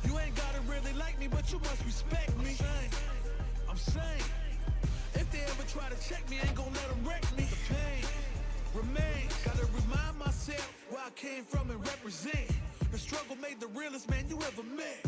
You ain't gotta really like me, but you must respect me. I'm saying, if they ever try to check me, ain't gon' let them wreck me. The pain remains. Gotta remind myself where I came from and represent. The struggle made the realest man you ever met.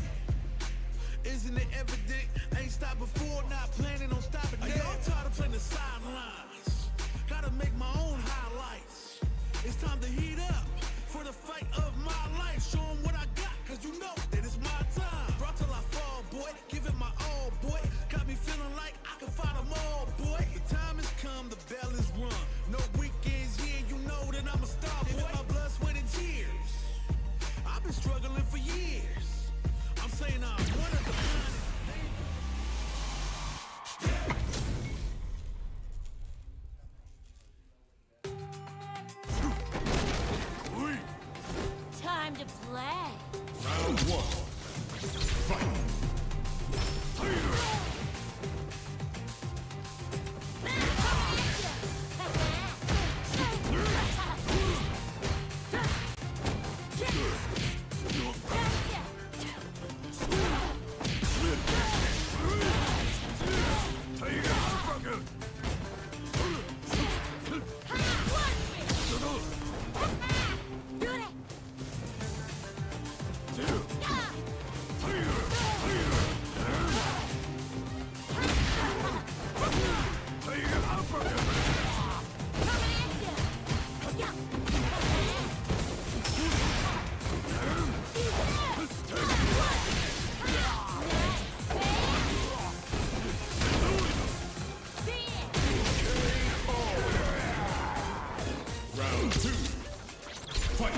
Isn't it evident? Ain't stopped before, not planning on stopping now. I'm tired of playing the sidelines. Gotta make my own highlights. It's time to heat up for the fight of my life. Show 'em what I got, cause you know that it's my time. Brought till I fall, boy, give it my all, boy. Got me feeling like I can fight them all, boy. The time has come, the bell is rung. No weekends here, you know that I'm a star, boy. My blood, sweat, and tears. I've been struggling for years. I'm saying I'm one of the finest. Time to play. Round one. Fight. Round two. Fight.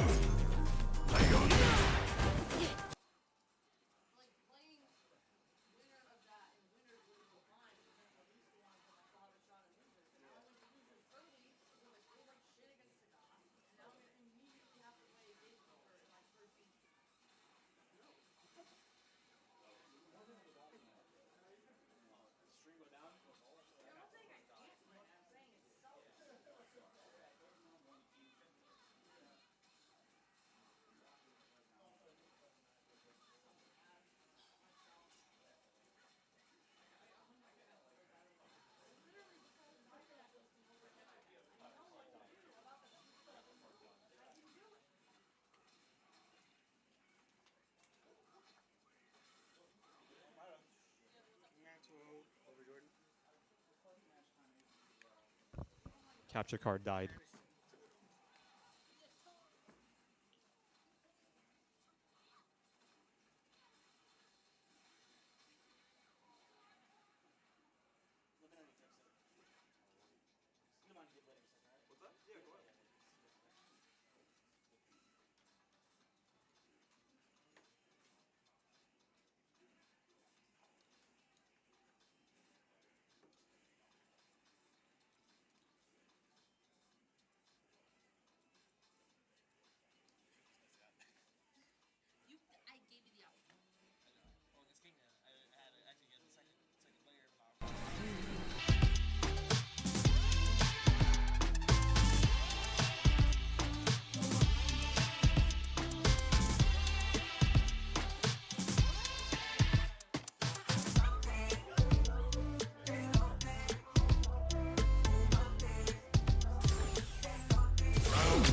Capture card died.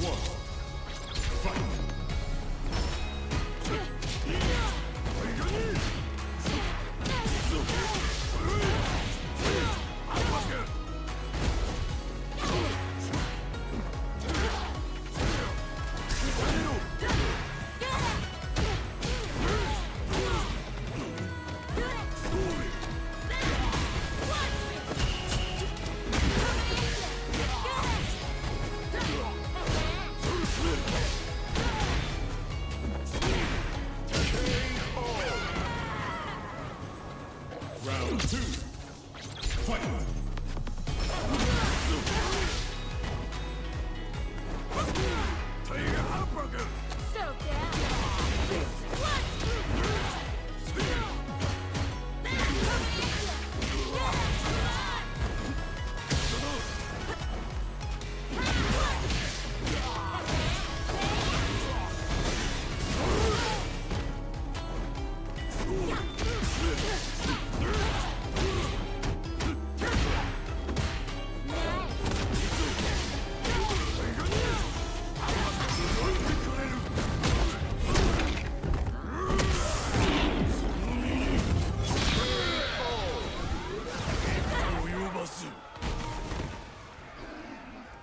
one. Fight. Round two. Fight. So bad.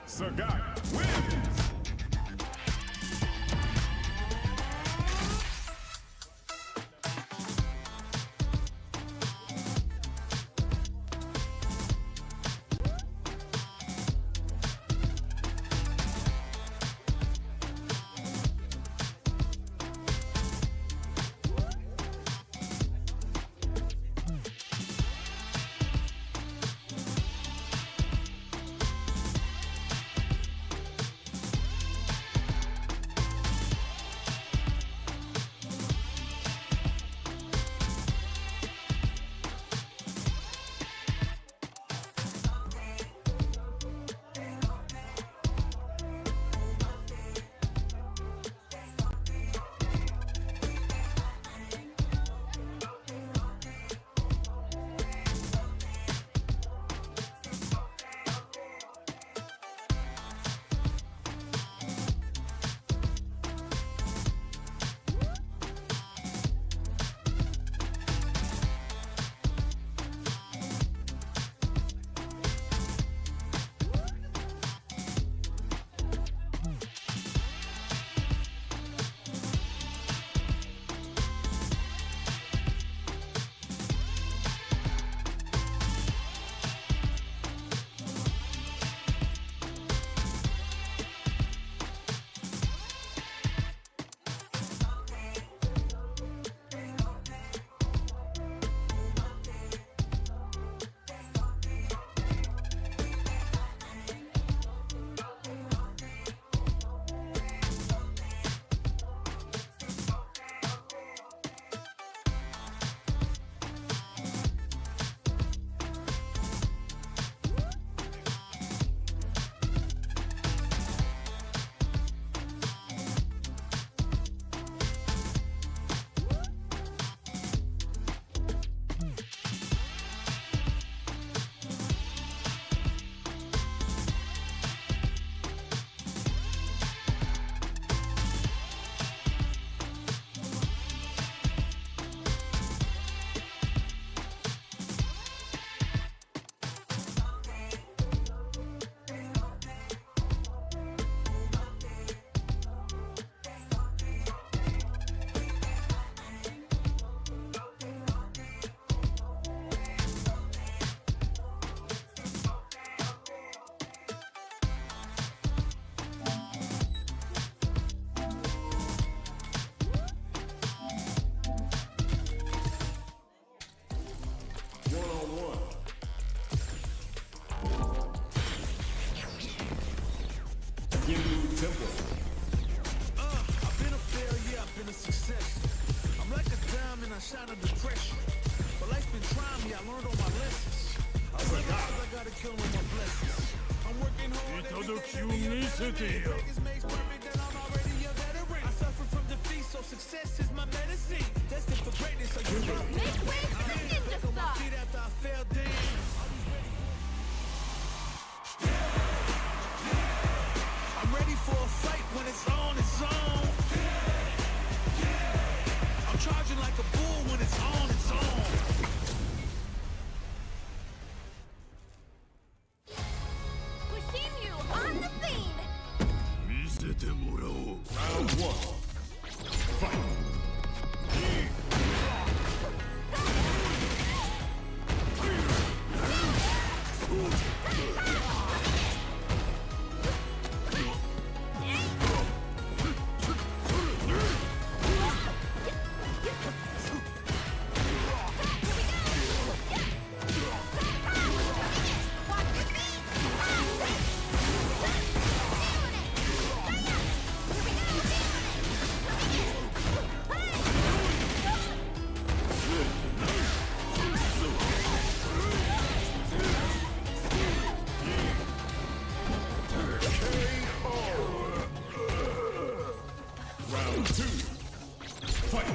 Sagai wins! I've been a failure, I've been a success. I'm like a diamond, I shine under pressure. But life's been trying me, I learned all my lessons. I realize I gotta kill all my blessings. I'm working hard every day to be a better man. Practice makes perfect, and I'm already a veteran. I suffer from defeat, so success is my medicine. Destined for greatness, so you know. Make way for the ninja On my star. feet after I fell down. I'm ready for a fight. Round one. Fight. Round two. Fight.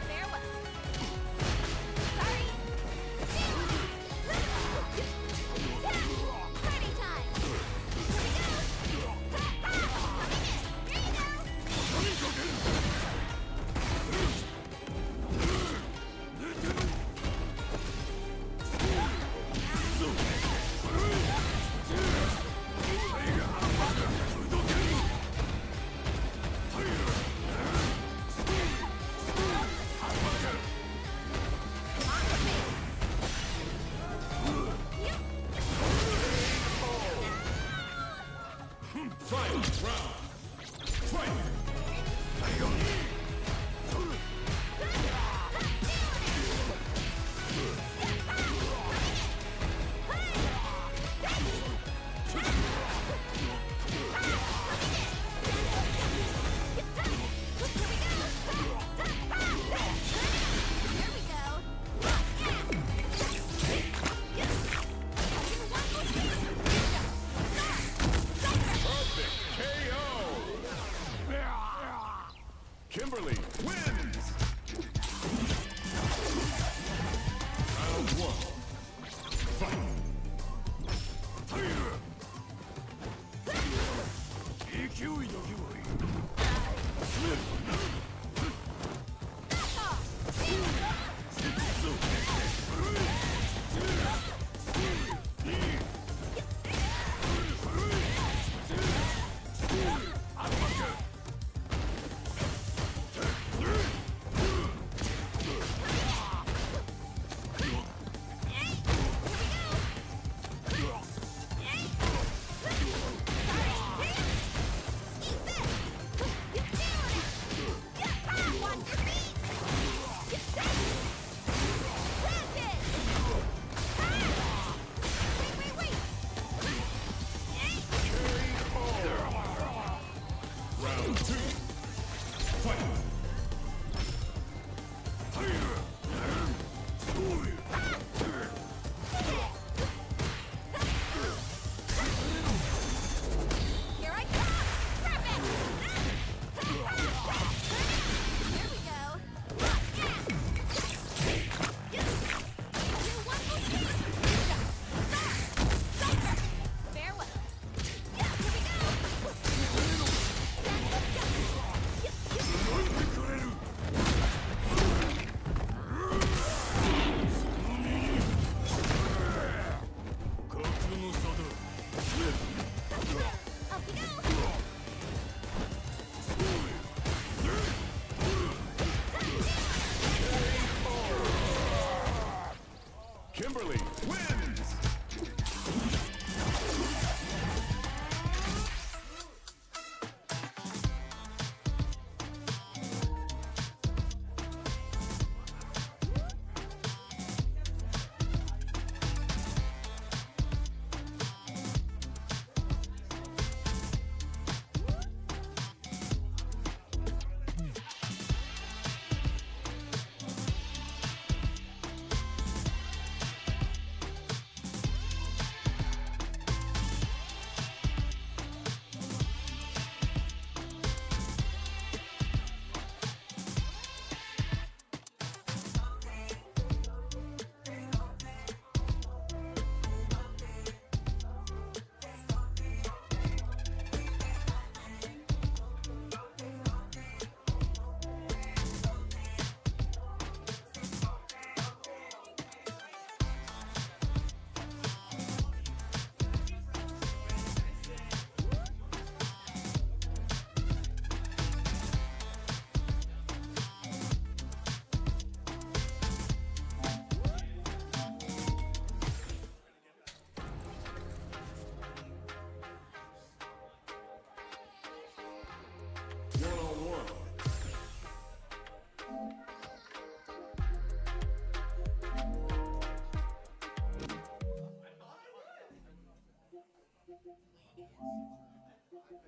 Farewell. Sorry. Party time. Final round. Fight. Here we go. Perfect KO.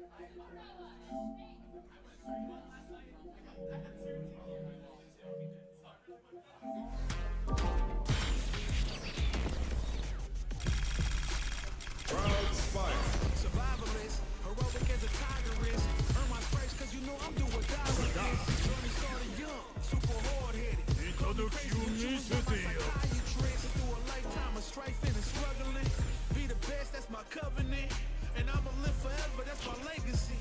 Round fight. Survivalist, heroic as a tiger is. Earn my stripes cause you know I'm do or die with this. Journey started young, super hard-headed. Psychiatrist through a lifetime of strifing and struggling. Be the best, that's my covenant. And I'ma live forever, that's my legacy.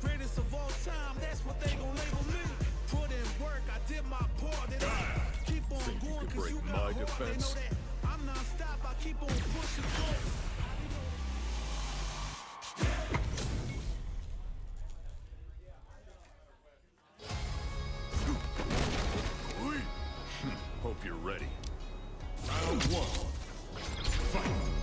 Greatest of all time, that's what they gon' label me. Put in work, I did my part. And I keep on Think you going could cause break you got my heart. They defense? know that I'm non-stop, I keep on pushing through. Hope you're ready. Round one. Fight.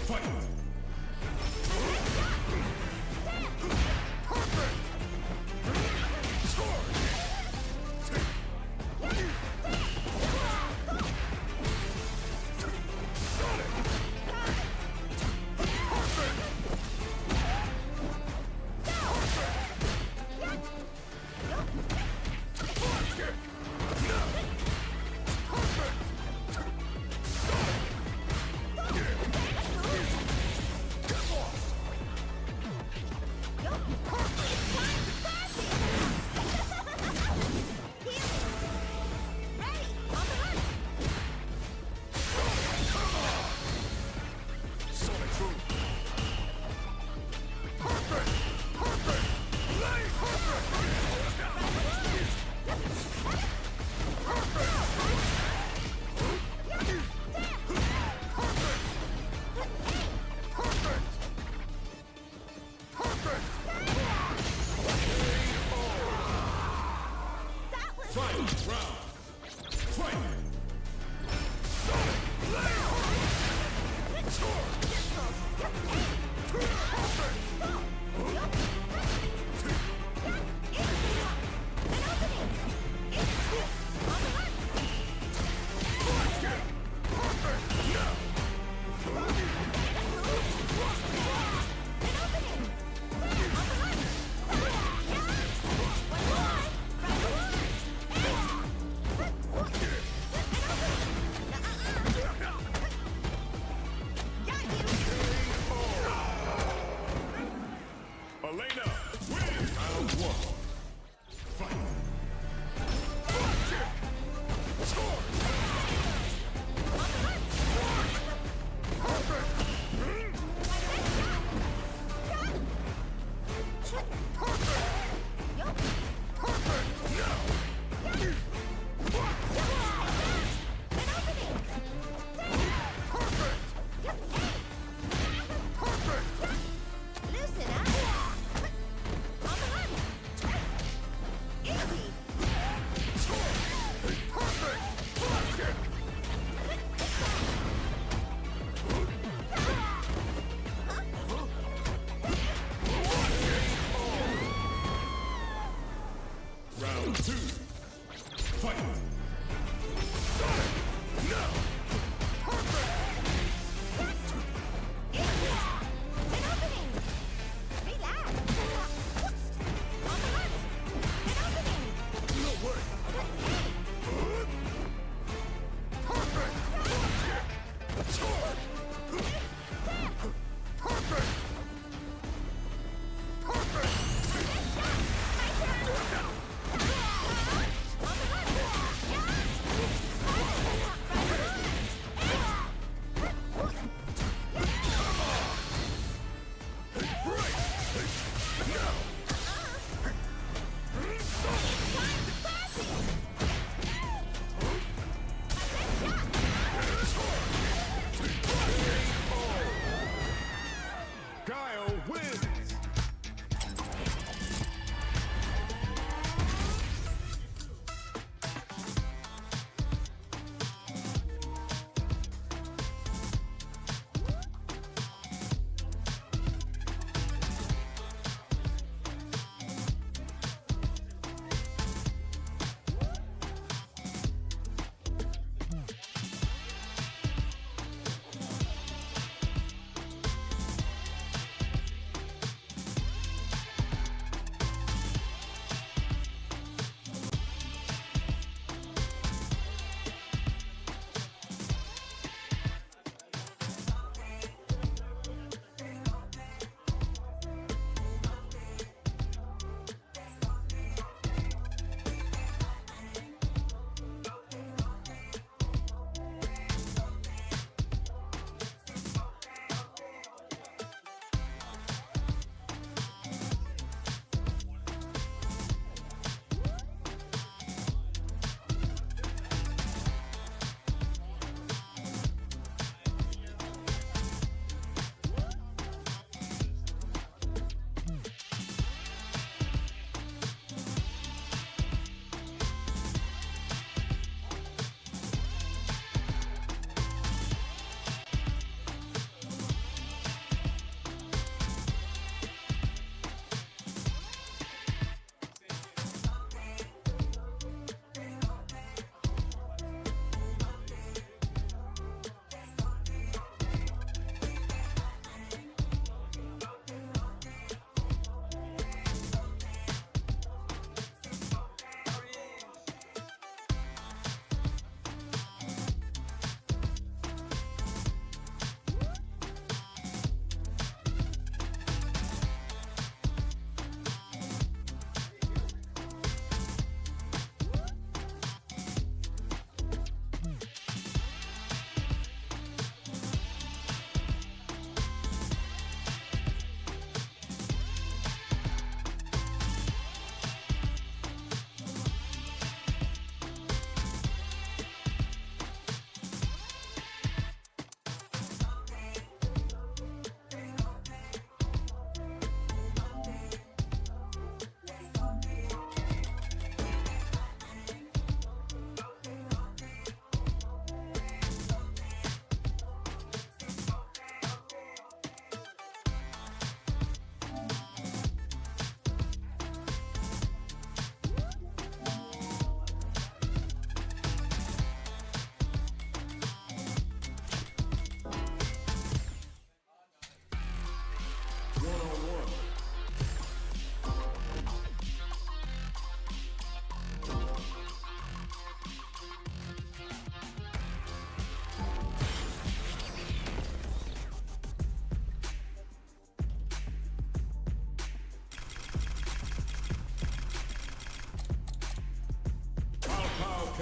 Fight!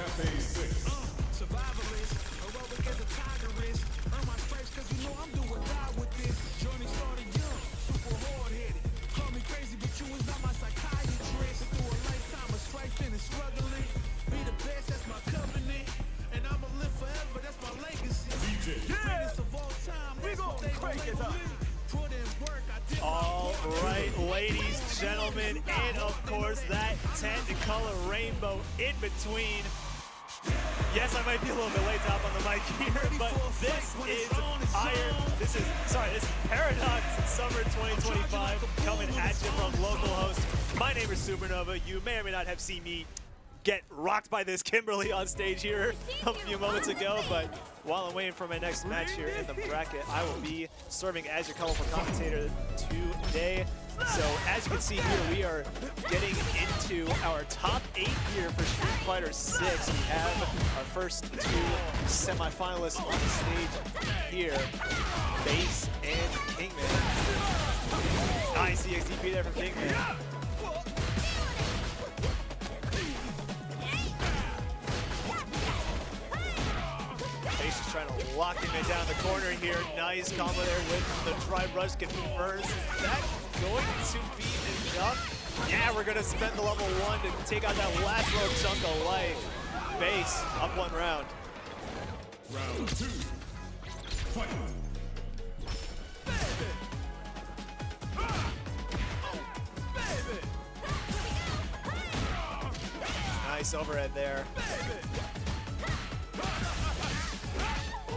Cafe 6. Survivalist, heroic as a tiger is. Earn my stripes cause you know I'm doing die with this. Journey started young, super hard-headed. Call me crazy, but you was not my psychiatrist. Through a lifetime of strifing and struggling. Be the best, that's my covenant. And I'ma live forever, that's my legacy. DJ. Greatest of all time, that's what they gon' label me. Put in work, I did my All part. right, ladies, gentlemen, and of course that technicolor rainbow in between. Yes, I might be a little bit late to hop on the mic here, but this is this is Paradox Summer 2025 coming at you from local host. My name is Supernova. You may or may not have seen me get rocked by this Kimberly on stage here a few moments ago, but while I'm waiting for my next match here in the bracket, I will be serving as your colorful commentator today. So as you can see here, we are getting into our top 8 here for Street Fighter 6. We have our first 2 semifinalists on the stage here, Base and Kingman. Nice EXDP there from Kingman. Base is trying to lock him down the corner here. Nice combo there with the drive rush confirms. Is that going to be enough? Yeah, we're going to spend the level 1 to take out that last little chunk of life. Base up 1 round. Round 2. Fight. Nice overhead there.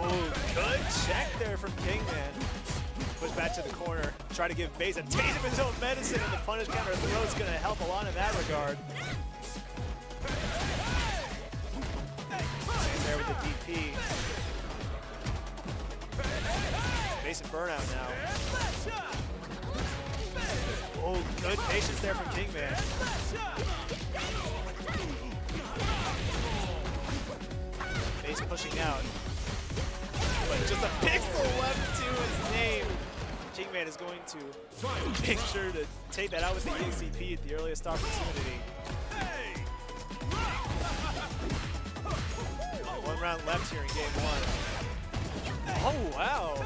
Oh, good check there from Kingman. Push back to the corner. Try to give Base a taste of his own medicine, and the punish counter throw is going to help a lot in that regard. Stays there with the DP. Base and burnout now. Oh, good patience there from Kingman. Base pushing out. But just a pixel left to his name. Kingman is going to make sure to take that out with the EXCP at the earliest opportunity. 1 round left here in game 1. Oh, wow.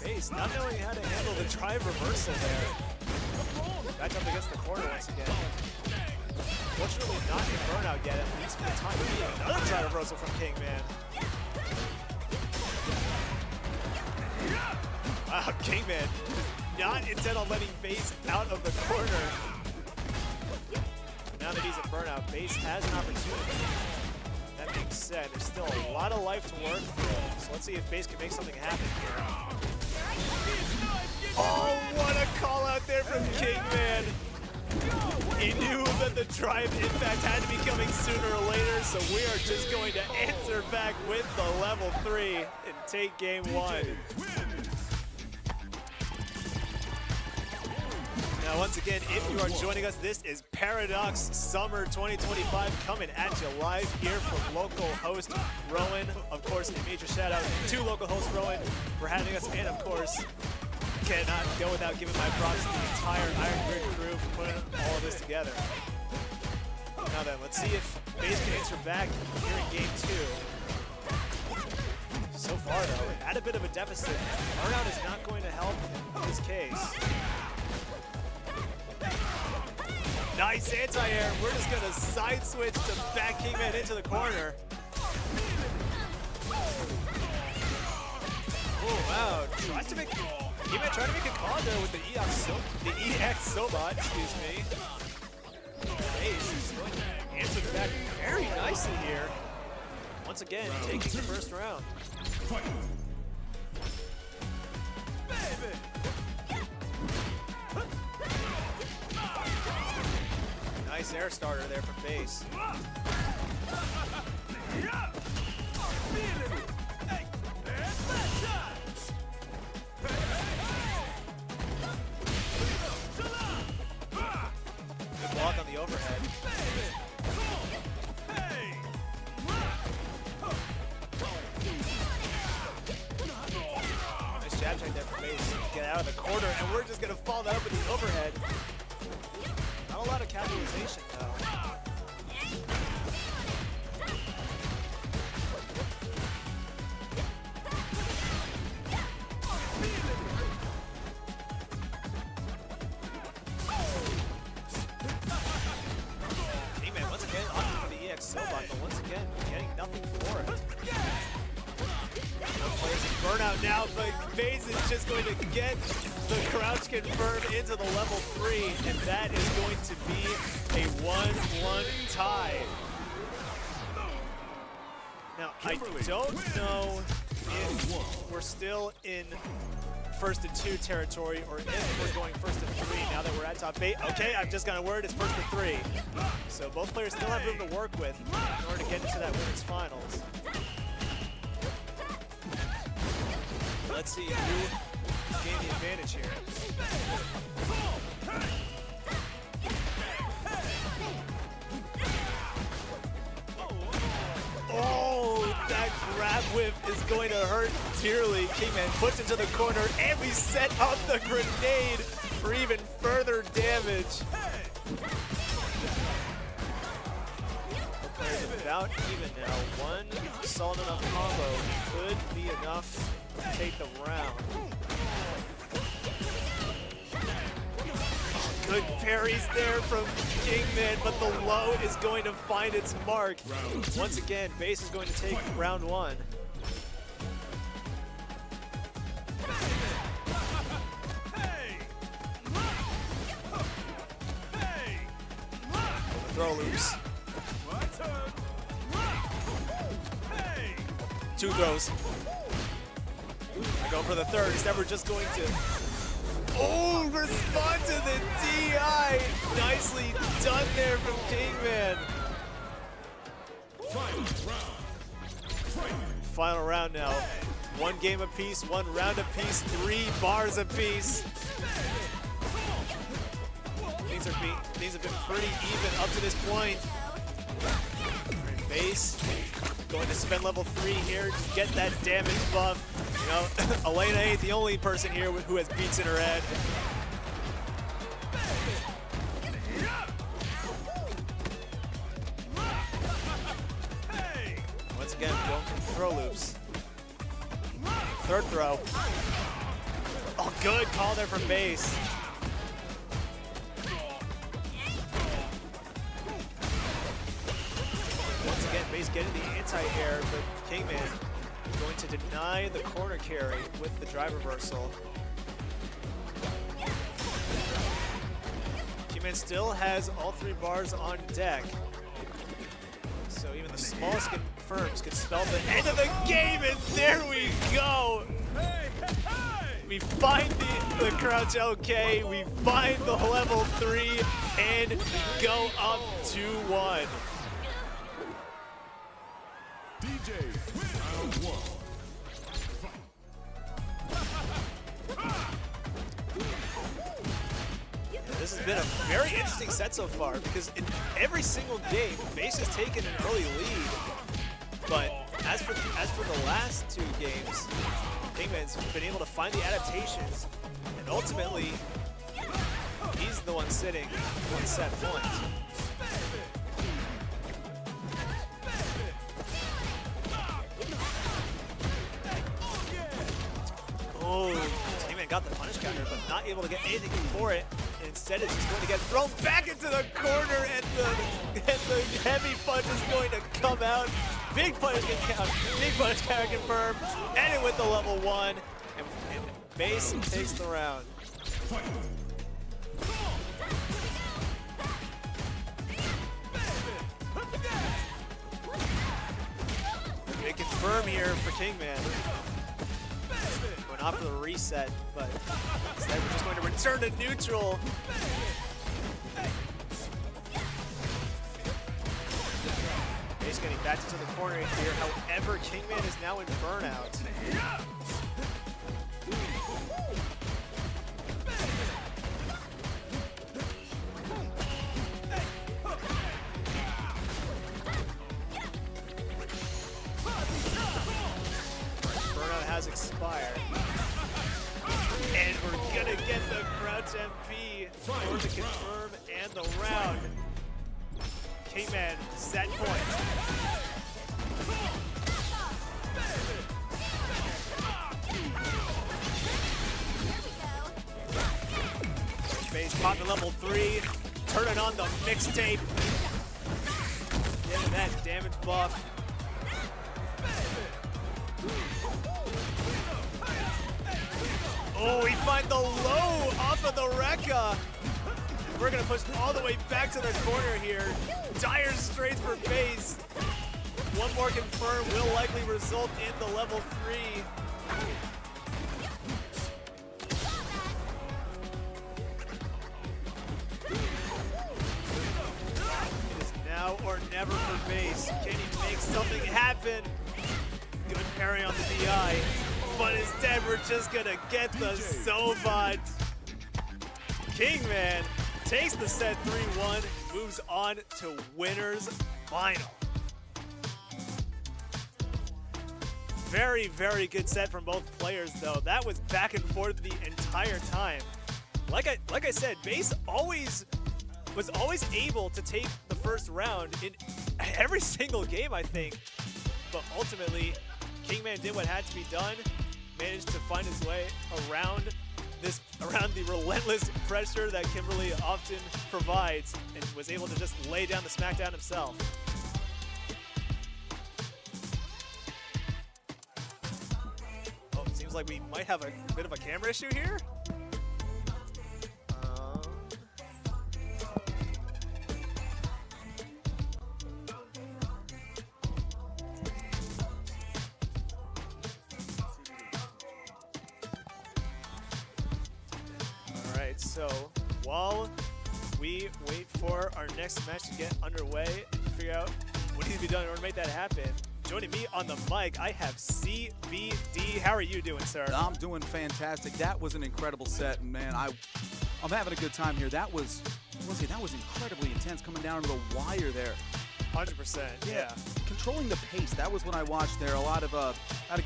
Base not knowing how to handle the drive reversal there. Back up against the corner once again. Fortunately not in burnout yet, at least for the time being. Another drive reversal from Kingman. Wow, Kingman not intent on letting Base out of the corner. Now that he's in burnout, Base has an opportunity. That being said, there's still a lot of life to work through. So let's see if Base can make something happen here. Oh, what a call out there from Kingman. He knew that the drive impact had to be coming sooner or later, so we are just going to answer back with the level 3 and take game 1. Now, once again, if you are joining us, this is Paradox Summer 2025 coming at you live here from local host Rowan. Of course, a major shout out to local host Rowan for having us, and of course, cannot go without giving my props to the entire Iron Grid crew for putting all of this together. Now then, let's see if Base can answer back here in game 2. So far, though, at a bit of a deficit, burnout is not going to help in this case. Nice anti-air. We're just going to side switch to back Kingman into the corner. Oh, wow. Tries to make... Kingman trying to make a call there with the EX Sobot, excuse me. Base is going to answer back very nicely here. Once again, taking the first round. Nice air starter there from Base. Good block on the overhead. Nice jab check there from Base. Get out of the corner, and we're just gonna follow that up with the overhead. Not a lot of capitalization though. Kingman once again opting for the EX Sobot, but once again getting nothing for it. Players in burnout now, but FaZe is just going to get the crouch confirmed into the level 3, and that is going to be a 1-1 tie. Now, I don't know if we're still in first to 2 territory or if we're going first to 3 now that we're at top 8. Okay, I've just got a word, it's first to 3. So both players still have room to work with in order to get into that women's finals. Let's see who gained the advantage here. Oh, that grab whip is going to hurt dearly. Kingman puts into the corner, and we set up the grenade for even further damage. Players about even now. One solid enough combo could be enough to take the round. Good parries there from Kingman, but the low is going to find its mark. Once again, FaZe is going to take round 1. Throw loops. 2 throws. Going for the third. Instead, we're just going to respond to the DI. Nicely done there from Kingman. Final round now. 1 game apiece, 1 round apiece, 3 bars apiece. Things have been pretty even up to this point. FaZe going to spend level 3 here to get that damage buff. You know, Elena ain't the only person here who has beats in her head. Once again, going for throw loops. Third throw. Oh, good call there from FaZe. Once again, FaZe getting the anti-air, but Kingman going to deny the corner carry with the drive reversal. Kingman still has all 3 bars on deck. So even the smallest confirms can spell the end of the game, and there we go! We find the crouch OK, we find the level 3, and go up 2-1. DJ, round 1. This has been a very interesting set so far because in every single game, FaZe has taken an early lead. But as for the last 2 games, Kingman's been able to find the adaptations, and ultimately, he's the one sitting 1 set point. Oh, Kingman got the punish counter, but not able to get anything for it. And instead, it's just going to get thrown back into the corner, and the heavy punch is going to come out. Big punish counter confirmed, and it with the level 1, and FaZe takes the round. Big confirm here for Kingman. Going off for the reset, but instead we're just going to return to neutral. FaZe getting back into the corner here. However, Kingman is now in burnout. has expired. And we're gonna get the crouch MP for the confirm and the round. Kingman, set point. Base pop to level 3, turning on the mixtape. Getting that damage buff. Oh, we find the low off of the Rekka. We're gonna push all the way back to the corner here. Dire straits for base. One more confirm will likely result in the level 3. It is now or never for base. Can he make something happen? Good parry on the DI. But instead, we're just gonna get the Sobot. Kingman takes the set 3-1, moves on to winner's final. Very, very good set from both players, though. That was back and forth the entire time. Like I said, base was always able to take the first round in every single game, I think. But ultimately, Kingman did what had to be done, managed to find his way around the relentless pressure that Kimberly often provides, and was able to just lay down the smackdown himself. Oh, it seems like we might have a bit of a camera issue here. So while we wait for our next match to get underway and figure out what needs to be done in order to make that happen, joining me on the mic, I have CVD. How are you doing, sir? I'm doing fantastic. That was an incredible set, and man, I'm having a good time here. That was incredibly intense coming down to the wire there. 100%. Yeah. Controlling the pace. That was what I watched there. A lot of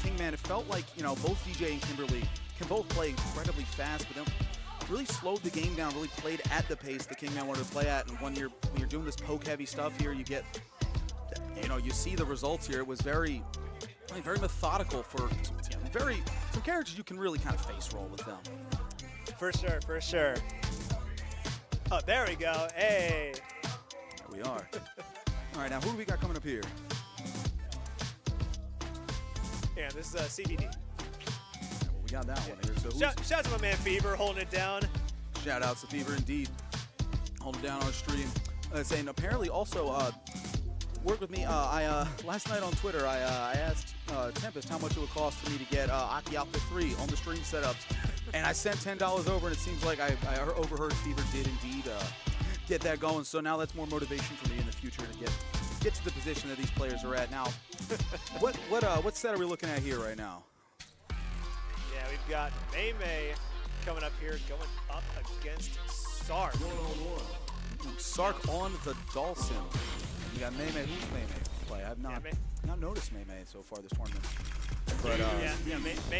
Kingman. It felt like, you know, both DJ and Kimberly can both play incredibly fast, but then really slowed the game down, really played at the pace that Kingman wanted to play at. And when you're doing this poke heavy stuff here, you get, you know, you see the results here. It was very methodical for some characters you can really kind of face roll with them. For sure, for sure. Oh, there we go. Hey. There we are. All right, now who do we got coming up here? Yeah, this is CVD. We got that one here. So shout out to my man Fever holding it down. Shout out to Fever indeed. Holding it down on stream. Saying apparently also work with me. Last night on Twitter I asked Tempest how much it would cost for me to get Aki Alpha 3 on the stream setups, and I sent $10 over, and it seems like I overheard Fever did indeed get that going. So now that's more motivation for me in the future to get to the position that these players are at now. What set are we looking at here right now? Yeah, we've got May coming up here, going up against Sark. Sark on the Dawson. We got May. Who's May play? I've not noticed May so far this tournament. But,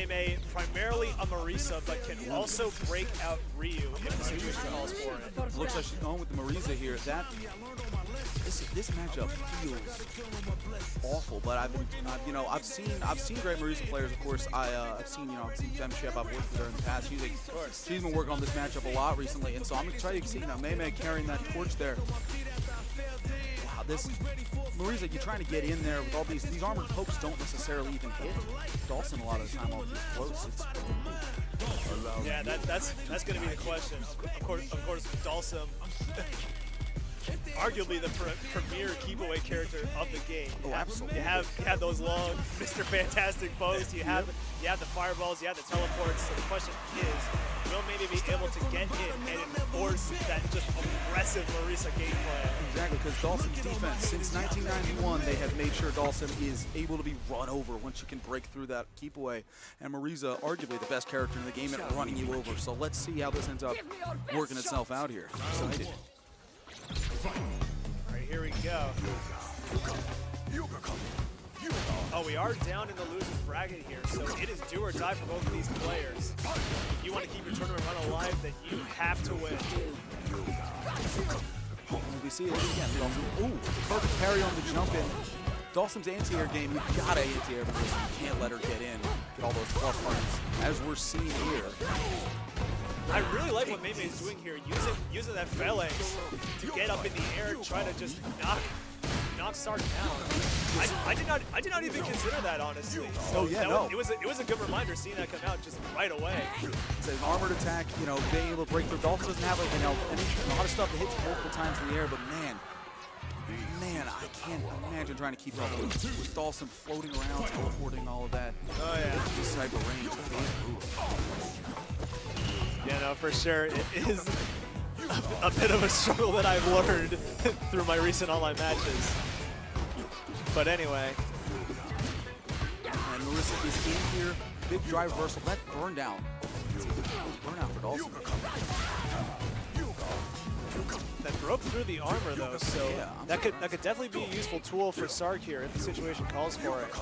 May primarily a Marisa, but can also break out Ryu if the situation calls for it. Looks like she's going with the Marisa here. This matchup feels awful, but I've seen great Marisa players. Of course, I've seen Femshep. I've worked with her in the past. She's been working on this matchup a lot recently, and so I'm excited to see May carrying that torch there. Wow, this Marisa, you're trying to get in there with all these armored pokes don't necessarily even hit Dawson a lot of the time on these floats. Yeah, that's going to be the question. Of course, Dawson, arguably the premier keep-away character of the game. Oh, absolutely. You have those long Mr. Fantastic bows. You have the fireballs. You have the teleports. So the question is, will maybe be able to get in and enforce that just aggressive Marisa gameplay? Exactly, because Dawson's defense, since 1991, they have made sure Dawson is able to be run over once you can break through that keep away. And Marisa, arguably the best character in the game at running you over. So let's see how this ends up working itself out here. Excited. All right, here we go. Oh, we are down in the losing bracket here, so it is do or die for both of these players. If you want to keep your tournament run alive, then you have to win. We see it again. Ooh, perfect parry on the jump in. Dawson's anti-air game, you gotta anti-air because you can't let her get in. Get all those plus points, as we're seeing here. I really like what Mei Mei is doing here, using that phalanx to get up in the air and try to just knock Sark down. I did not even consider that, honestly. So yeah, no. It was a good reminder seeing that come out just right away. It's an armored attack, you know, being able to break through. Dawson doesn't have like, you know, a lot of stuff that hits multiple times in the air, but man, I can't imagine trying to keep up with Dawson floating around, teleporting, all of that. Oh yeah. This type of range. Yeah, no, for sure. It is a bit of a struggle that I've learned through my recent online matches. But anyway. And Marissa is in here. Big drive reversal. That burn down. Burn out for Dawson. That broke through the armor though, so yeah, that could definitely be a useful tool for Sark here if the situation calls for it.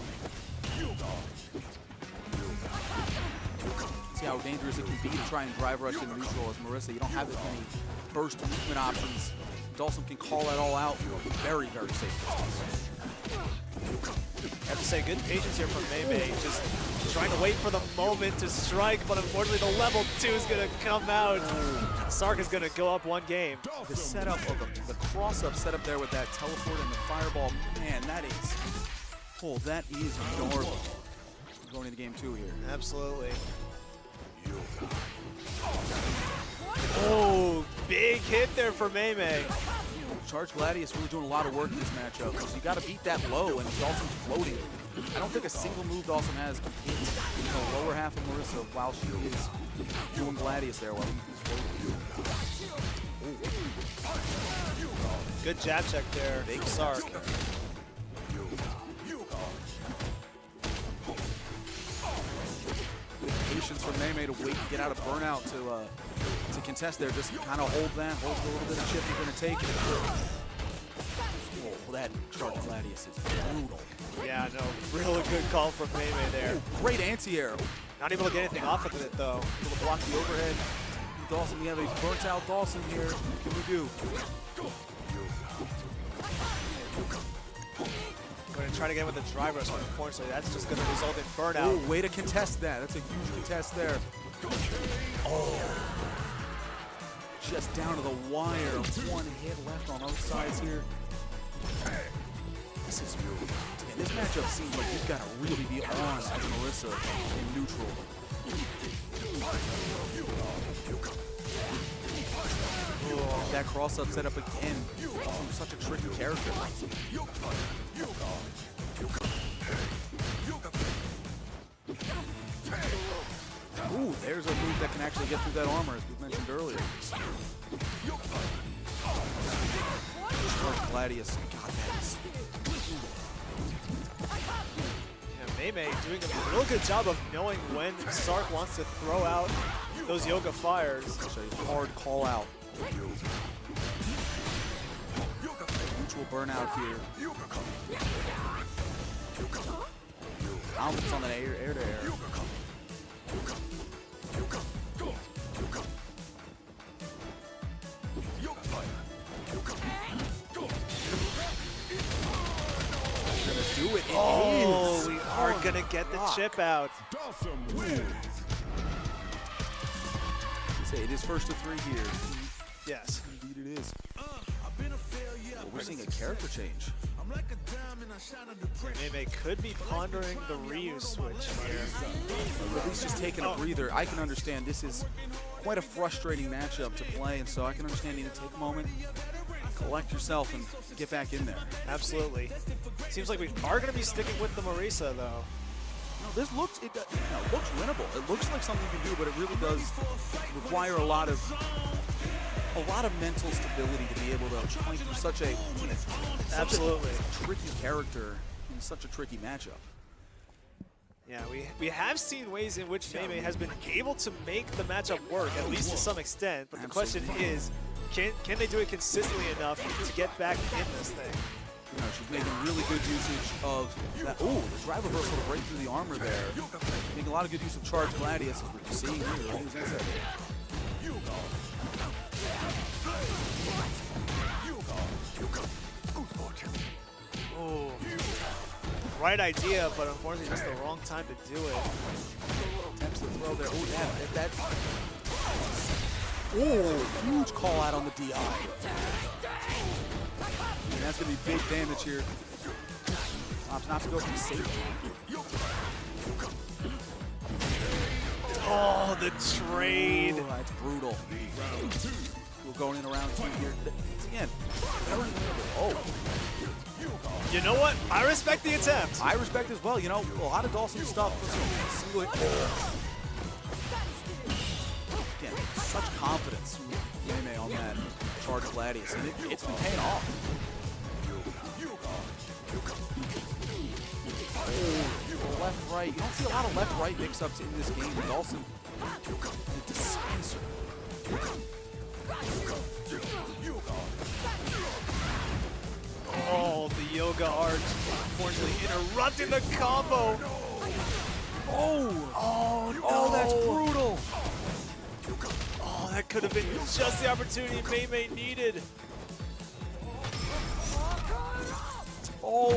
See how dangerous it can be to try and drive rush in neutral as Marissa. You don't have as many burst movement options. Dawson can call that all out. Very, very safe distance. I have to say, good patience here from Mei Mei, just trying to wait for the moment to strike, but unfortunately the level 2 is going to come out. Sark is going to go up one game. The setup of the cross-up setup there with that teleport and the fireball, man, that is gnarly. Going into game 2 here. Absolutely. Oh, big hit there for Mei Mei. Charge Gladius really doing a lot of work in this matchup because you got to beat that low, and Dawson's floating. I don't think a single move Dawson has can hit the lower half of Marissa while she is doing Gladius there while he's floating. Good jab check there, big Sark. Patience from Mei Mei to wait and get out of burnout to contest there. Just kind of hold that, hold a little bit of chip you're going to take it. Oh, that Charge Gladius is brutal. Yeah, no, really good call from Mei Mei there. Oh, great anti-air. Not able to get anything off of it though. Able to block the overhead. Dawson, we have a burnt out Dawson here. What can we do? We're going to try to get with the driver, so unfortunately that's just going to result in burnout. Oh, way to contest that. That's a huge contest there. Oh. Just down to the wire. One hit left on both sides here. This is man, this matchup seems like you've got to really be on as Marissa in neutral. Oh, that cross-up set up again. Such a tricky character. Ooh, there's a move that can actually get through that armor, as we mentioned earlier. Gladius, God, that is... Yeah, Mei Mei doing a real good job of knowing when Sark wants to throw out those Yoga Fires. Such a hard call out. Mutual burnout here. Almonds on that air to air. Do it. Oh, we are gonna get the chip out. Say it is first to 3 here. Yes. Indeed it is. Well, we're seeing a character change. Mei Mei could be pondering the Ryu switch here. At least just taking a breather. I can understand this is quite a frustrating matchup to play, and so I can understand needing to take a moment, collect yourself, and get back in there. Absolutely. Seems like we are going to be sticking with the Marisa, though. No, this looks looks winnable. It looks like something you can do, but it really does require a lot of mental stability to be able to play through such a tricky character in such a tricky matchup. Yeah, we have seen ways in which Mei Mei has been able to make the matchup work, at least to some extent, but the question is, can they do it consistently enough to get back in this thing? You know, she's making really good usage of that. Ooh, the drive reversal to break through the armor there. Making a lot of good use of charge Gladius, as we're seeing here. Right? As I said. Oh, right idea, but unfortunately just the wrong time to do it. Attempts to throw there. Oh, yeah, oh, huge call out on the DI. And that's going to be big damage here. Opts not to go from safety. Oh, the trade. Ooh, that's brutal. We're going in around 2 here. Again, oh. You know what? I respect the attempt. I respect as well. You know, a lot of Dawson stuff. Single hit. Again, such confidence from Mei on that charge Gladius, and it's been paying off. Oh, left, right. You don't see a lot of left-right mix-ups in this game. Dawson, the dispenser. Oh, the yoga arch, unfortunately interrupting the combo. Oh, No. that's brutal. Oh, that could have been just the opportunity Mei needed. Oh,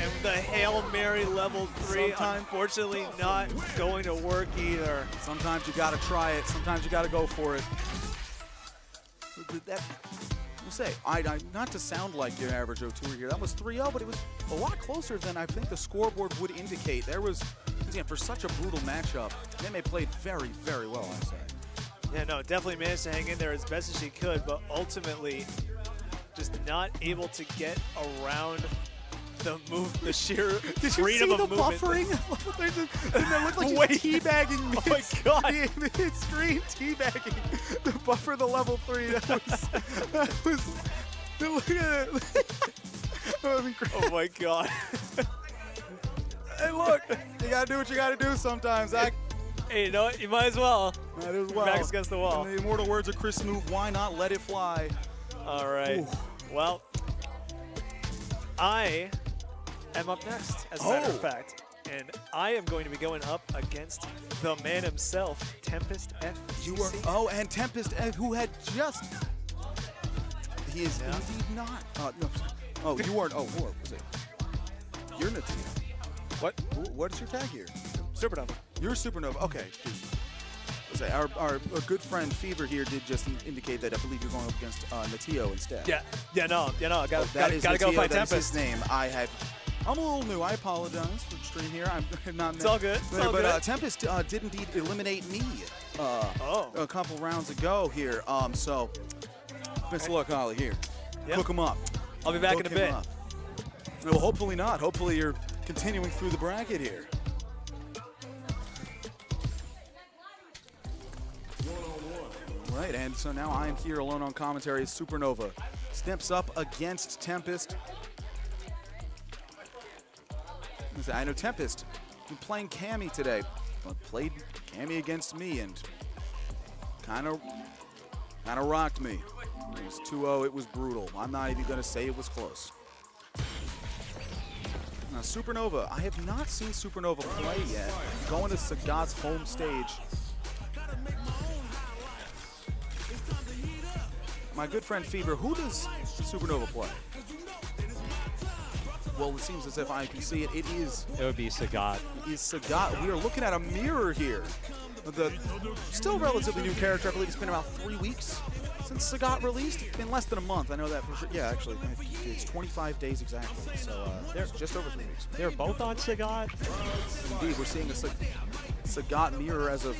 And the Hail Mary level 3, unfortunately not going to work either. sometimes you gotta try it. Sometimes you gotta go for it. That, I'll say, not to sound like your average O2 here. That was 3-0, but it was a lot closer than I think the scoreboard would indicate. There was, again, for such a brutal matchup, Mei played very, very well, I'd say. Yeah, no, definitely managed to hang in there as best as she could, but ultimately just not able to get around the move, the sheer freedom of movement. Buffering? It looked like he's teabagging me. Oh my god. Mid-screen teabagging. The buffer the level 3. That was look at it. That was incredible. Oh my god. Hey, look, you gotta do what you gotta do sometimes, Zach. Hey, you know what? You might as well. That is well. Back's against the wall. In the immortal words of Chris Smoove, why not let it fly? All right. Ooh. Well, I am up next, as a matter of fact. And I am going to be going up against the man himself, Tempest FGC. You were, and Tempest, who had just, he is indeed not. No, oh, you weren't. Oh, who was it? You're Natia. What? What is your tag here? Supernova. You're Supernova. Okay. Our good friend Fever here did just indicate that I believe you're going up against Natio instead. Yeah, no. Gotta Natio, go fight that is Tempest. his name. I'm a little new. I apologize for the stream here. I'm not. It's all good. It's all but good. Tempest did indeed eliminate me a couple rounds ago here. So, best of luck, Ollie. Here, cook him up. I'll be back in a bit. Well, hopefully not. Hopefully you're continuing through the bracket here. Right, and so now I am here alone on commentary as Supernova steps up against Tempest. I know Tempest been playing Cammy today, but played Cammy against me and kind of rocked me. It was 2-0. It was brutal. I'm not even going to say it was close. Now Supernova, I have not seen Supernova play yet. Going to Sagat's home stage. My good friend Fever, who does Supernova play? Well, it seems as if I can see it. It would be Sagat. It is Sagat. We are looking at a mirror here. The still relatively new character. I believe it's been about 3 weeks since Sagat released. It's been less than a month. I know that for sure. Yeah, actually, it's 25 days exactly. So they're just over 3 weeks. They're both on Sagat. Indeed, we're seeing a Sagat mirror as of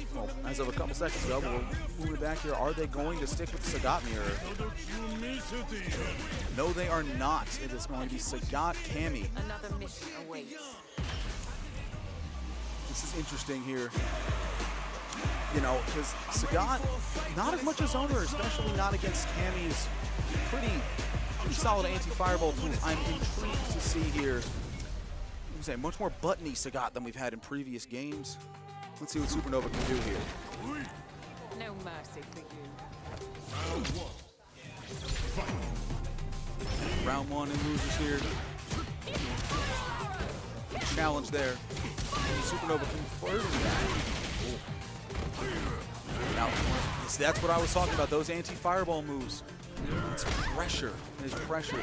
a couple seconds ago. But we're moving back here. Are they going to stick with the Sagat mirror? No, they are not. It is going to be Sagat Cammy. Another mission awaits. This is interesting here. You know, because Sagat, not as much as owner, especially not against Cammy's pretty solid anti-fireball tools. I'm intrigued to see here, much more buttony Sagat than we've had in previous games. Let's see what Supernova can do here. No mercy for you. Round one and losers here. challenge there. Supernova converting that. Now, that's what I was talking about, those anti-fireball moves. It's pressure. It's pressure.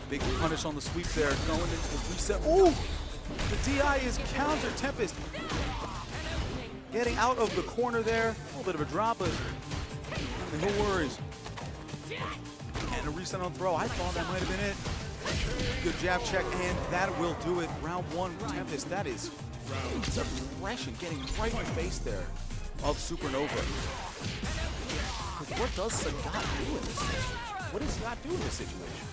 Big punish on the sweep there, going into the reset. Oh! The DI is counter. Tempest getting out of the corner there. A little bit of a drop, but no worries. And a reset on throw. I thought that might have been it. Good jab check, and that will do it. Round one, Tempest. That is aggression, getting right in the face there of Supernova. What does Sagat do in this situation? What does Sagat do in this situation?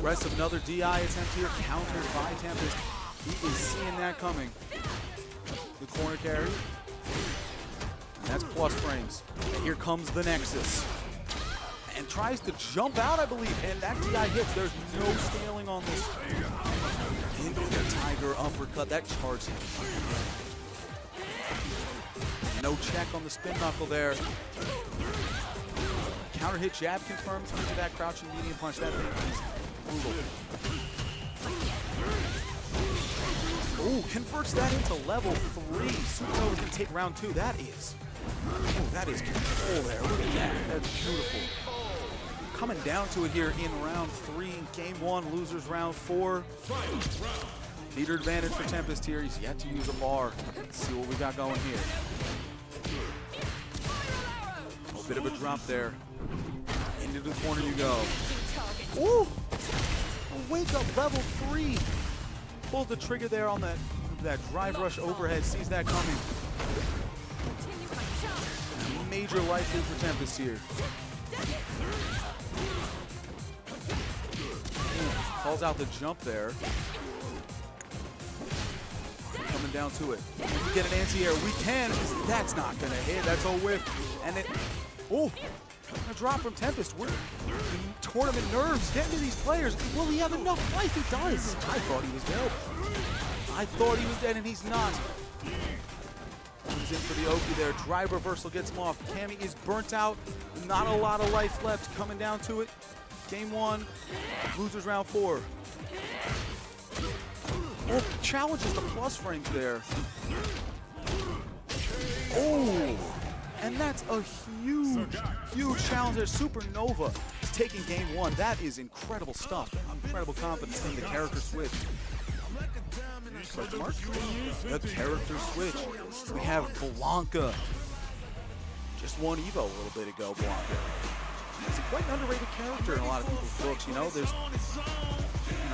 Rest of another DI attempt here, countered by Tempest. He is seeing that coming. The corner carry. And that's plus frames. And here comes the Nexus. And tries to jump out, I believe, and that DI hits. There's no scaling on this. Into the Tiger uppercut, that charged him. No check on the spin knuckle there. Counter hit jab confirmed into that crouching medium punch. That thing is brutal. Oh, converts that into level 3. Supernova's gonna take round 2. That is control there. Look at that. That's beautiful. Coming down to it here in round 3. Game 1, losers round 4. Meter advantage for Tempest here. He's yet to use a bar. Let's see what we got going here. A bit of a drop there. Into the corner you go. Ooh! A wake up level 3. Pulls the trigger there on that drive rush overhead. Sees that coming. Major life lead for Tempest here. Calls out the jump there. Coming down to it. We get an anti-air. We can. That's not going to hit. That's a whiff. And it. Oh! A drop from Tempest. We're tournament nerves getting to these players. Will he have enough life? He does. I thought he was dead. I thought he was dead, and he's not. He's in for the Oki there. Drive reversal gets him off. Cammy is burnt out. Not a lot of life left. Coming down to it. Game 1. Losers round 4. Oh, challenges the plus frames there. Oh! And that's a huge, huge challenge there. Supernova is taking game 1. That is incredible stuff. Incredible confidence in the character switch. The character switch. We have Blanca. Just won Evo a little bit ago, Blanca. She's quite an underrated character in a lot of people's books. You know, there's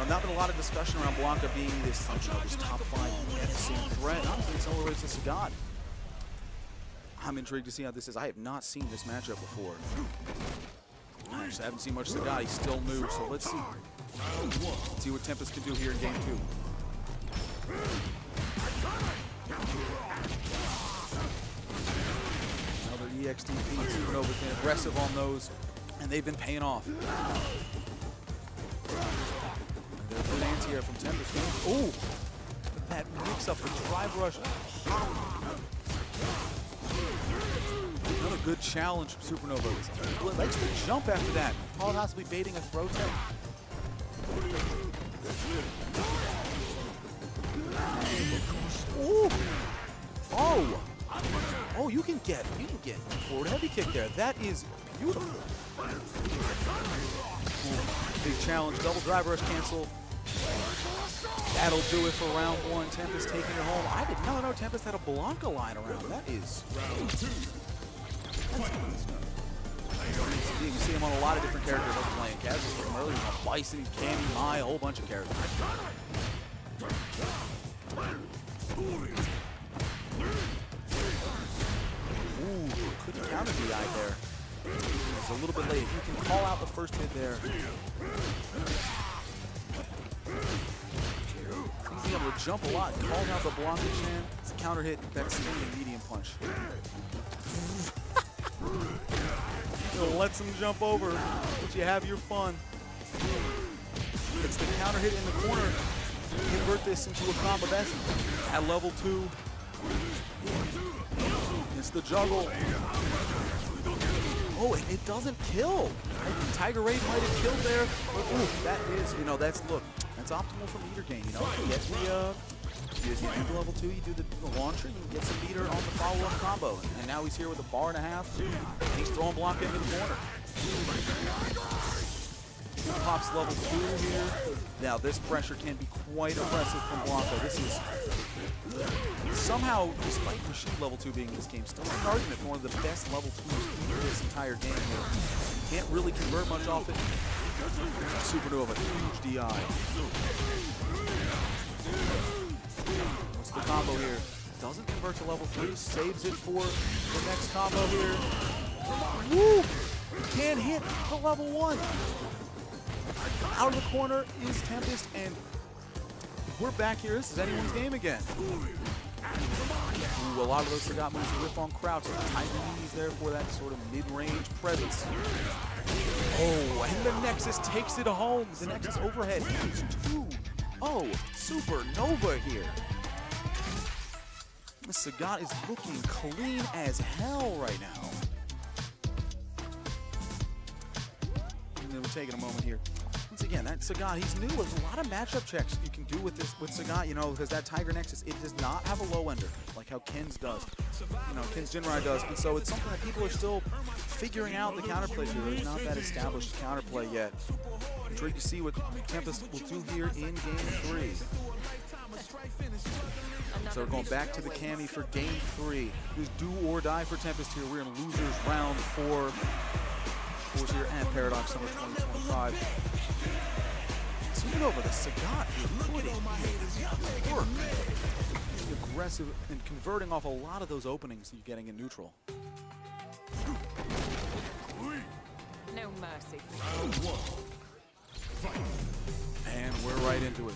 not been a lot of discussion around Blanca being this, this top 5 FGC threat. Honestly, in some ways, it's a god. I'm intrigued to see how this is. I have not seen this matchup before. I actually haven't seen much Sagat. He's still new, so let's see. Let's see what Tempest can do here in game 2. Another EXTP. Supernova's been aggressive on those, and they've been paying off. There's an anti-air from Tempest. Oh! That mix up the drive rush. Another good challenge from Supernova. Likes to jump after that. Possibly baiting a throw tech. Ooh! Oh! Oh, you can get forward heavy kick there. That is beautiful. Ooh, big challenge. Double drive rush cancel. That'll do it for round 1. Tempest taking it home. I did not know Tempest had a Blanca line around. That is round 2. You see him on a lot of different characters like playing casuals from earlier. Bison, Cammy, Mai, a whole bunch of characters. Ooh, couldn't counter DI there. It's a little bit late. You can call out the first hit there. He's able to jump a lot. Calling out the Blanca Chan. It's a counter hit. That spinning medium punch. Lets him jump over, but you have your fun. It's the counter hit in the corner. Convert this into a combo. That's at level 2. It's the juggle. Oh, and it doesn't kill. I think Tiger Raid might have killed there, but ooh, that is, you know, that's, look, that's optimal for meter gain, you know. You get the, you do the level 2, you do the launcher, you get some meter on the follow-up combo. And now he's here with a bar and a half. He's throwing block into the corner. Pops level 2 here. Now this pressure can be quite oppressive from Blanco. This is somehow, despite Machine level 2 being in this game, still an argument for one of the best level 2s in this entire game here. Can't really convert much off it. Supernova, huge DI. What's the combo here? Doesn't convert to level 3, saves it for the next combo here. Woo! Can't hit the level 1. Out of the corner is Tempest, and we're back here. This is anyone's game again. Ooh, a lot of those Sagat moves whiff on crouch. Tiger knees there for that sort of mid-range presence. Oh, and the Nexus takes it home. The Nexus overhead is 2-0. Supernova here. The Sagat is looking clean as hell right now. And then we're taking a moment here. Once again, that Sagat, he's new. There's a lot of matchup checks you can do with Sagat, you know, because that Tiger Nexus, it does not have a low ender, like how Ken's does. You know, Ken's Jinrai does. And so it's something that people are still figuring out the counterplay to. There's not that established counterplay yet. Intrigued to see what Tempest will do here in game 3. So we're going back to the Cammy for game 3. There's do or die for Tempest here. We're in losers round 4. Fours here and Paradox Summer 2025. Supernova, the Sagat is putting in work. Being aggressive and converting off a lot of those openings you're getting in neutral. No mercy. Round 1. Fight. And we're right into it.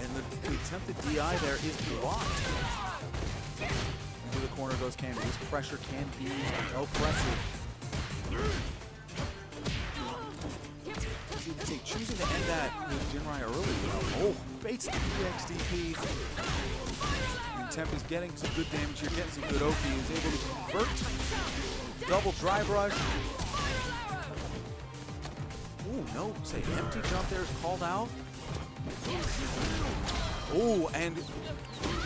And the attempted DI there is blocked. Into the corner goes Cammy. This pressure can be oppressive. Choosing to end that with Jinrai early. Oh, baits the EXDP. And Tempest getting some good damage here, getting some good OP. Is able to convert. Double drive rush. Ooh, no, say empty jump there is called out. Oh, and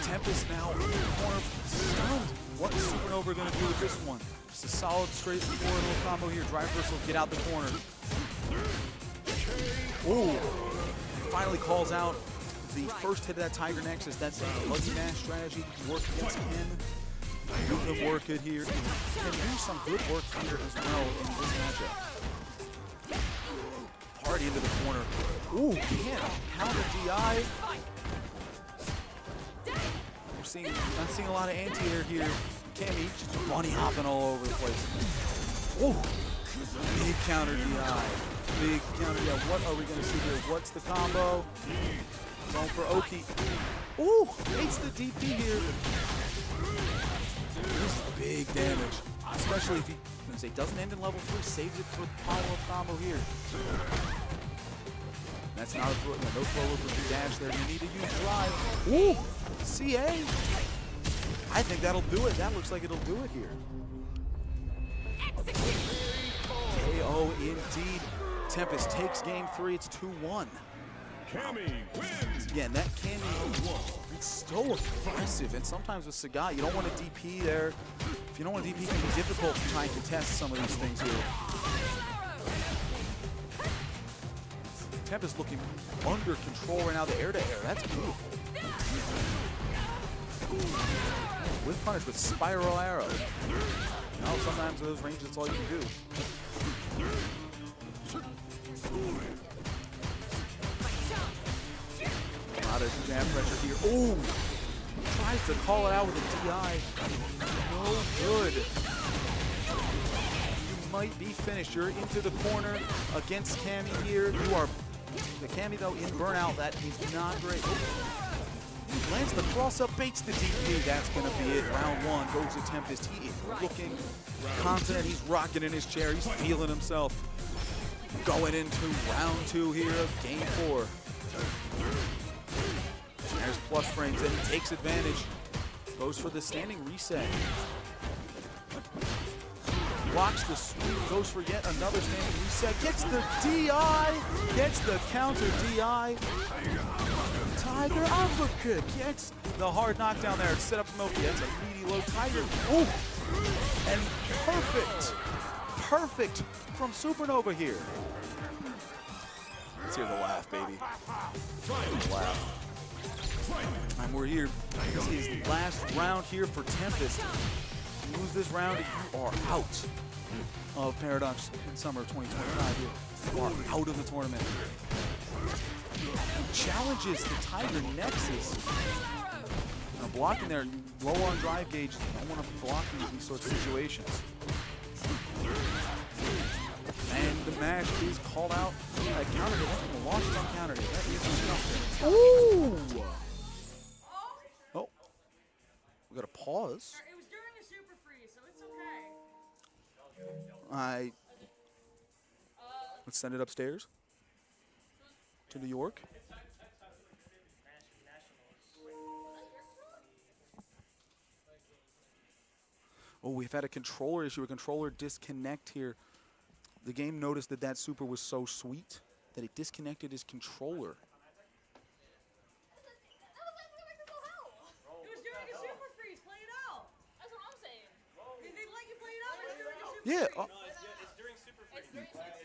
Tempest now in the corner, stunned. What is Supernova going to do with this one? Just a solid straight forward little combo here. Drive reversal, get out the corner. Oh, finally calls out the first hit of that Tiger Nexus. That's a Muzzy Mash strategy. Work against him. Good work it here. Can do some good work here as well in this matchup. Party into the corner. Ooh, can't counter DI. Not seeing a lot of anti-air here. Cammy just bunny hopping all over the place. Ooh, big counter DI. Big counter DI. What are we going to see here? What's the combo? Going for Oki. Ooh, hates the DP here. This is big damage, especially if he doesn't end in level 3, saves it for the follow-up combo here. That's not a throw, no throw over the dash there. You need to use drive. Ooh, CA. I think that'll do it. That looks like it'll do it here. KO indeed. Tempest takes game 3. It's 2-1. Cammy wins. Again, that Cammy, it's so aggressive. And sometimes with Sagat, you don't want to DP there. If you don't want to DP, it can be difficult to try and contest some of these things here. Tempest looking under control right now, the air-to-air. That's beautiful. With punish with spiral arrows. You know, sometimes those ranges, that's all you can do. A lot of jab pressure here. Oh! Tries to call it out with a DI. No good. You might be finished. You're into the corner against Cammy here. You are the Cammy though in burnout. That is not great. He lands the cross up, baits the DP. That's gonna be it. Round 1 goes to Tempest. He is looking confident. He's rocking in his chair. He's feeling himself. Going into round 2 here of game 4. There's plus frames and he takes advantage. Goes for the standing reset. blocks the sweep, goes for yet another standing reset, gets the DI, gets the counter DI. Tiger uppercut gets the hard knockdown there. It's set up from Milky. That's a meaty low Tiger. Ooh! And perfect from Supernova here. Let's hear the laugh, baby. Laugh. And we're here. This is last round here for Tempest. If you lose this round, you are out of Paradox in summer of 2025. You are out of the tournament. Challenges the Tiger Nexus. Blocking there, low on drive gauge. Don't want to block in these sorts of situations. And the mash is called out. Counter hit. The launch is on counter hit. That is enough. Ooh! Oh. We got to pause. It was during the super freeze, so it's okay. Let's send it upstairs to New York. Oh, we've had a controller issue, a controller disconnect here. The game noticed that that super was so sweet that it disconnected his controller. It was during a super freeze. Play it out. That's what I'm saying. Did they let you play it out? It was during a super Yeah. freeze. It's during super freeze.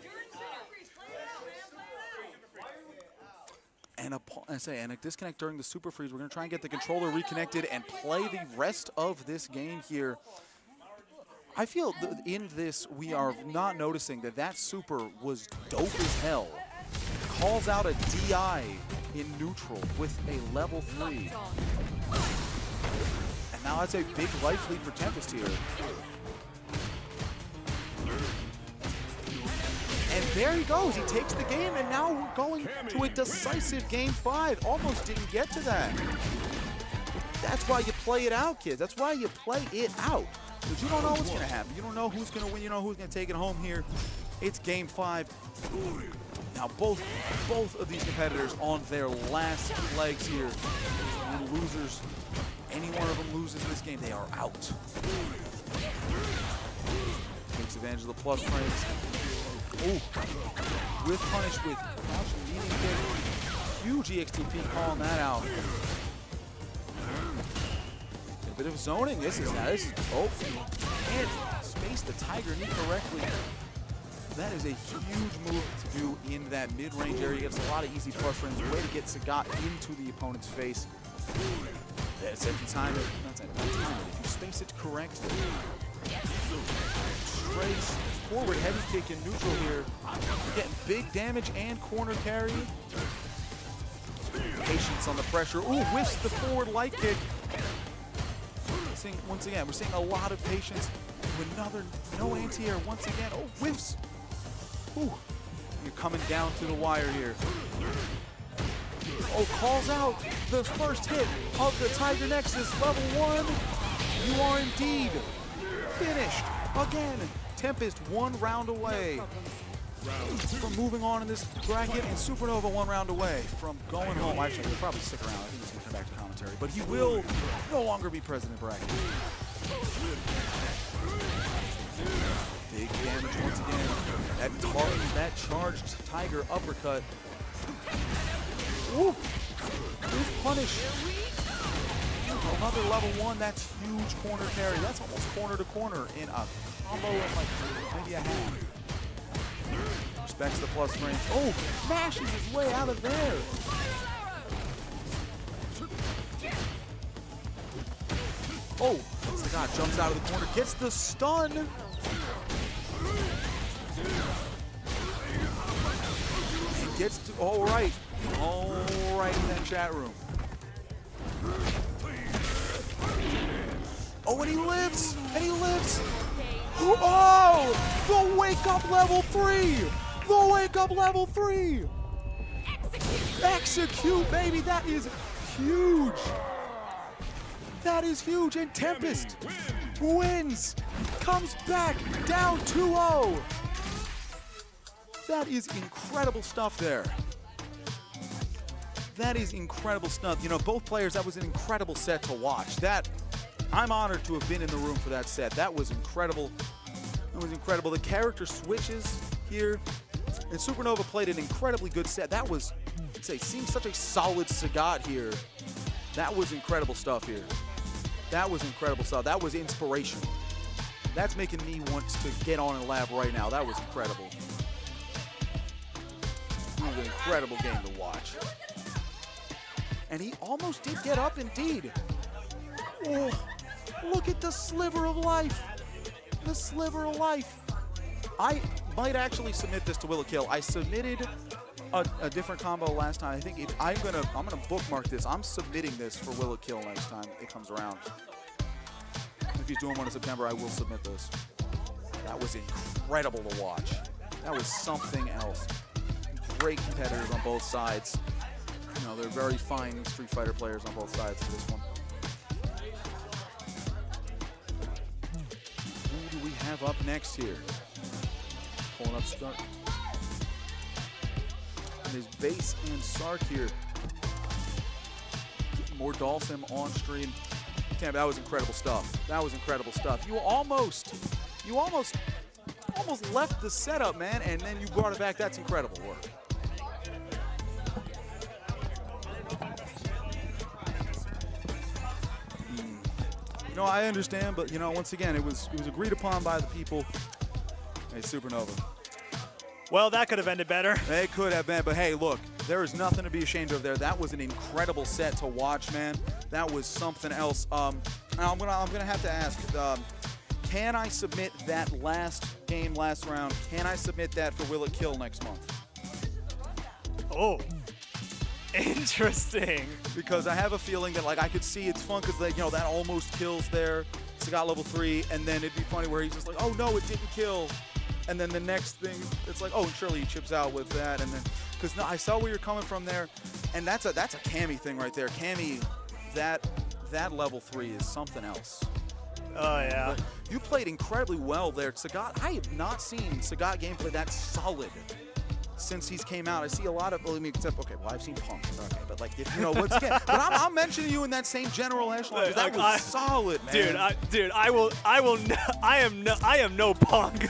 During super freeze. Play it out, man. Play it out. And a disconnect during the super freeze. We're going to try and get the controller reconnected and play the rest of this game here. I feel in this we are not noticing that that super was dope as hell. Calls out a DI in neutral with a level 3. And now that's a big life lead for Tempest here. And there he goes. He takes the game, and now we're going to a decisive game 5. Almost didn't get to that. That's why you play it out, kids. That's why you play it out. Because you don't know what's going to happen. You don't know who's going to win. You know who's going to take it home here. It's game 5. Now both of these competitors on their last legs here. And losers, any one of them loses this game, they are out. Takes advantage of the plus frames. Ooh, with punish with crouching leading kick. Huge EXTP calling that out. A bit of zoning. This is oh, and space the Tiger knee correctly. That is a huge move to do in that mid-range area. Gets a lot of easy plus frames. Way to get Sagat into the opponent's face. That's empty time. That's empty time. If you space it correctly. Trace forward heavy kick in neutral here. Getting big damage and corner carry. Patience on the pressure. Ooh, whiffs the forward light kick. Once again, we're seeing a lot of patience. Another no anti-air once again. Oh, whiffs. Ooh, you're coming down to the wire here. Oh, calls out the first hit of the Tiger Nexus, level 1. You are indeed finished. Again, Tempest 1 round away from moving on in this bracket, and Supernova 1 round away from going home. Actually, he'll probably stick around. I think he's going to come back to commentary, but he will no longer be president bracket. Big damage once again. That charged Tiger uppercut. Woo! With punish. Another level 1. That's huge corner carry. That's almost corner to corner in a combo of like maybe a half. Respects the plus frame. Oh, smashes his way out of there. Oh, Sagat jumps out of the corner, gets the stun. He gets to, all right in that chat room. Oh, and he lives, Oh, the wake up level 3. The wake up level 3. Execute, baby, that is huge. That is huge, and Tempest wins, comes back down 2-0. That is incredible stuff there. That is incredible stuff. You know, both players, that was an incredible set to watch. I'm honored to have been in the room for that set. That was incredible. was incredible. The character switches here, and Supernova played an incredibly good set. That was, I'd say, seeing such a solid Sagat here. That was incredible stuff here. That was incredible stuff. That was inspirational. That's making me want to get on in lab right now. That was incredible. It was an incredible game to watch. And he almost did get up indeed. Oh, look at the sliver of life. The sliver of life. I might actually submit this to Will It Kill. I submitted a different combo last time. I think if I'm gonna bookmark this. I'm submitting this for Will It Kill next time it comes around. If he's doing one in September, I will submit this. That was incredible to watch. That was something else. Great competitors on both sides. You know, they're very fine Street Fighter players on both sides of this one. Who do we have up next here? Pulling up Stark. And there's Base and Sark here. Getting more Dalsim on stream. Damn, that was incredible stuff. That was incredible stuff. You almost left the setup, man, and then you brought it back. That's incredible work. You know, I understand, but you know, once again, it was agreed upon by the people. Hey, Supernova. Well, that could have ended better. It could have been, but hey, look, there is nothing to be ashamed of there. That was an incredible set to watch, man. That was something else. Now I'm gonna have to ask, can I submit that last game, last round? Can I submit that for Will It Kill next month? Oh, interesting. Because I have a feeling that like I could see it's fun because you know that almost kills there. Sagat level 3, and then it'd be funny where he's just like, oh no, it didn't kill. And then the next thing, it's like, oh, surely he chips out with that, and then, because no, I saw where you're coming from there, and that's a Cammy thing right there. Cammy, that level 3 is something else. Oh yeah. But you played incredibly well there, Sagat. I have not seen Sagat gameplay that solid since he's came out. I see a lot of, well, I mean, except, okay, well, I've seen Punk, okay, but like, if, you know, once again, but I'm mentioning you in that same general echelon, 'cause that was solid, man. I am no Punk.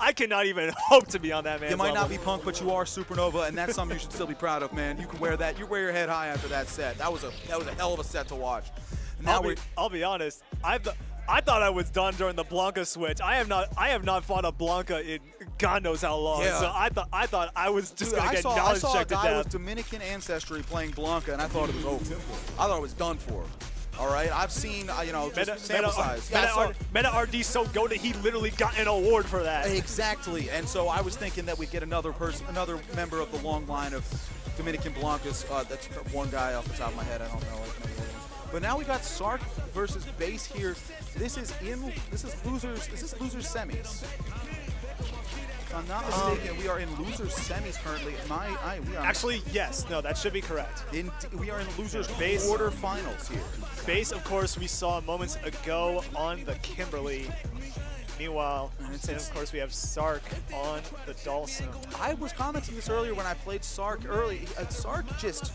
I cannot even hope to be on that man's You might level. not be Punk, but you are Supernova, and that's something you should still be proud of, man. You can wear that. You wear your head high after that set. That was a hell of a set to watch. And now I'll be honest. I thought I was done during the Blanca switch. I have not fought a Blanca in God knows how long. Yeah. So I thought I was just Dude, gonna get I knowledge saw a checked to guy with death. Dominican ancestry playing Blanca, and I thought it was over. I thought it was done for. All right, I've seen, you know, just sample size. Meta RD so good that he literally got an award for that. Exactly, and so I was thinking that we'd get another member of the long line of Dominican Blancas. That's one guy off the top of my head. I don't know. But now we got Sark versus Base here. This is losers semis. If I'm not mistaken, we are in losers semis currently. We are Actually, yes. No, that should be correct. we are in losers Base quarterfinals here. Base, of course, we saw moments ago on the Kimberly. Meanwhile, and of course, we have Sark on the Dalsim. I was commenting this earlier when I played Sark early. Sark just,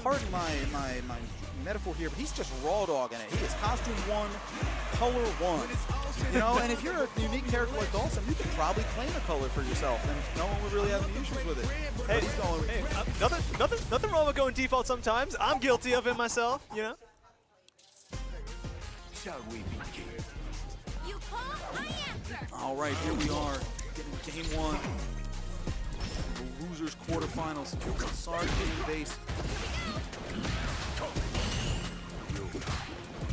pardon my metaphor here, but he's just raw dogging it. He is costume 1, color 1. You know, and if you're a unique character like Dalsim, you could probably claim a color for yourself, and no one would really have any issues with it. Hey, nothing wrong with going default sometimes. I'm guilty of it myself, you know? Shall we begin? You call, I answer. All right, here we are, getting game 1. The losers quarterfinals. Sark getting Base.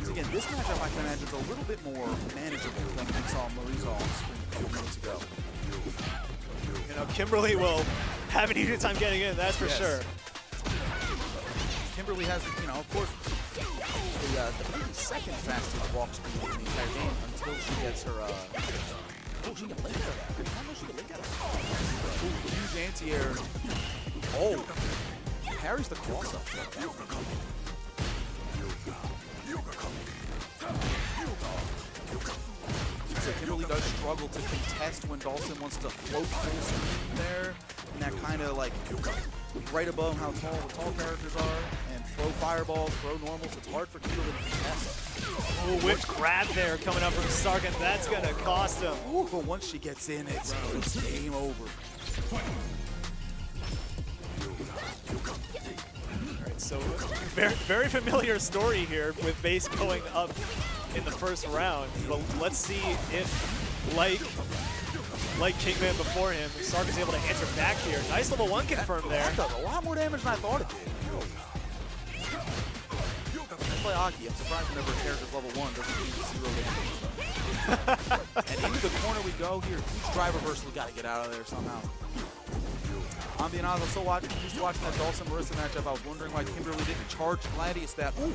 Again, this matchup I can imagine is a little bit more manageable than we saw Marisa on screen a few minutes ago. You know, Kimberly will have an easier time getting in, that's for sure. Kimberly has, you know, of course, the second fastest walk speed in the entire game until she gets her, oh, she can link out of that. I didn't know she could link out of that. Ooh, huge anti-air. Oh, parries the cross-up. So Kimberly does struggle to contest when Dalsim wants to float full screen there, and that kind of like right above how tall the tall characters are and throw fireballs, throw normals. It's hard for Kimberly to contest. Ooh, whipped grab there coming up from Sark, and that's gonna cost him. Ooh, but once she gets in, it's game over. Alright, so very familiar story here with base going up in the first round, but let's see if, like Kingman before him, Sark is able to answer back here. Nice level 1 confirmed there. That does a lot more damage than I thought it did. I play hockey. I'm surprised whenever a character's level 1 doesn't do 0 damage. And into the corner we go here. Huge drive reversal. We got to get out of there somehow. I'm being honest, I was so used to watching that Dawson Marissa matchup. I was wondering why Kimberly didn't charge Gladius that. Ooh.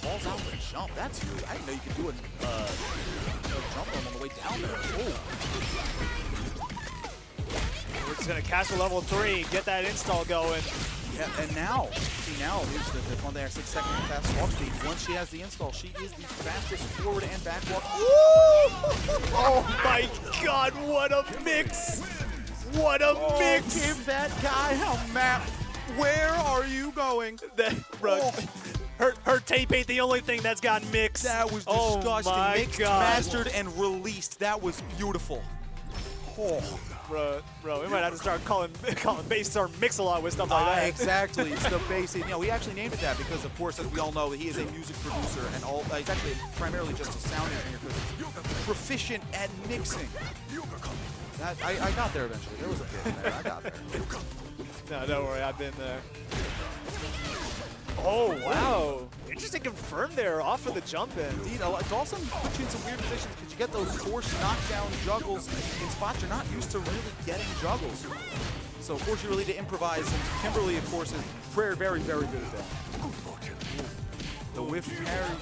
Calls out the jump. That's huge. I didn't know you could do a jump on the way down there. Oh. We're just gonna cast a level 3, get that install going. Yeah, and now, see now, here's the one thing I said, second fast walk speed. Once she has the install, she is the fastest forward and back walk. Oh my god, what a mix! What a mix! Give that guy a map. Where are you going? Her tape ain't the only thing that's got mixed. That was Oh disgusting. my Mixed, god. mastered, and released. That was beautiful. Oh. Bro, we might have to start calling base star Mix-a-Lot with stuff like that. Exactly. It's the basic. You know, we actually named it that because, of course, as we all know, he is a music producer and all. He's actually primarily just a sound engineer because he's proficient at mixing. That, I got there eventually. There was a bit there. I got there. No, don't worry, I've been there. Oh, wow. Interesting confirm there off of the jump in. Indeed, Dawson puts you in some weird positions because you get those forced knockdown juggles in spots you're not used to really getting juggles. So, of course, you really need to improvise. And Kimberly, of course, is very, very, very good at that. The whiff parry.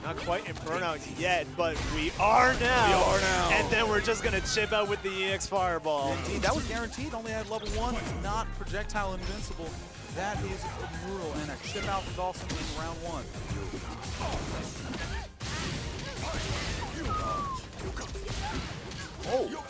Not quite in burnout yet, but we are now. We are now. And then we're just going to chip out with the EX Fireball. Indeed, that was guaranteed. Only had level 1. Not projectile invincible. That is brutal. And a chip out for Dawson in round 1. Oh.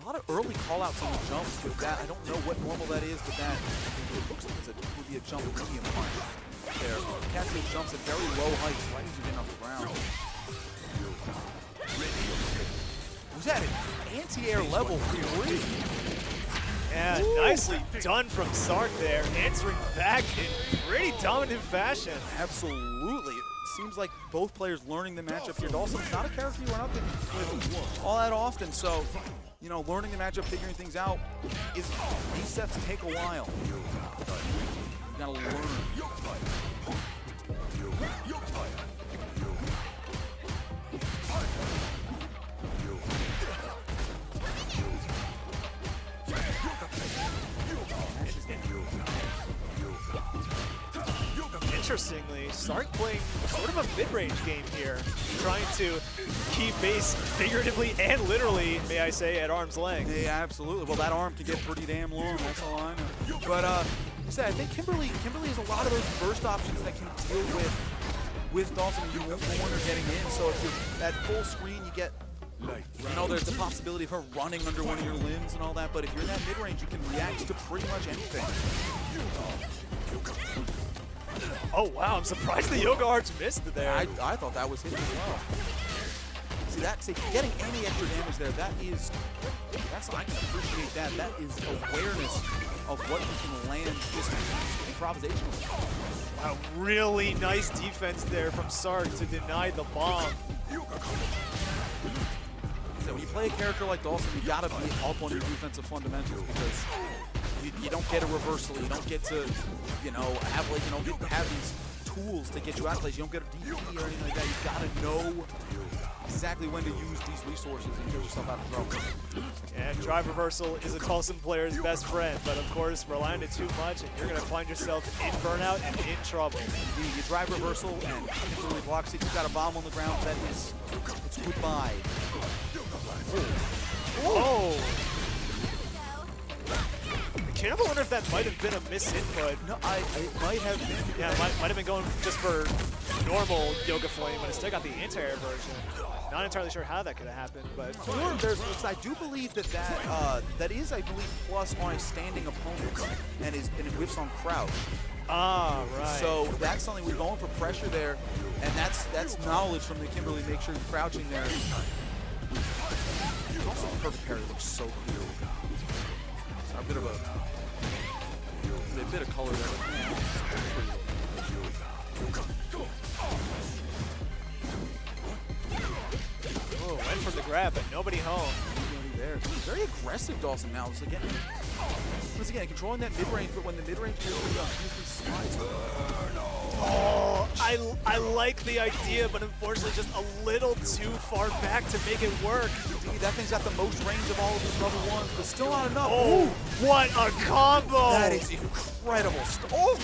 A lot of early call-outs on the jumps with that. I don't know what normal that is, but that it looks like it would be a jump medium punch there. Cascade jumps at very low heights right as you get off the ground. Was that an anti-air level 3? Yeah, nicely done from Sark there, answering back in pretty dominant fashion. Absolutely. It seems like both players learning the matchup here. Dawson's not a character you run up with all that often, so you know, learning the matchup, figuring things out, these sets take a while. You gotta learn. Interestingly, Sark playing sort of a mid-range game here, trying to keep base figuratively and literally, may I say, at arm's length. Yeah, absolutely. Well, that arm can get pretty damn long, that's all I know. But, I think Kimberly has a lot of those burst options that can deal with Dawson when you're getting in. So if you're at full screen, you get, you know, there's the possibility of her running under one of your limbs and all that. But if you're in that mid-range, you can react to pretty much anything. Oh, wow, I'm surprised the Yoga Arts missed there. I thought that was hit as well. See, getting any extra damage there, I can appreciate that. That is awareness of what you can land just improvisationally. Wow, really nice defense there from Sark to deny the bomb. So when you play a character like Dawson, you gotta be up on your defensive fundamentals because you don't get a reversal, you don't get to, you know, have these tools to get you out of place. You don't get a DP or anything like that. You gotta know exactly when to use these resources and get yourself out of trouble. And drive reversal is a Coulson player's best friend, but of course, rely on it too much, and you're gonna find yourself in burnout and in trouble. You drive reversal and instantly blocks it. You've got a bomb on the ground. It's goodbye. Oh! Champ, I wonder if that might have been a misinput. No, it might have been. Yeah, might have been going just for normal Yoga Flame, but it still got the anti-air version. Not entirely sure how that could have happened, but Or I do believe that is, I believe, plus on a standing opponent, and it whiffs on crouch. ah, right. So that's something we're going for pressure there, and that's knowledge from the Kimberly. Make sure you're crouching there. Also, perfect parry looks so cool. So a bit of color there. Oh, went for the grab, but nobody home. There. Very aggressive Dawson now. Once again, controlling that mid-range, but when the mid-range usually slides. Oh, I like the idea, but unfortunately just a little too far back to make it work. Indeed, that thing's got the most range of all of his level ones, but still not enough. Oh, what a combo! That is incredible stuff. Oh,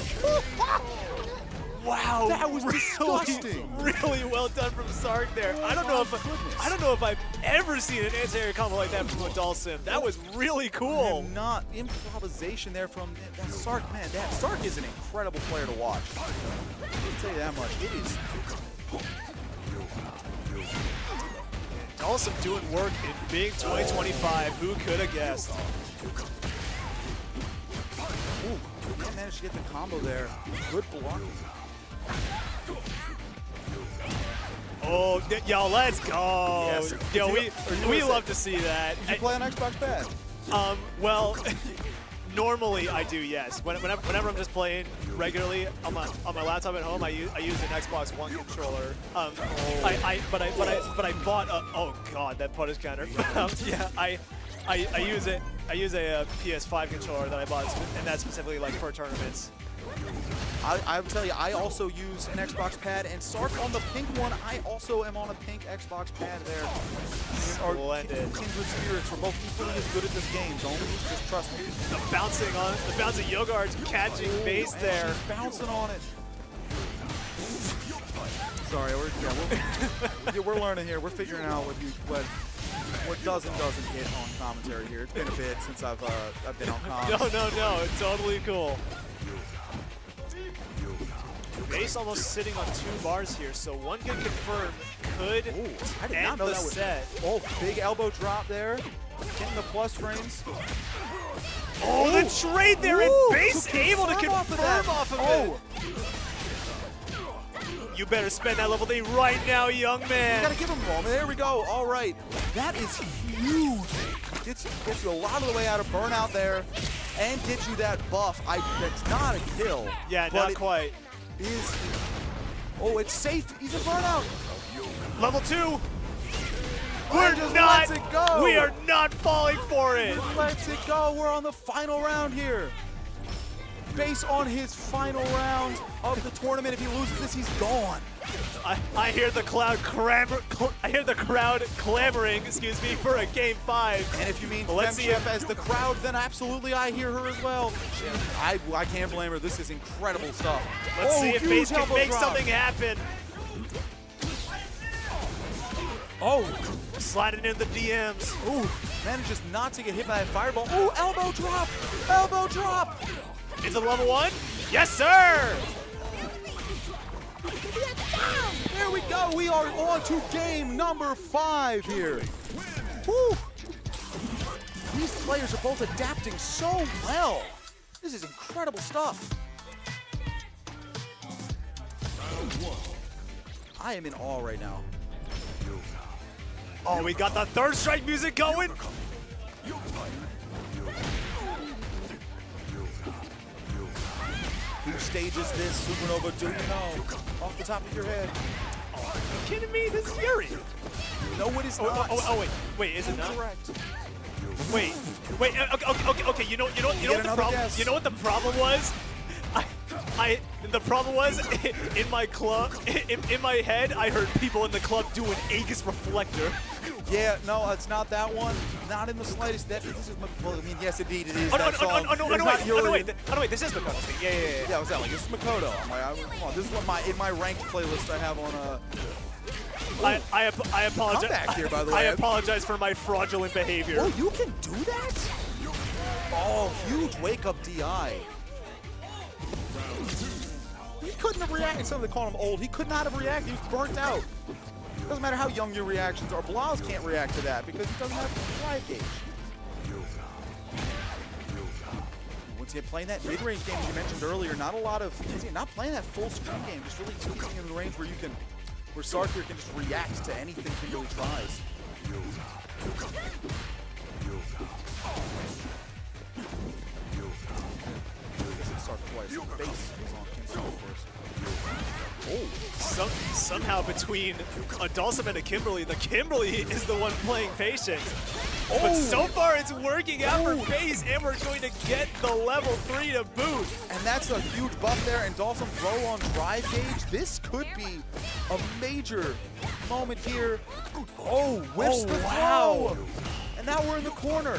wow, that was disgusting. Really well done from Sark there. I don't know if I've ever seen an anti-air combo like that from a Dhalsim. That was really cool. And not improvisation there from that Sark. Man, that Sark is an incredible player to watch. I'll tell you that much. It is. Dhalsim doing work in big 2025. Who could have guessed? Ooh, he managed to get the combo there. Good block. Oh, yo, let's go. Yes. Yo, we love to see that. Did you play on Xbox Pad? Well, normally I do, yes. Whenever I'm just playing regularly on my laptop at home, I use an Xbox One controller. But I bought a, oh god, that punish counter. Yeah, I use it. I use a PS5 controller that I bought, and that's specifically like for tournaments. I will tell you, I also use an Xbox Pad, and Sark on the pink one, I also am on a pink Xbox Pad there. Splendid. Kindred spirits, we're both equally as good at this game, don't we? Just trust me. The bouncing Yogard's catching base there. She's bouncing on it. Sorry, we're learning here. We're figuring out what does and doesn't hit on commentary here. It's been a bit since I've been on comms. No, it's totally cool. Base almost sitting on 2 bars here, so one get confirmed could I did end not know the that was set. Oh, big elbow drop there. Getting the plus frames. Oh, the trade there, and Base able to confirm off of it. You better spend that level 3 right now, young man. You gotta give him a moment. There we go. All right. That is huge. Gets you a lot of the way out of burnout there, and gets you that buff. That's not a kill. Yeah, not quite. Oh, it's safe. He's a burnout. Level 2. Lets it go. We are not falling for it. Let's it go. We're on the final round here. Base on his final round of the tournament. If he loses this, he's gone. I hear the crowd clamoring, excuse me, for a game 5. And if you mean let's see Femchef as the crowd, then absolutely I hear her as well. I can't blame her. This is incredible stuff. Let's see if Base can make drop. something happen. Oh, sliding in the DMs. Ooh, manages not to get hit by that fireball. Ooh, elbow drop! Elbow drop! It's a level 1. Yes, sir! There we go. We are on to game number 5 here. Woo! These players are both adapting so well. This is incredible stuff. I am in awe right now. Oh, we got the third strike music going. Who stages this Supernova? Do you know? Off the top of your head. Oh, are you kidding me? This is Yuri. No, it is not. Wait, is it not? Correct. Wait. Okay. You know what the problem? Guess. You know what the problem was? The problem was in my club, in my head, I heard people in the club doing Aegis Reflector. Yeah, no, it's not that one. Not in the slightest. This is, well, I mean, yes, indeed, it is. No, wait, this is Makoto's thing. Yeah. Yeah, what's that like? This is Makoto. Come on, this is what in my ranked playlist I have on I apologize. Come back here, by the way. I apologize for my fraudulent behavior. Oh, you can do that? Oh, Oh, huge wake-up DI. He couldn't have reacted. Some of them call him old. He could not have reacted. He was burnt out. Doesn't matter how young your reactions are. Blas can't react to that because he doesn't have the drive gauge. Once again, playing that mid-range game, as you mentioned earlier, not a lot of, not playing that full screen game, just really teasing in the range where you can, where Sark here can just react to anything Kimberly tries. Sark twice. Base was on Kimberly first. Oh, somehow between a Dulcim and a Kimberly, the Kimberly is the one playing patient. Oh. But so far it's working out for FaZe, and we're going to get the level 3 to boot. And that's a huge buff there, and Dulcim throw on drive gauge. This could be a major moment here. Oh, whiffs the throw. And now we're in the corner.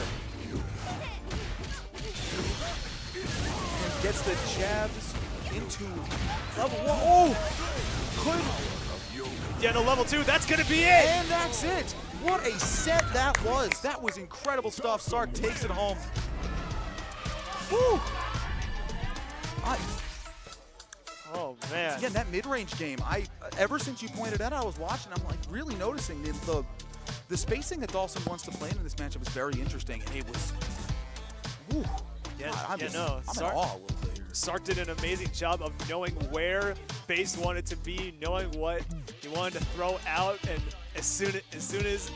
And gets the jabs into level 1. Oh, could. Yeah, no, level 2, that's gonna be it. And that's it. What a set that was. That was incredible stuff. Sark takes it home. Woo. Oh, man. Again, that mid-range game, ever since you pointed out, I was watching, I'm like really noticing the spacing that Dawson wants to play in this matchup is very interesting. And it was, whew. Yeah, I'm in Sark, awe a little bit here. Sark did an amazing job of knowing where FaZe wanted to be, knowing what he wanted to throw out, and as soon as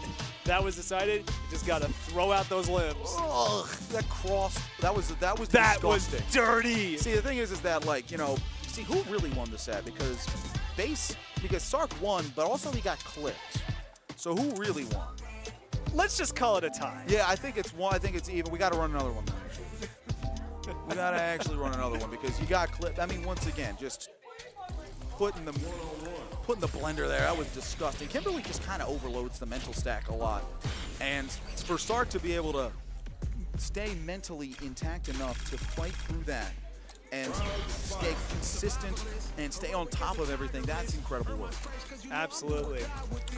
that was decided, you just gotta throw out those limbs. Ugh, that cross, that was That was disgusting. dirty. See, the thing is that, like, you know, see who really won the set, because Sark won, but also he got clipped. So who really won? Let's just call it a tie. Yeah, I think it's one. I think it's even. We got to run another one. We got to actually run another one because you got clipped. I mean, once again, just putting the blender there. That was disgusting. Kimberly just kind of overloads the mental stack a lot, and for Sark to be able to stay mentally intact enough to fight through that and stay consistent and stay on top of everything, that's incredible work. Absolutely.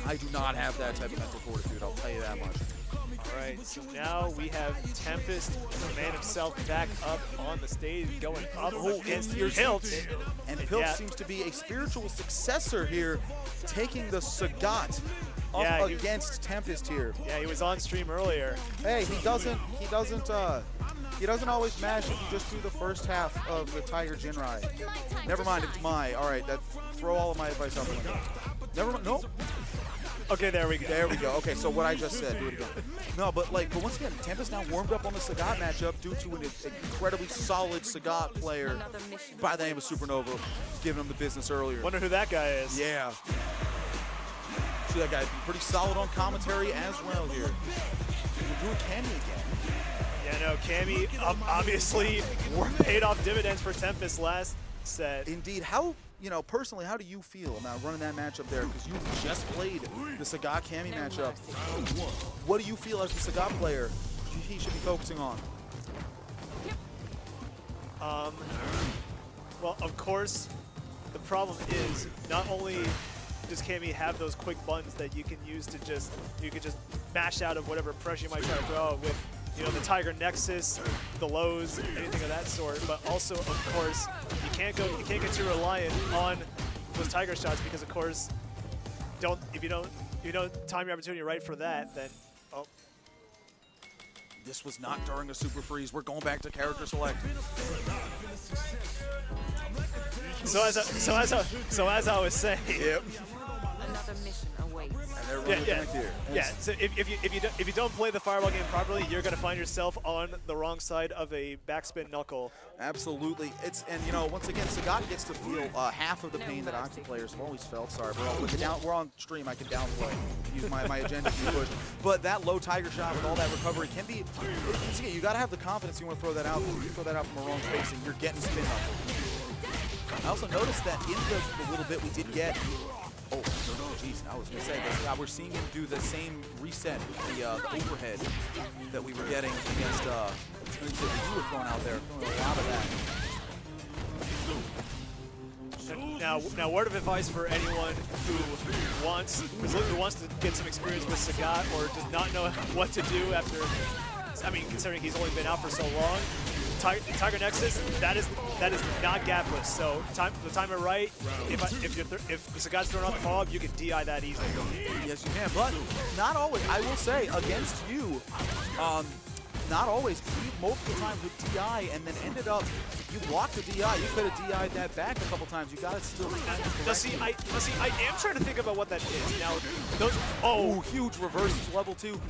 I do not have that type of mental fortitude, I'll tell you that much. All right, so now we have Tempest, the man himself, back up on the stage, going up against Pilt. And Pilt seems to be a spiritual successor here, taking the Sagat up against Tempest here. Yeah, he was on stream earlier. Hey, he doesn't always mash if you just do the first half of the Tiger Jinrai. Never mind, it's my. All right, throw all of my advice out the window. Never mind, nope. Okay, there we go. There we go. Okay, so what I just said, do it again. No, but once again, Tempest now warmed up on the Sagat matchup due to an incredibly solid Sagat player by the name of Supernova, giving him the business earlier. Wonder who that guy is. Yeah. See that guy be pretty solid on commentary as well here. We're doing Cammy again. Yeah, no, Cammy obviously paid off dividends for Tempest last set. Indeed. How, personally, how do you feel about running that matchup there? Because you just played the Sagat Cammy matchup. What do you feel as the Sagat player he should be focusing on? Well, of course, the problem is not only does Cammy have those quick buttons that you can use to just mash out of whatever pressure you might try to throw with, the Tiger Nexus, the lows, anything of that sort. But also, of course, you can't get too reliant on those Tiger shots because, of course, if you don't time your opportunity right for that, then This was not during a super freeze. We're going back to character select. So as I was saying. Yep. Another mission awaits. So if you don't play the Fireball game properly, you're gonna find yourself on the wrong side of a backspin knuckle. Absolutely. Once again, Sagat gets to feel half of the pain that Octa players have always felt. Sorry, we're on stream. I can downplay, use my agenda to be pushed. But that low Tiger shot with all that recovery can be. You got to have the confidence you want to throw that out. If you throw that out from a wrong spacing, you're getting spin up. I also noticed that in the little bit we did get. Oh, jeez, I was going to say this. We're seeing him do the same reset with the overhead that we were getting against that you were throwing out there. A lot of that. Now, word of advice for anyone who wants to get some experience with Sagat or does not know what to do after I mean, considering he's only been out for so long, Tiger Nexus, that is not gapless. So the timer right. If the Sagat's throwing on the follow-up, you can DI that easily. Yes, you can, but not always. I will say, against you, not always. He multiple times with DI and then ended up, you blocked the DI. You could have DI'd that back a couple times. You got to still kind of Now see, I am trying to think about what that is. Now, those, Oh, huge reverses, level 2.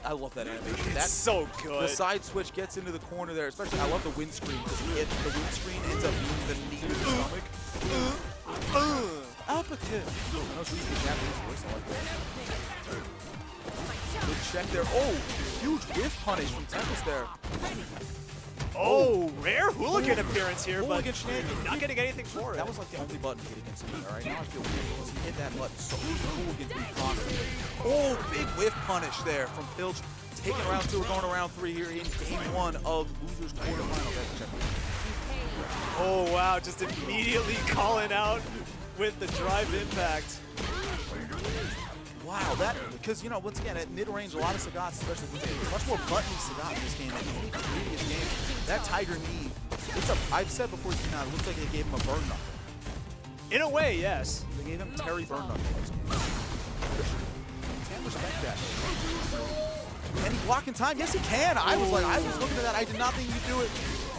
I love that animation. That's so good. The side switch gets into the corner there, especially I love the windscreen because the windscreen ends up being the knee to the stomach. Uppercut. I know she's the Japanese voice, I like that. Good check there. Oh, huge whiff punish from Tempest there. Oh, rare hooligan appearance here, but Hooligan shenanigans. not getting anything for it. That was like the only button hit against me, all right? Now I feel weird because he hit that button so many hooligans be constantly. Oh, big whiff punish there from Pilch. Taking round 2, we're going to round 3 here in game 1 of Losers Quarterfinals. That's check. Oh, wow, just immediately calling out with the drive impact. Wow, that, because, you know, once again, at mid-range, a lot of Sagats, especially much more buttony Sagat in this game than any previous game. That Tiger knee, I've said before, it looks like they gave him a burn knuckle. In a way, yes. They gave him Terry burn knuckle in this game. Can't respect that. Can he block in time? Yes, he can. I was looking at that. I did not think he could do it.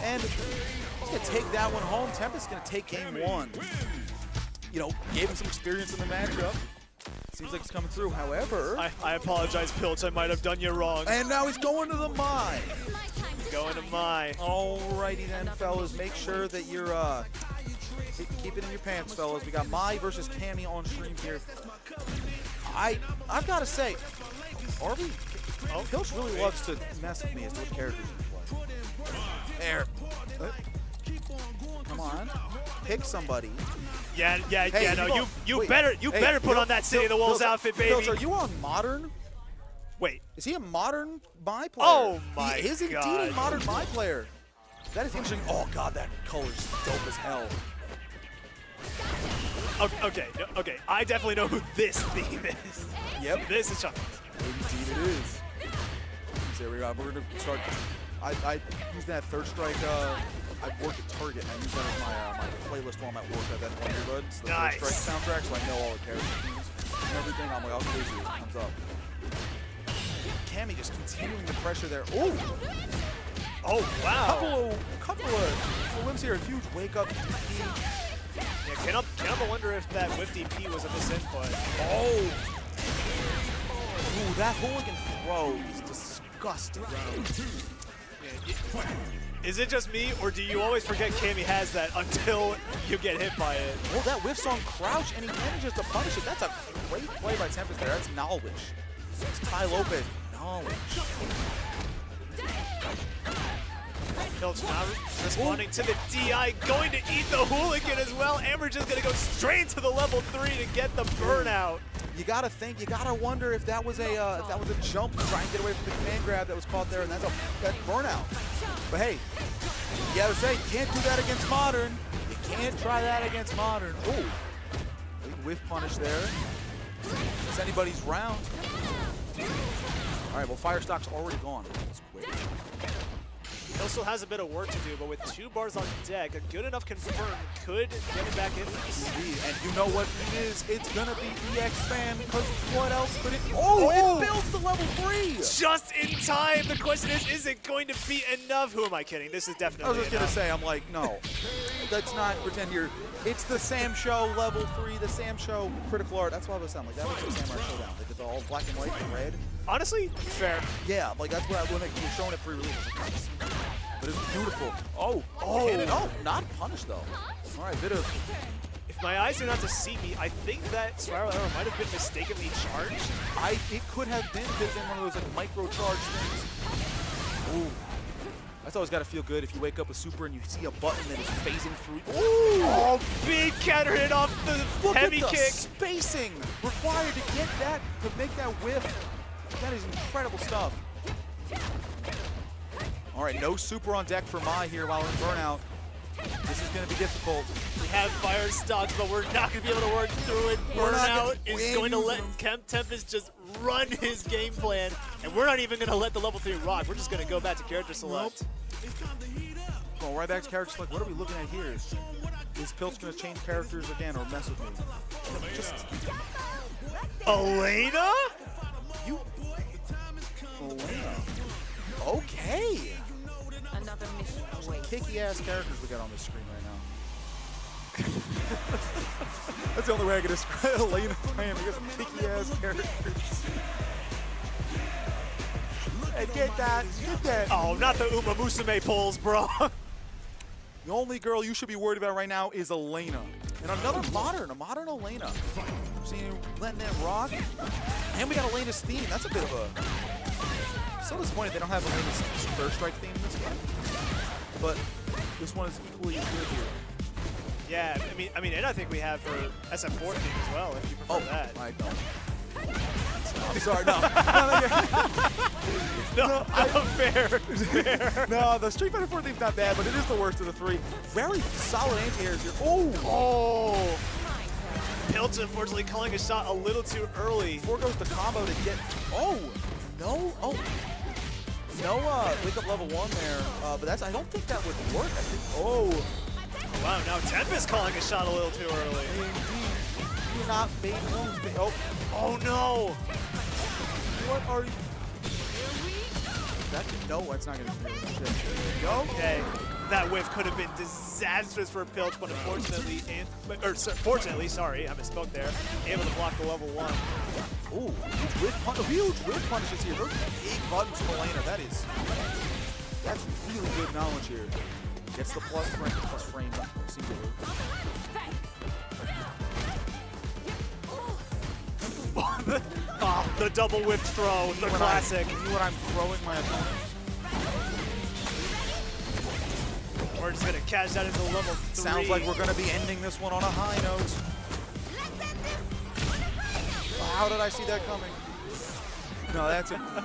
And he's going to take that one home. Tempest's going to take game 1. You know, gave him some experience in the matchup. Seems like it's coming through. However, I apologize, Pilch. I might have done you wrong. And now he's going to the mine. Going to my. Alrighty then, fellas. Make sure that you're keep it in your pants, fellas. We got Mai versus Cammy on stream here. I've got to say, Arby, Pilch really loves to mess with me as to which characters he plays. There. Come on. Pick somebody. Yeah, Hey, no, you better put on that City of the Wolves outfit, baby. Pilch, are you on modern? Wait. Is he a modern Mai player? Oh my He is indeed God. a modern Mai player. That is interesting. Oh god, that color's dope as hell. Okay. I definitely know who this theme is. Yep. This is Chuck. Indeed it is. So we're gonna start. I use that third strike. I work at Target and I use that as my playlist while I'm at work. I've got that on earbuds. The Nice. third strike soundtrack, so I know all the character themes and everything. I'm like, I'll crazy as it comes up. Cammy just continuing the pressure there. Oh wow. Couple of whims here. A huge wake up. Yeah, Canapa wonder if that whiff DP was a misinput. Oh. Ooh, that hooligan throw is disgusting. Is it just me, or do you always forget Cammy has that until you get hit by it? Well, that whiff's on crouch, and he manages to punish it. That's a great play by Tempest there. That's knowledge. It's Ty Lopez. Knowledge. Pilch not responding to the DI, going to eat the hooligan as well. Ambridge is going to go straight to the level 3 to get the burnout. You gotta think, you gotta wonder if that was a jump to try and get away from the command grab that was caught there, and that's burnout. But hey, you gotta say, you can't do that against Modern. You can't try that against Modern. Ooh, big whiff punish there. It's anybody's round. All right, well, Firestock's already gone. That's quick. He still has a bit of work to do, but with 2 bars on deck, a good enough confirm could get him back in this. Indeed, and you know what it is? It's gonna be EX Fan, because what else could it? Oh, it builds the level 3! Just in time. The question is it going to be enough? Who am I kidding? This is definitely I was just gonna enough. say, I'm like, no. Let's not pretend you're. It's the Sam Show level 3, the Sam Show critical art. That's what I was saying. Like, that was the Samurai Showdown. They did the all black and white and red. Honestly, fair. Yeah, like that's what when they were showing it pre-release. But it's beautiful. Oh, not punished though. All right, bit of. If my eyes are not deceiving me, I think that Spiral Arrow might have been mistakenly charged. It could have been one of those like micro charge things. Ooh. That's always got to feel good if you wake up a super and you see a button that is phasing through. Ooh! Oh, big counter hit off the heavy Look at the kick. spacing required to get that, to make that whiff. That is incredible stuff. All right, no super on deck for Mai here while in burnout. This is going to be difficult. We have fire stocks, but we're not going to be able to work through it. We're not Burnout gonna is win. going to let Tempest just run his game plan, and we're not even going to let the level 3 rock. We're just going to go back to character select. Well, right back to character select. What are we looking at here? Is Pilch going to change characters again or mess with me? Just Elena? you. Elena. Okay. Another mission awaits. Kicky ass characters we got on this screen right now. That's the only way I can describe Elena playing. We got some kicky ass characters. Hey, get that. Get that. Oh, not the Uma Musume pulls, bro. The only girl you should be worried about right now is Elena. And another a modern Elena. Seeing her letting that rock. And we got Elena's theme. That's a bit of a... So disappointed they don't have Elena's first strike theme in this game. But this one is equally as good here. Yeah, I mean, and I think we have her SF4 theme as well, if you prefer that. I don't. I'm sorry, no. No, fair. No, the Street Fighter 4 theme's not bad, but it is the worst of the three. Very solid anti-airs here. Oh! Pilch, unfortunately, calling a shot a little too early. Before goes the combo to get... Oh! No. Oh. No wake up level 1 there. But that's... I don't think that would work. I think... Oh. Wow, now Tempest calling a shot a little too early. Indeed. You're not bait. Oh. Oh, no! What are you... No, that's not going to be good. There you go. Okay, that whiff could have been disastrous for Pilch, but unfortunately, fortunately, sorry, I misspoke there, able to block the level 1. Ooh, huge whiff punishes here. Those are big buttons from Elena. That's really good knowledge here. Gets the plus frame singular. Oh, the double whip throw, the classic. You know what I'm throwing my opponents? We're just gonna cash that into level 3. Sounds like we're gonna be ending this one on a high note. How did I see that coming? No, that's a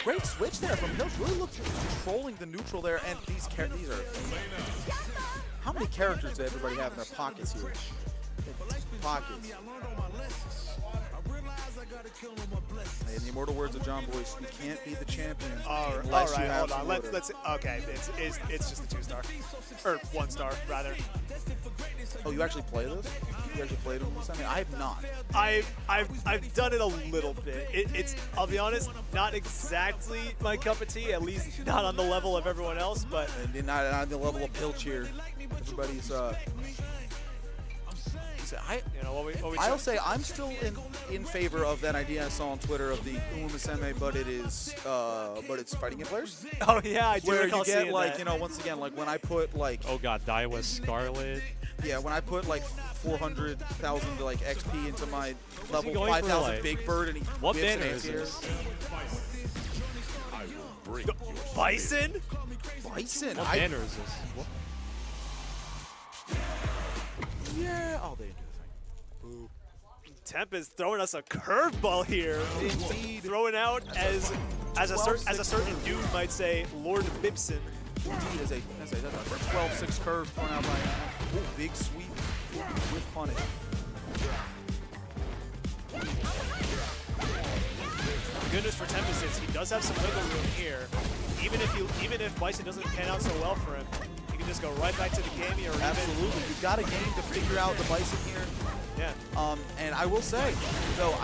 great switch there from Hills. Really looks controlling the neutral there, and these are. How many characters does everybody have in their pockets here? Pockets. Hey, in the immortal words of John Boyce, you can't be the champion. All right, hold on. Let's. Okay, it's just a 2-star, or 1-star rather. Oh, you actually play this? You actually played them? I mean, I have not. I've done it a little bit. It's I'll be honest, not exactly my cup of tea. At least not on the level of everyone else, but And not on the level of Pilch here. Everybody's you know what we I'll say I'm still in favor of that idea I saw on Twitter of the Umaseme, but it's fighting game players. Oh yeah, I do Where recall you get seeing like that. you know once again like when I put like Oh god, Daiwa Scarlet. yeah when I put like 400,000 like XP into my level going for, 5,000 like- Big Bird and he What whips banner an is anti-air. this? I will break your Bison? Bison. What banner is this? What? Yeah. Oh, they didn't do the thing. Boo. Tempest throwing us a curveball here. Indeed. Throwing out as a certain dude might say, Lord Bibson. Indeed, as a 12-6 curve thrown out by ooh, big sweep with punish. Good news for Tempest is he does have some wiggle room here. Even if Bison doesn't pan out so well for him, he can just go right back to the gamey or Absolutely. You've got a game to figure out the Bison here. Yeah. And I will say, though,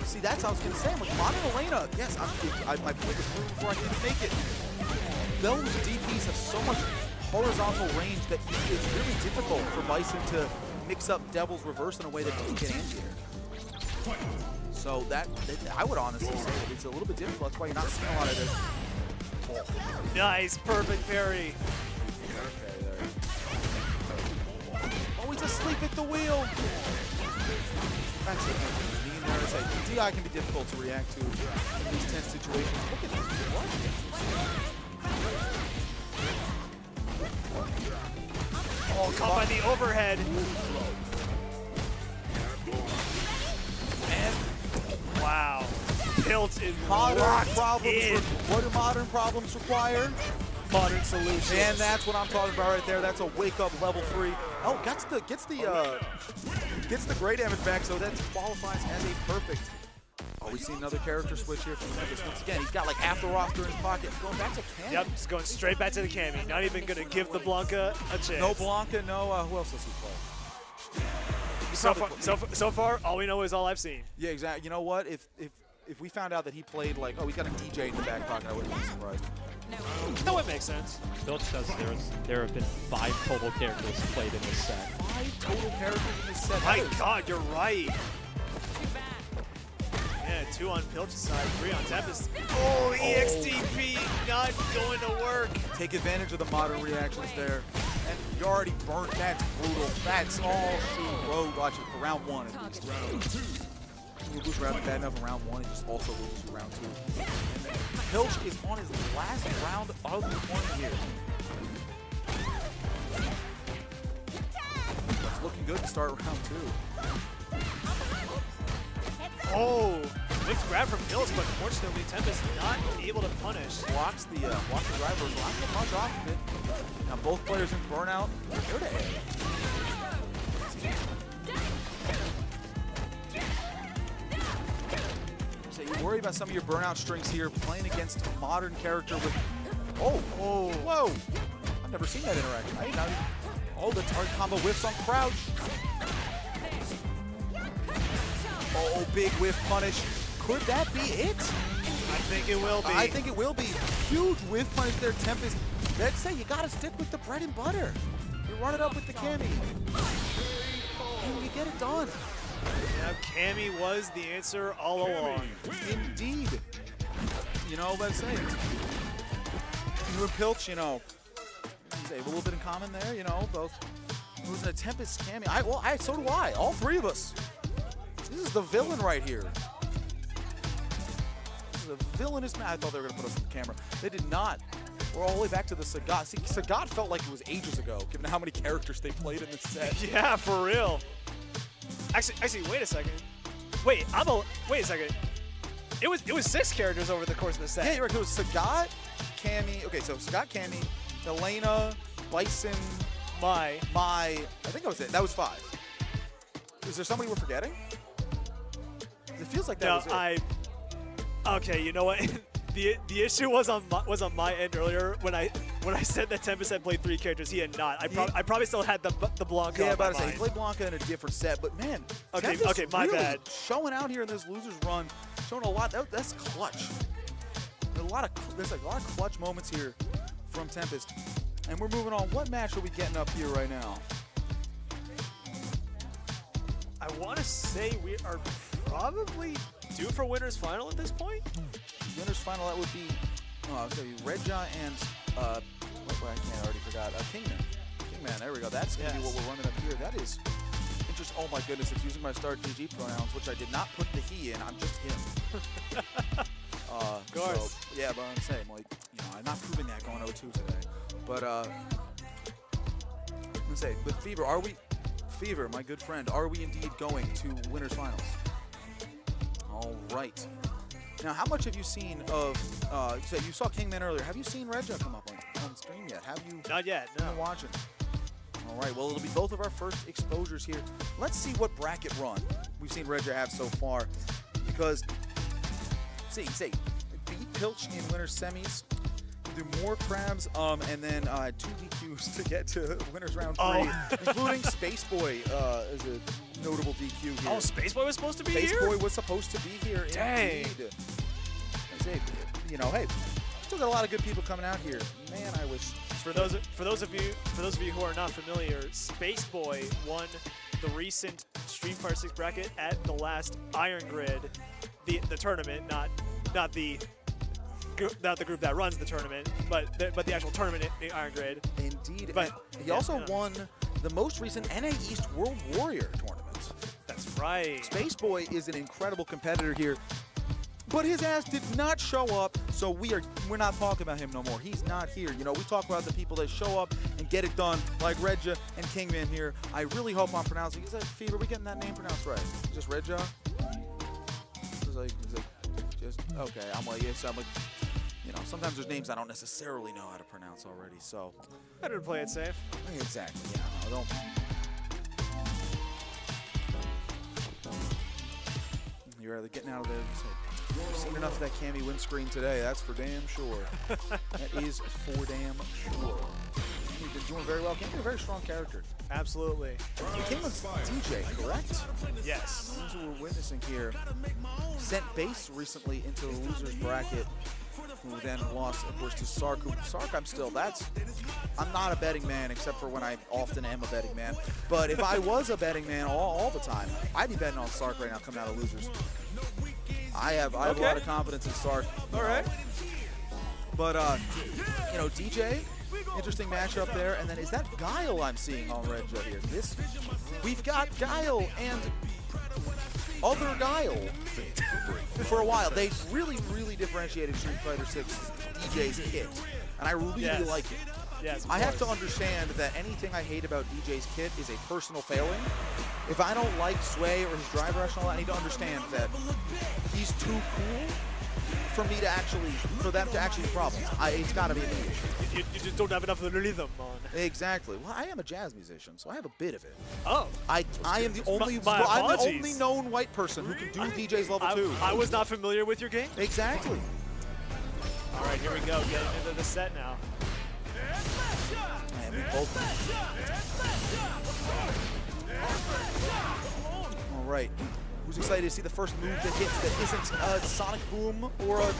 see, that's what I was going to say. I'm like, Modern Elena, yes, my point was proven before I didn't make it. Those DPs have so much horizontal range that it's really difficult for Bison to mix up Devil's Reverse in a way that doesn't get anti-air. So that I would honestly say that it's a little bit difficult. That's why you're not seeing a lot of this. Nice, perfect parry. Okay, there. Oh, he's asleep at the wheel. That's it. Being there is like DI can be difficult to react to in these tense situations. Look at that. Oh, caught by the overhead. And Wow. Pilch is modern locked problems. in. What do modern problems require? modern solutions. And that's what I'm talking about right there. That's a wake up level 3. Oh, gets the gray damage back, so that qualifies as a perfect. Oh, we see another character switch here from Tempest. Once again, he's got like half the roster in his pocket. He's going back to Cami. Yep, he's going straight back to the Cami. Not even going to give the Blanca a chance. No Blanca, no, who else does he play? So far, all we know is all I've seen. Yeah, exactly. You know what? If we found out that he played like, oh, we got a DJ in the back pocket, I wouldn't be surprised. No, it makes sense. Filch says there have been 5 total characters played in this set. 5 total characters in this set. My God, you're right. Yeah, 2 on Pilch's side, 3 on Tempest. Oh, EXTP not going to work. Take advantage of the modern reactions there. And you already burnt. That's brutal. That's all she wrote. Watch it for round 1 at least. Round 2. You lose round bad enough in round 1, he just also loses round 2. And then Pilch is on his last round of the tournament here. That's looking good to start round 2. Oh, good grab from Pilch, but fortunately Tempest not able to punish. Blocks the drivers. Not get much off of it. Now both players in burnout. Here to A. So you worry about some of your burnout strings here, playing against a modern character with. Oh, whoa! I've never seen that interaction. I did not even. Oh, the target combo whiffs on Crouch. Oh, big whiff punish. Could that be it? I think it will be. I think it will be. Huge whiff punish there, Tempest. Let's say you gotta stick with the bread and butter. You run it up with the Cami. And you get it done. Yeah, Cami was the answer all along. Indeed. You know what I'm saying? You and Pilch, you know, they have a little bit in common there, you know, both losing a Tempest Cami. So do I. All 3 of us. This is the villain right here. This is a villainous man. I thought they were going to put us on camera. They did not. We're all the way back to the Sagat. See, Sagat felt like it was ages ago, given how many characters they played in this set. Yeah, for real. Actually, wait a second. Wait a second. It was 6 characters over the course of the set. Yeah, you're right. It was Sagat, Cami. Okay, so Sagat, Cami, Elena, Bison, My. I think that was it. That was 5. Is there somebody we're forgetting? It feels like that was it. Okay, you know what? the issue was on my end earlier when I said that Tempest had played 3 characters. He had not. I probably still had the Blanca. Yeah, on about my to say mind. he played Blanca in a different set, but man, Okay, Tempest my really bad. showing out here in this losers run, showing a lot. That's clutch. There's a lot of clutch moments here from Tempest, and we're moving on. What match are we getting up here right now? I want to say we are probably due for winners final at this point. Winners final, that would be, I'll tell you, Redja and, I already forgot, Kingman. Kingman, there we go. That's going to be what we're running up here. That is interesting. Oh my goodness, it's using my start GG pronouns, which I did not put the he in. I'm just him. Of course. So, yeah, but I'm saying, like, you know, I'm not proving that going 0-2 today. But, I'm going to say, with Fever, my good friend, are we indeed going to winners finals? All right. Now, how much have you seen of, so you saw Kingman earlier. Have you seen Redja come up on stream yet? Have you? Not yet, no. Been watching? All right, well, it'll be both of our first exposures here. Let's see what bracket run we've seen Redja have so far. Because, beat Pilch in winners semis, do more crabs, and then 2 DQs to get to winners round 3, including Spaceboy as a notable DQ here. Oh, Spaceboy was supposed to be here? Spaceboy was supposed to be here. Dang. Indeed. I say, you know, hey, still got a lot of good people coming out here. Man, I wish. For those of you who are not familiar, Spaceboy won the recent Street Fighter 6 bracket at the last Iron Grid, the tournament, not the group that runs the tournament, but the actual tournament in Iron Grid. Indeed. But he also won the most recent NA East World Warrior tournament. That's right. Spaceboy is an incredible competitor here, but his ass did not show up, so we're not talking about him no more. He's not here. You know, we talk about the people that show up and get it done, like Redja and Kingman here. I really hope I'm pronouncing. Is that Fever? Are we getting that name pronounced right? Just Redja? Just okay. I'm like, know, sometimes there's names I don't necessarily know how to pronounce already, so. Better to play it safe. Exactly, yeah. No, don't. You're either getting out of there. You've seen enough of that Cammy windscreen today, that's for damn sure. That is for damn sure. You've been doing very well. Cammy's a very strong character. Absolutely. You came with DJ, correct? Yes. That's what we're witnessing here. Sent base recently into the loser's bracket, who then lost, of course, to Sark. Sark, I'm not a betting man, except for when I often am a betting man. But if I was a betting man all the time, I'd be betting on Sark right now coming out of losers. I have a lot of confidence in Sark. All right. But, you know, DJ, interesting matchup there. And then is that Guile I'm seeing on Red Jet here? We've got Guile and other Guile for a while. They really, really differentiated Street Fighter 6 DJ's kit. And I really like it. Yes, I have to understand that anything I hate about DJ's kit is a personal failing. If I don't like Sway or his drive rush and all that, I need to understand that he's too cool for them to actually be problems. It's got to be a me issue. You just don't have enough of the rhythm on. Exactly. Well, I am a jazz musician, so I have a bit of it. Oh. I am the only I'm the only known white person who can do DJ's level 2. I was not familiar with your game. Exactly. All right, here we go. Getting into the set now. And we both. All right. Who's excited to see the first move that hits that isn't a Sonic Boom or a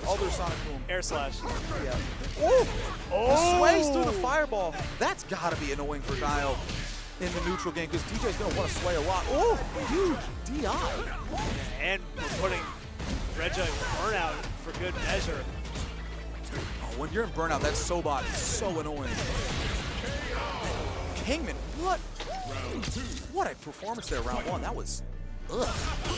other Sonic Boom? Air slash. Yeah. Oh! The sways through the fireball. That's got to be annoying for Guile in the neutral game because DJ's going to want to sway a lot. Oh! Huge DI. And we're putting Regia in burnout for good measure. Oh, when you're in burnout, that Sobot is so annoying. Kingman, what a performance there, round 1. That was, ugh.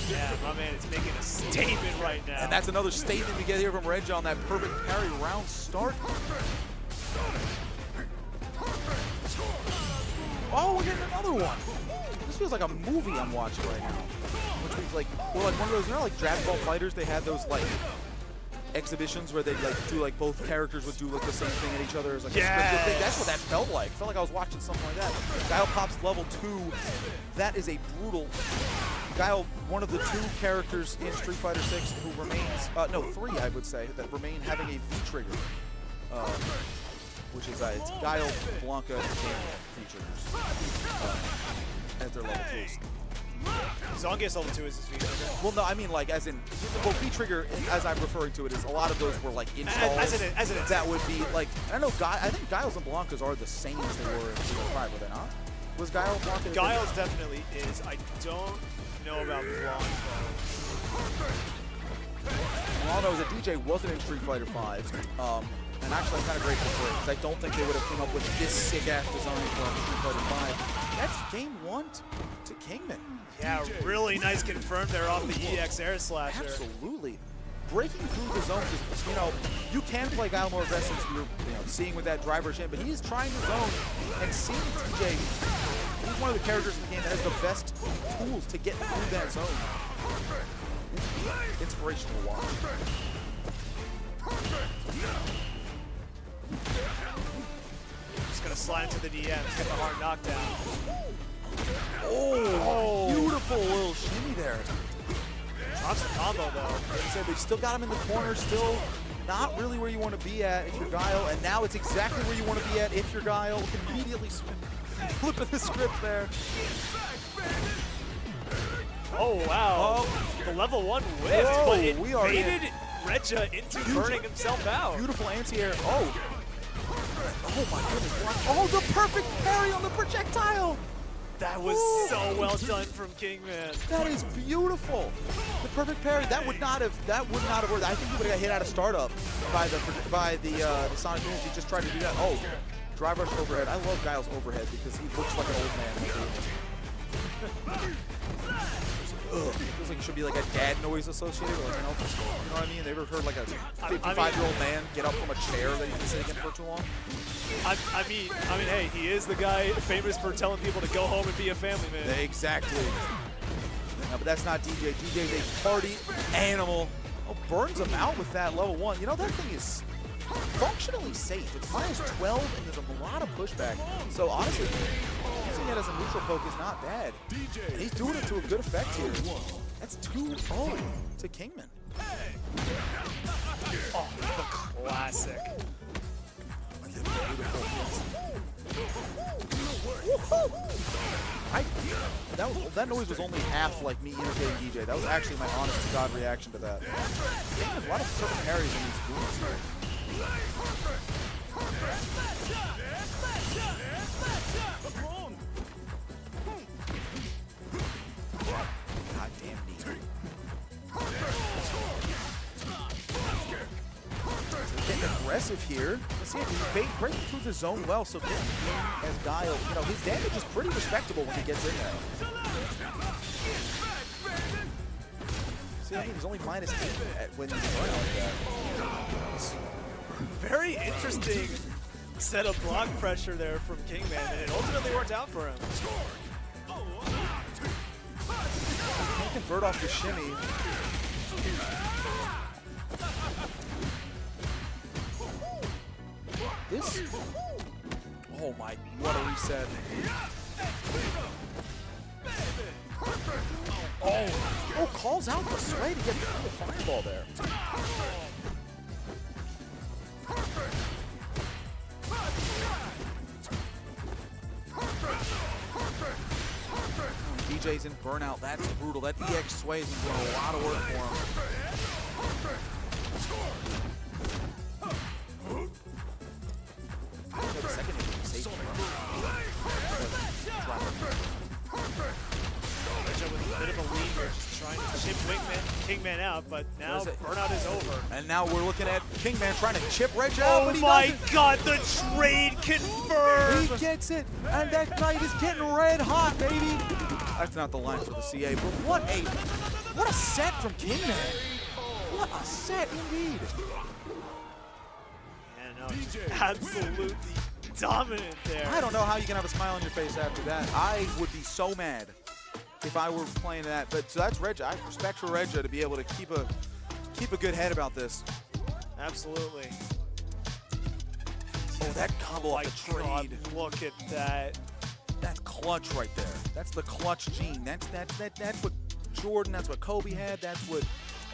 Yeah, my man is making a statement right now. And that's another statement we get here from Reg on that perfect parry round start. Oh, we're getting another one. This feels like a movie I'm watching right now. Which means like, or like one of those, you know, like Dragon Ball Fighters, they had those like exhibitions where they'd like do like both characters would do like the same thing at each other as like a scripted thing. That's what that felt like. It felt like I was watching something like that. Guile pops level 2. That is a brutal. Guile, one of the 2 characters in Street Fighter 6 who remains, no, 3 I would say, that remain having a V trigger. Which is, it's Guile, Blanca, and V triggers. As their level 2s. Zongius level 2 is his V-Trigger. Well, no, I mean like as in, well, V-Trigger, as I'm referring to it, is a lot of those were like installs. As it is. That would be like, I don't know, I think Guiles and Blancas are the same as they were in 5, were they not? Was Guile Blanca? Guile's definitely is. I don't know about Blanca. All I know is that DJ wasn't in Street Fighter 5. And actually I'm kind of grateful for it, because I don't think they would have come up with this sick-ass design from Street Fighter 5. That's game 1 to Kingman. Yeah, really nice confirm there off the EX Air Slasher. Absolutely. Breaking through the zone, because, you know, you can play Guile more aggressive, so you're, seeing with that driver in, but he is trying the zone and seeing DJ. He's one of the characters in the game that has the best tools to get through that zone. It's inspirational to watch. Just gonna slide into the DM, get the hard knockdown. Oh, beautiful little shimmy there. Drops the combo though. Like I said, they still got him in the corner, still not really where you want to be at if you're Guile, and now it's exactly where you want to be at if you're Guile. Immediately flipping the script there. Oh wow. Oh. The level 1 whiffed, Whoa, but it we are baited Regia into burning himself out. Beautiful anti-air. Oh. Oh my goodness. Oh, the perfect parry on the projectile. That was so well done from Kingman. That is beautiful. The perfect parry. That would not have worked. I think he would have got hit out of startup by the Sonic Boom if he just tried to do that. Oh, drive rush overhead. I love Guile's overhead because he looks like an old man. Ugh. It feels like it should be like a dad noise associated with, you know what I mean? They ever heard like a 55-year-old man get up from a chair that he's been sitting in for too long? I mean, hey, he is the guy famous for telling people to go home and be a family man. Exactly. No, but that's not DJ. DJ's a party animal. Oh, burns him out with that level 1. You know, that thing is functionally safe. It's minus 12, and there's a lot of pushback. So honestly, using it as a neutral poke is not bad. And he's doing it to a good effect here. That's 2-0 to Kingman. Oh, the classic. That noise was only half like me imitating DJ. That was actually my honest to God reaction to that. There's a lot of certain parries in these boots here. God damn knee. Getting aggressive here. Let's see if he breaks through the zone well, so getting in as Guile, you know, his damage is pretty respectable when he gets in there. See, I mean, he's only minus 8 when he's running like that. Very interesting set of block pressure there from Kingman, and it ultimately worked out for him. Can't convert off the shimmy. This, oh my, what a reset. Oh, calls out the sway to get through the fireball there. DJ's in burnout, that's brutal. That EX sway is doing a lot of work for him. The second hit was safe. With a bit of a lead here, just trying to chip Kingman out, but now burnout is over. And now we're looking at Kingman trying to chip Reg out, Oh but he my doesn't. God, the trade confirmed! He gets it, and that knight is getting red hot, baby. That's not the line for the CA, but what a set from Kingman. What a set indeed. Yeah, no, just absolutely dominant there. I don't know how you can have a smile on your face after that. I would be so mad if I were playing that. But so that's Reg. I have respect for Reg to be able to keep a good head about this. Absolutely. Oh, that combo off the God, trade. look at that. That's clutch right there. That's the clutch gene. That's what Jordan, that's what Kobe had. That's what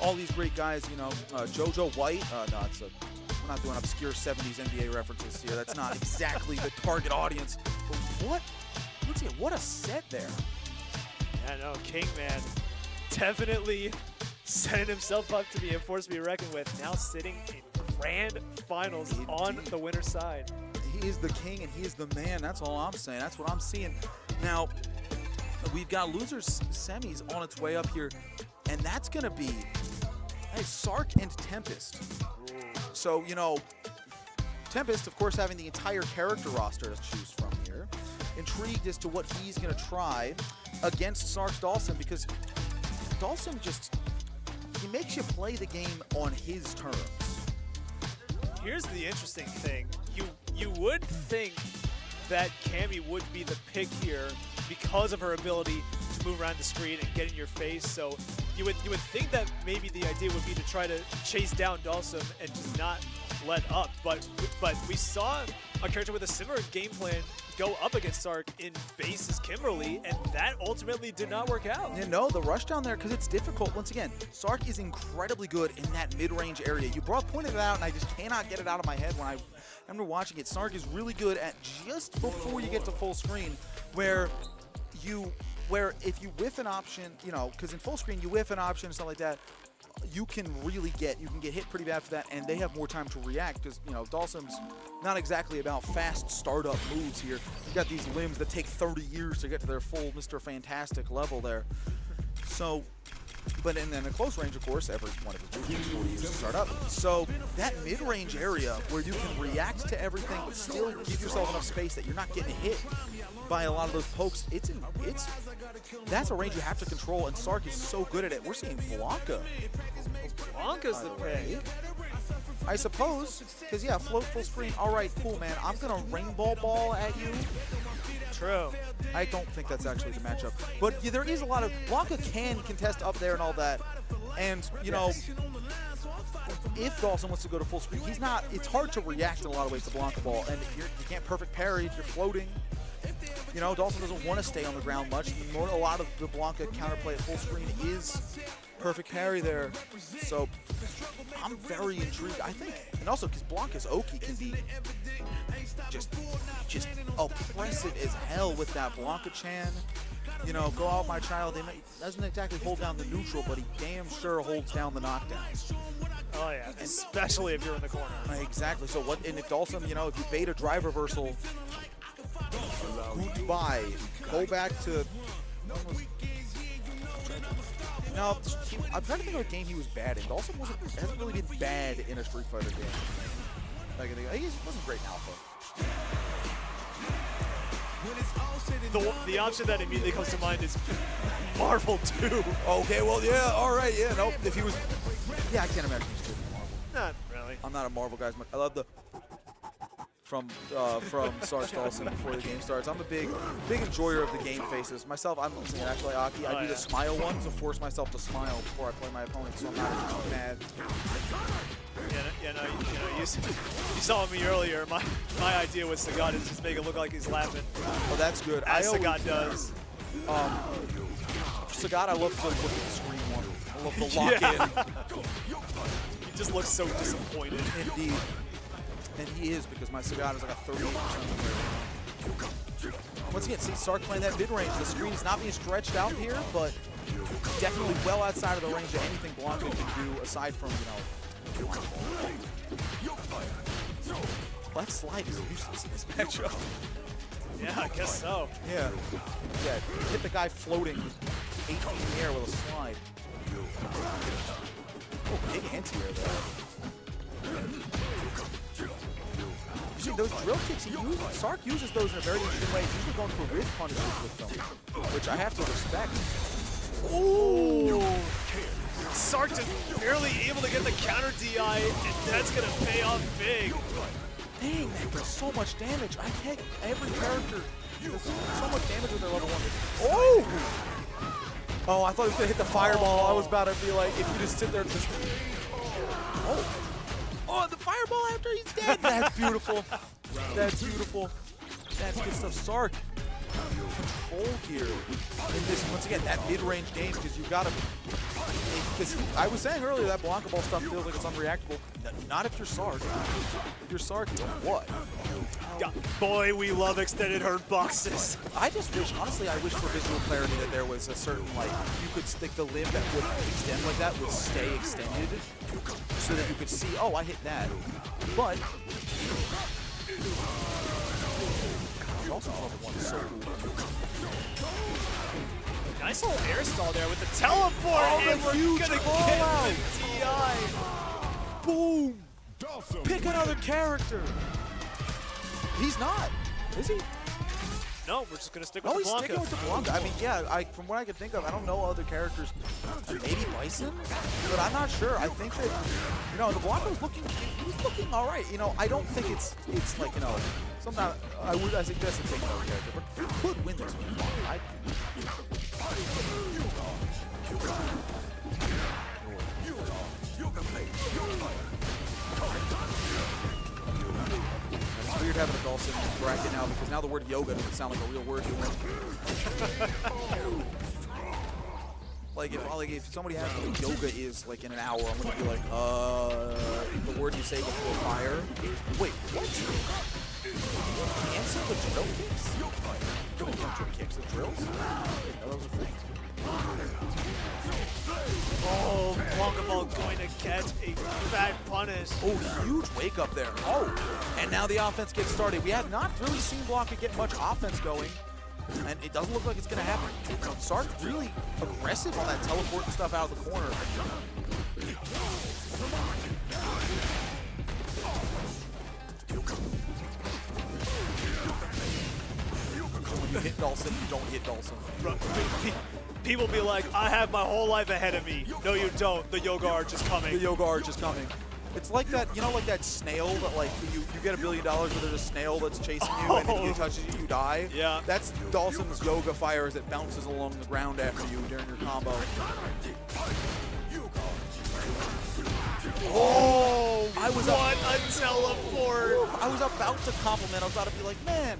all these great guys, you know, JoJo White. No, we're not doing obscure 70s NBA references here. That's not exactly the target audience. But what a set there. Yeah, no, Kingman definitely setting himself up to be a force to be reckoned with. Now sitting in grand finals on the winner's side. He is the king and he is the man. That's all I'm saying. That's what I'm seeing. Now, we've got losers semis on its way up here, and that's going to be Sark and Tempest. So, you know, Tempest, of course, having the entire character roster to choose from here. Intrigued as to what he's going to try against Sark's Dawson, because Dawson he makes you play the game on his terms. Here's the interesting thing. You would think that Cammy would be the pick here because of her ability to move around the screen and get in your face. So you would think that maybe the idea would be to try to chase down Dawson and just not let up. But we saw a character with a similar game plan go up against Sark in bases Kimberly, and that ultimately did not work out. You know, the rush down there, because it's difficult. Once again, Sark is incredibly good in that mid-range area. You pointed it out, and I just cannot get it out of my head when I remember watching it. Sark is really good at just before you get to full screen, where if you whiff an option, you know, because in full screen you whiff an option and stuff like that, you can get hit pretty bad for that, and they have more time to react because, you know, Dawson's not exactly about fast startup moves here. You've got these limbs that take 30 years to get to their full Mr. Fantastic level there. So, but in a close range, of course, every one of his moves takes 40 years to start up. So that mid-range area where you can react to everything but still give yourself enough space that you're not getting hit by a lot of those pokes, that's a range you have to control, and Sark is so good at it. We're seeing Blanca. Blanca's the pick. I suppose, because yeah, float full screen. All right, cool, man. I'm gonna rainbow ball at you. True. I don't think that's actually the matchup, but yeah, there is a lot of Blanca can contest up there and all that, and you know, if Dawson wants to go to full screen, he's not. It's hard to react in a lot of ways to Blanca ball, and you can't perfect parry if you're floating. You know, Dawson doesn't want to stay on the ground much. A lot of the Blanca counterplay at full screen is perfect parry there. So I'm very intrigued. I think, and also because Blanca's Oki can be just oppressive as hell with that Blanca Chan. You know, go out my child. Doesn't exactly hold down the neutral, but he damn sure holds down the knockdowns. Oh yeah, especially if you're in the corner. Exactly. So what? And if Dawson, you know, if you bait a drive reversal, goodbye. Go back to. No, I'm trying to think of a game he was bad in. Dawson hasn't really been bad in a Street Fighter game. Like, he wasn't great in Alpha. The option that immediately comes to mind is Marvel 2. Okay, well, yeah, all right, yeah, nope. If he was, yeah, I can't imagine he's good in Marvel. Not really. I'm not a Marvel guy. I love the from Sarge Dawson before the game starts. I'm a big enjoyer of the game faces. Myself, I'm listening to actually Aki. I do the smile one to force myself to smile before I play my opponent, so I'm not mad. You saw me earlier. My idea with Sagat is just make it look like he's laughing. Oh, that's good. As Sagat does. Sagat, I love to look at the screen one. I love the lock in. He just looks so disappointed. Indeed. And he is, because my Sagat is like a 38%. Once again, see Sark playing that mid-range. The screen is not being stretched out here, but definitely well outside of the range of anything Blanca can do aside from, you know, that slide is useless in this matchup. Yeah, I guess so. Yeah. Yeah, hit the guy floating 8 feet in the air with a slide. Oh, big anti-air there. You see, those drill kicks, Sark uses those in a very interesting way. He's usually going for ridge punishes with them, which I have to respect. Ooh! Sark just barely able to get the counter DI, and that's going to pay off big. Dang, that does so much damage. I can't, every character does so much damage with their level 1. Oh! Oh, I thought he was going to hit the fireball. I was about to be like, if you just sit there and just... Oh! Oh, the fireball after he's dead. That's beautiful. That's beautiful. That's good stuff. Sark, control here in this, once again, that mid-range game, because you've got to, because I was saying earlier that Blanca ball stuff feels like it's unreactable. Not if you're Sark. If you're Sark, what? God, boy, we love extended hurt boxes. I just wish, honestly, I wish for visual clarity that there was a certain, like, you could stick the limb that would extend like that would stay extended so that you could see, oh, I hit that. But, also level 1 is so cool. Nice little air stall there with the teleport, and we're gonna get the DI. Boom! Pick another character. He's not, is he? No, we're just gonna stick with Oh, the he's Blanca. sticking with the Blanca. I mean, yeah, from what I can think of, I don't know other characters. Maybe Bison, but I'm not sure. I think that, you know, the Blanca was looking, he's looking all right. You know, I don't think it's like, you know, sometimes I suggest to take another character, but he could win this one. It's weird having a Dawson bracket now because now the word yoga doesn't sound like a real word to me. Like if somebody asks me what yoga is like in an hour, I'm gonna be like, the word you say before fire. Wait, what? Cancel the drill kicks? Drill kicks, the drills? That was a thing. Oh, Blanca ball going to catch a fat punish. Oh, huge wake up there. Oh, and now the offense gets started. We have not really seen Blanca get much offense going, and it doesn't look like it's going to happen. Sark really aggressive on that teleport and stuff out of the corner. When you hit Dawson, you don't hit Dawson. People be like, I have my whole life ahead of me. No, you don't. The Yoga Arch is coming. The Yoga Arch is coming. It's like that, you know, like that snail that, like, you get $1 billion, but there's a snail that's chasing you, and if it touches you, you die. Yeah. That's Dawson's Yoga Fire as it bounces along the ground after you during your combo. Oh, I was what a teleport. I was about to compliment. I was about to be like, man,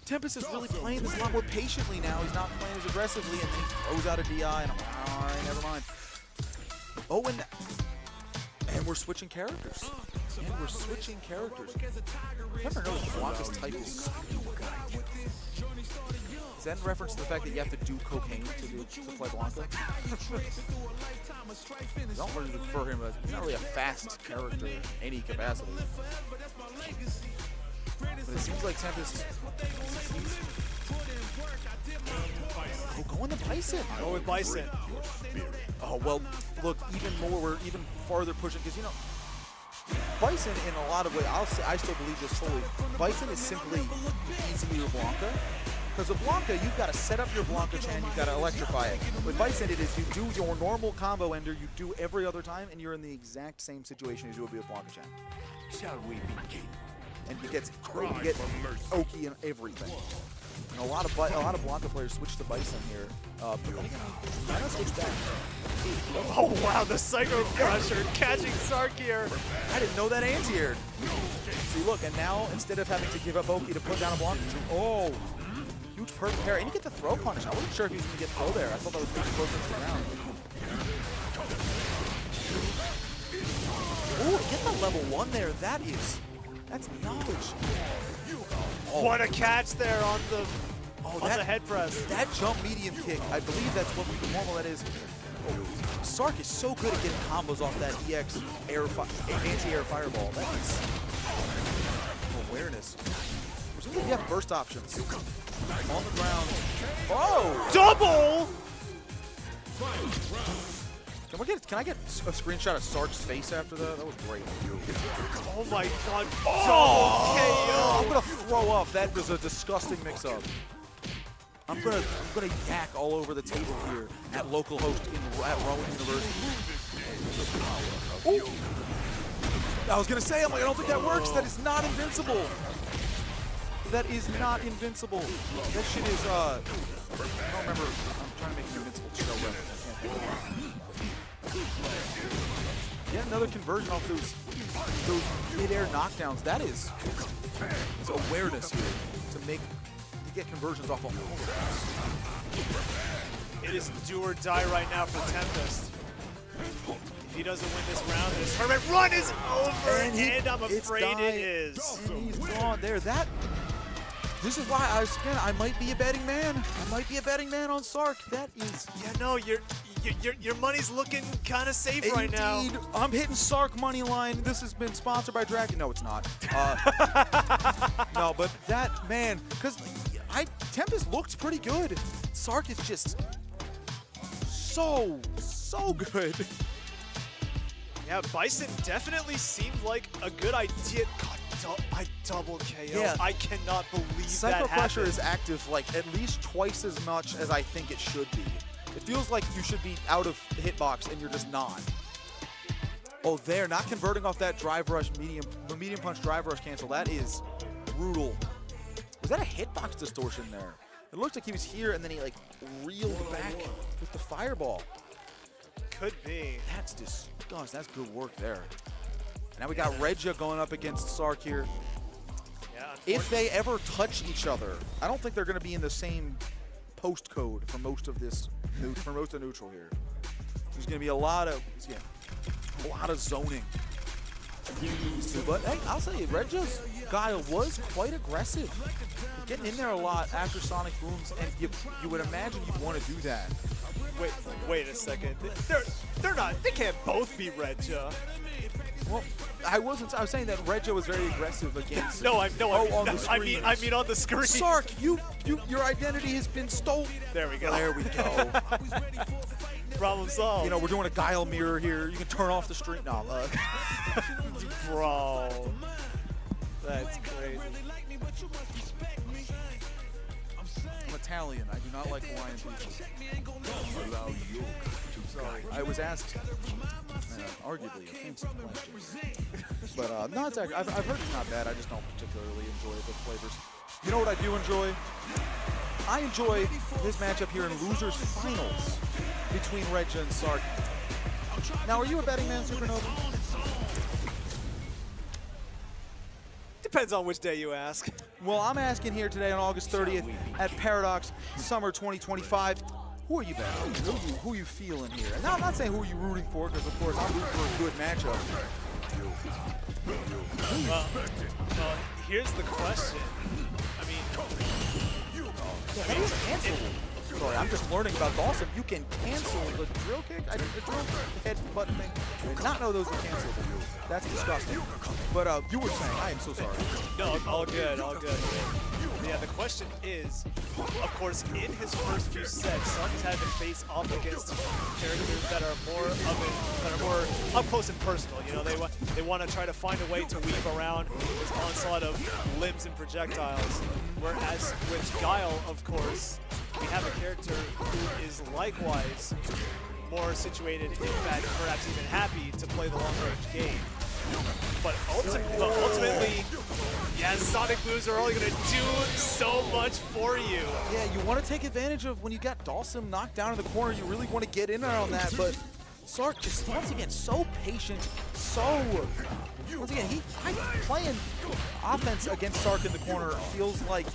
Tempest is really playing this a lot more patiently now. He's not playing as aggressively, and then he throws out a DI, and I'm like, all right, never mind. Oh, and we're switching characters. And we're switching characters. I never noticed Blanca's type is speed. Is that in reference to the fact that you have to do cocaine to play Blanca? I don't really refer him as, he's not really a fast character in any capacity. But it seems like Tempest, go on the Bison. Go with Bison. Oh, well, look, even more, we're even farther pushing, because, you know, Bison, in a lot of ways, I still believe this fully, Bison is simply easier Blanca. Because with Blanca, you've got to set up your Blanca chain, you've got to electrify it. With Bison, it is you do your normal combo ender, you do every other time, and you're in the exact same situation as you would be with Blanca chain. Shall we begin? And you get Oki and everything. And a lot of Blanca players switch to Bison here. But again, why not switch back? Oh wow, the Psycho Crusher catching Sark here. I didn't know that anti-aired. See, look, and now instead of having to give up Oki to put down a Blanca, oh, huge perfect pair, and you get the throw punish. I wasn't sure if he was going to get throw there. I thought that was pretty close to the ground. Ooh, to get the level 1 there, that's knowledge. Oh. What a catch there on the head press. That jump medium kick, I believe that's what normal that is. Oh, Sark is so good at getting combos off that EX anti-air fireball. That is awareness. You have burst options. On the ground. Oh! Double! Can I get a screenshot of Sark's face after that? That was great. Oh my god. Oh! KO! I'm gonna throw up. That was a disgusting mix-up. I'm gonna yak all over the table here at localhost at Rowan University. Ooh. I was gonna say, I'm like, I don't think that works. That is not invincible. That is not invincible. That shit is, I don't remember. I'm trying to make an invincible show reference. I can't think of it. Yeah, another conversion off those mid-air knockdowns. That is, it's awareness here to get conversions off of all. It is do or die right now for Tempest. If he doesn't win this round, this tournament run is over, and I'm afraid it is. And he's gone there. This is why I might be a betting man. I might be a betting man on Sark. That is. Yeah, no, your money's looking kind of safe right now. Indeed, I'm hitting Sark money line. This has been sponsored by Dragon. No, it's not. No, but that man, because Tempest looked pretty good. Sark is just so good. Yeah, Bison definitely seemed like a good idea. God, I double KO. Yeah. I cannot believe Psycho that Crusher happened. is active like at least twice as much as I think it should be. It feels like you should be out of hitbox and you're just not. Oh, they're not converting off that drive rush medium punch drive rush cancel. That is brutal. Was that a hitbox distortion there? It looked like he was here and then he like reeled back with the fireball. Could be. That's just, gosh, that's good work there. Now we got Regia going up against Sark here. Yeah, if they ever touch each other, I don't think they're going to be in the same postcode for most of this, for most of neutral here. There's going to be a lot of zoning. But hey, I'll say Regia's guy was quite aggressive, getting in there a lot after Sonic Booms, and you would imagine you'd want to do that. Wait a second. They're not. They can't both be Regia. Well, I was saying that Regia was very aggressive against. On the screen. I mean on the screen. Sark, your identity has been stolen. There we go. There we go. Problem solved. You know, we're doing a guile mirror here. You can turn off the stream. No, bro, that's crazy. I'm Italian. I do not like Hawaiian people. Sorry, I was asked arguably offensive question. But no, it's actually, I've heard it's not bad. I just don't particularly enjoy the flavors. You know what I do enjoy? I enjoy this matchup here in Losers Finals between Regia and Sark. Now, are you a betting man, Supernova? Depends on which day you ask. Well, I'm asking here today on August 30th at Paradox Summer 2025. Who are you betting? Who are you feeling here? And now I'm not saying who are you rooting for, because of course I'm rooting for a good matchup. Well, here's the question. I mean, Yeah, that is cancelable. Sorry, I'm just learning about Dawson. You can cancel the drill kick, the drill head button thing. I did not know those were cancelable. That's disgusting. But you were saying, I am so sorry. no, all good, all good. Yeah, the question is, of course, in his first few sets, Sark has had to face off against characters that are more up close and personal. You know, they want to try to find a way to weave around his onslaught of limbs and projectiles. Whereas with Guile, of course, we have a character who is likewise more situated, in fact, perhaps even happy to play the long-range game. But ultimately, yeah, Sonic Booms are only going to do so much for you. Yeah, you want to take advantage of when you got Dawson knocked down in the corner. You really want to get in there on that, but Sark just, once again, so patient, once again, playing offense against Sark in the corner feels like,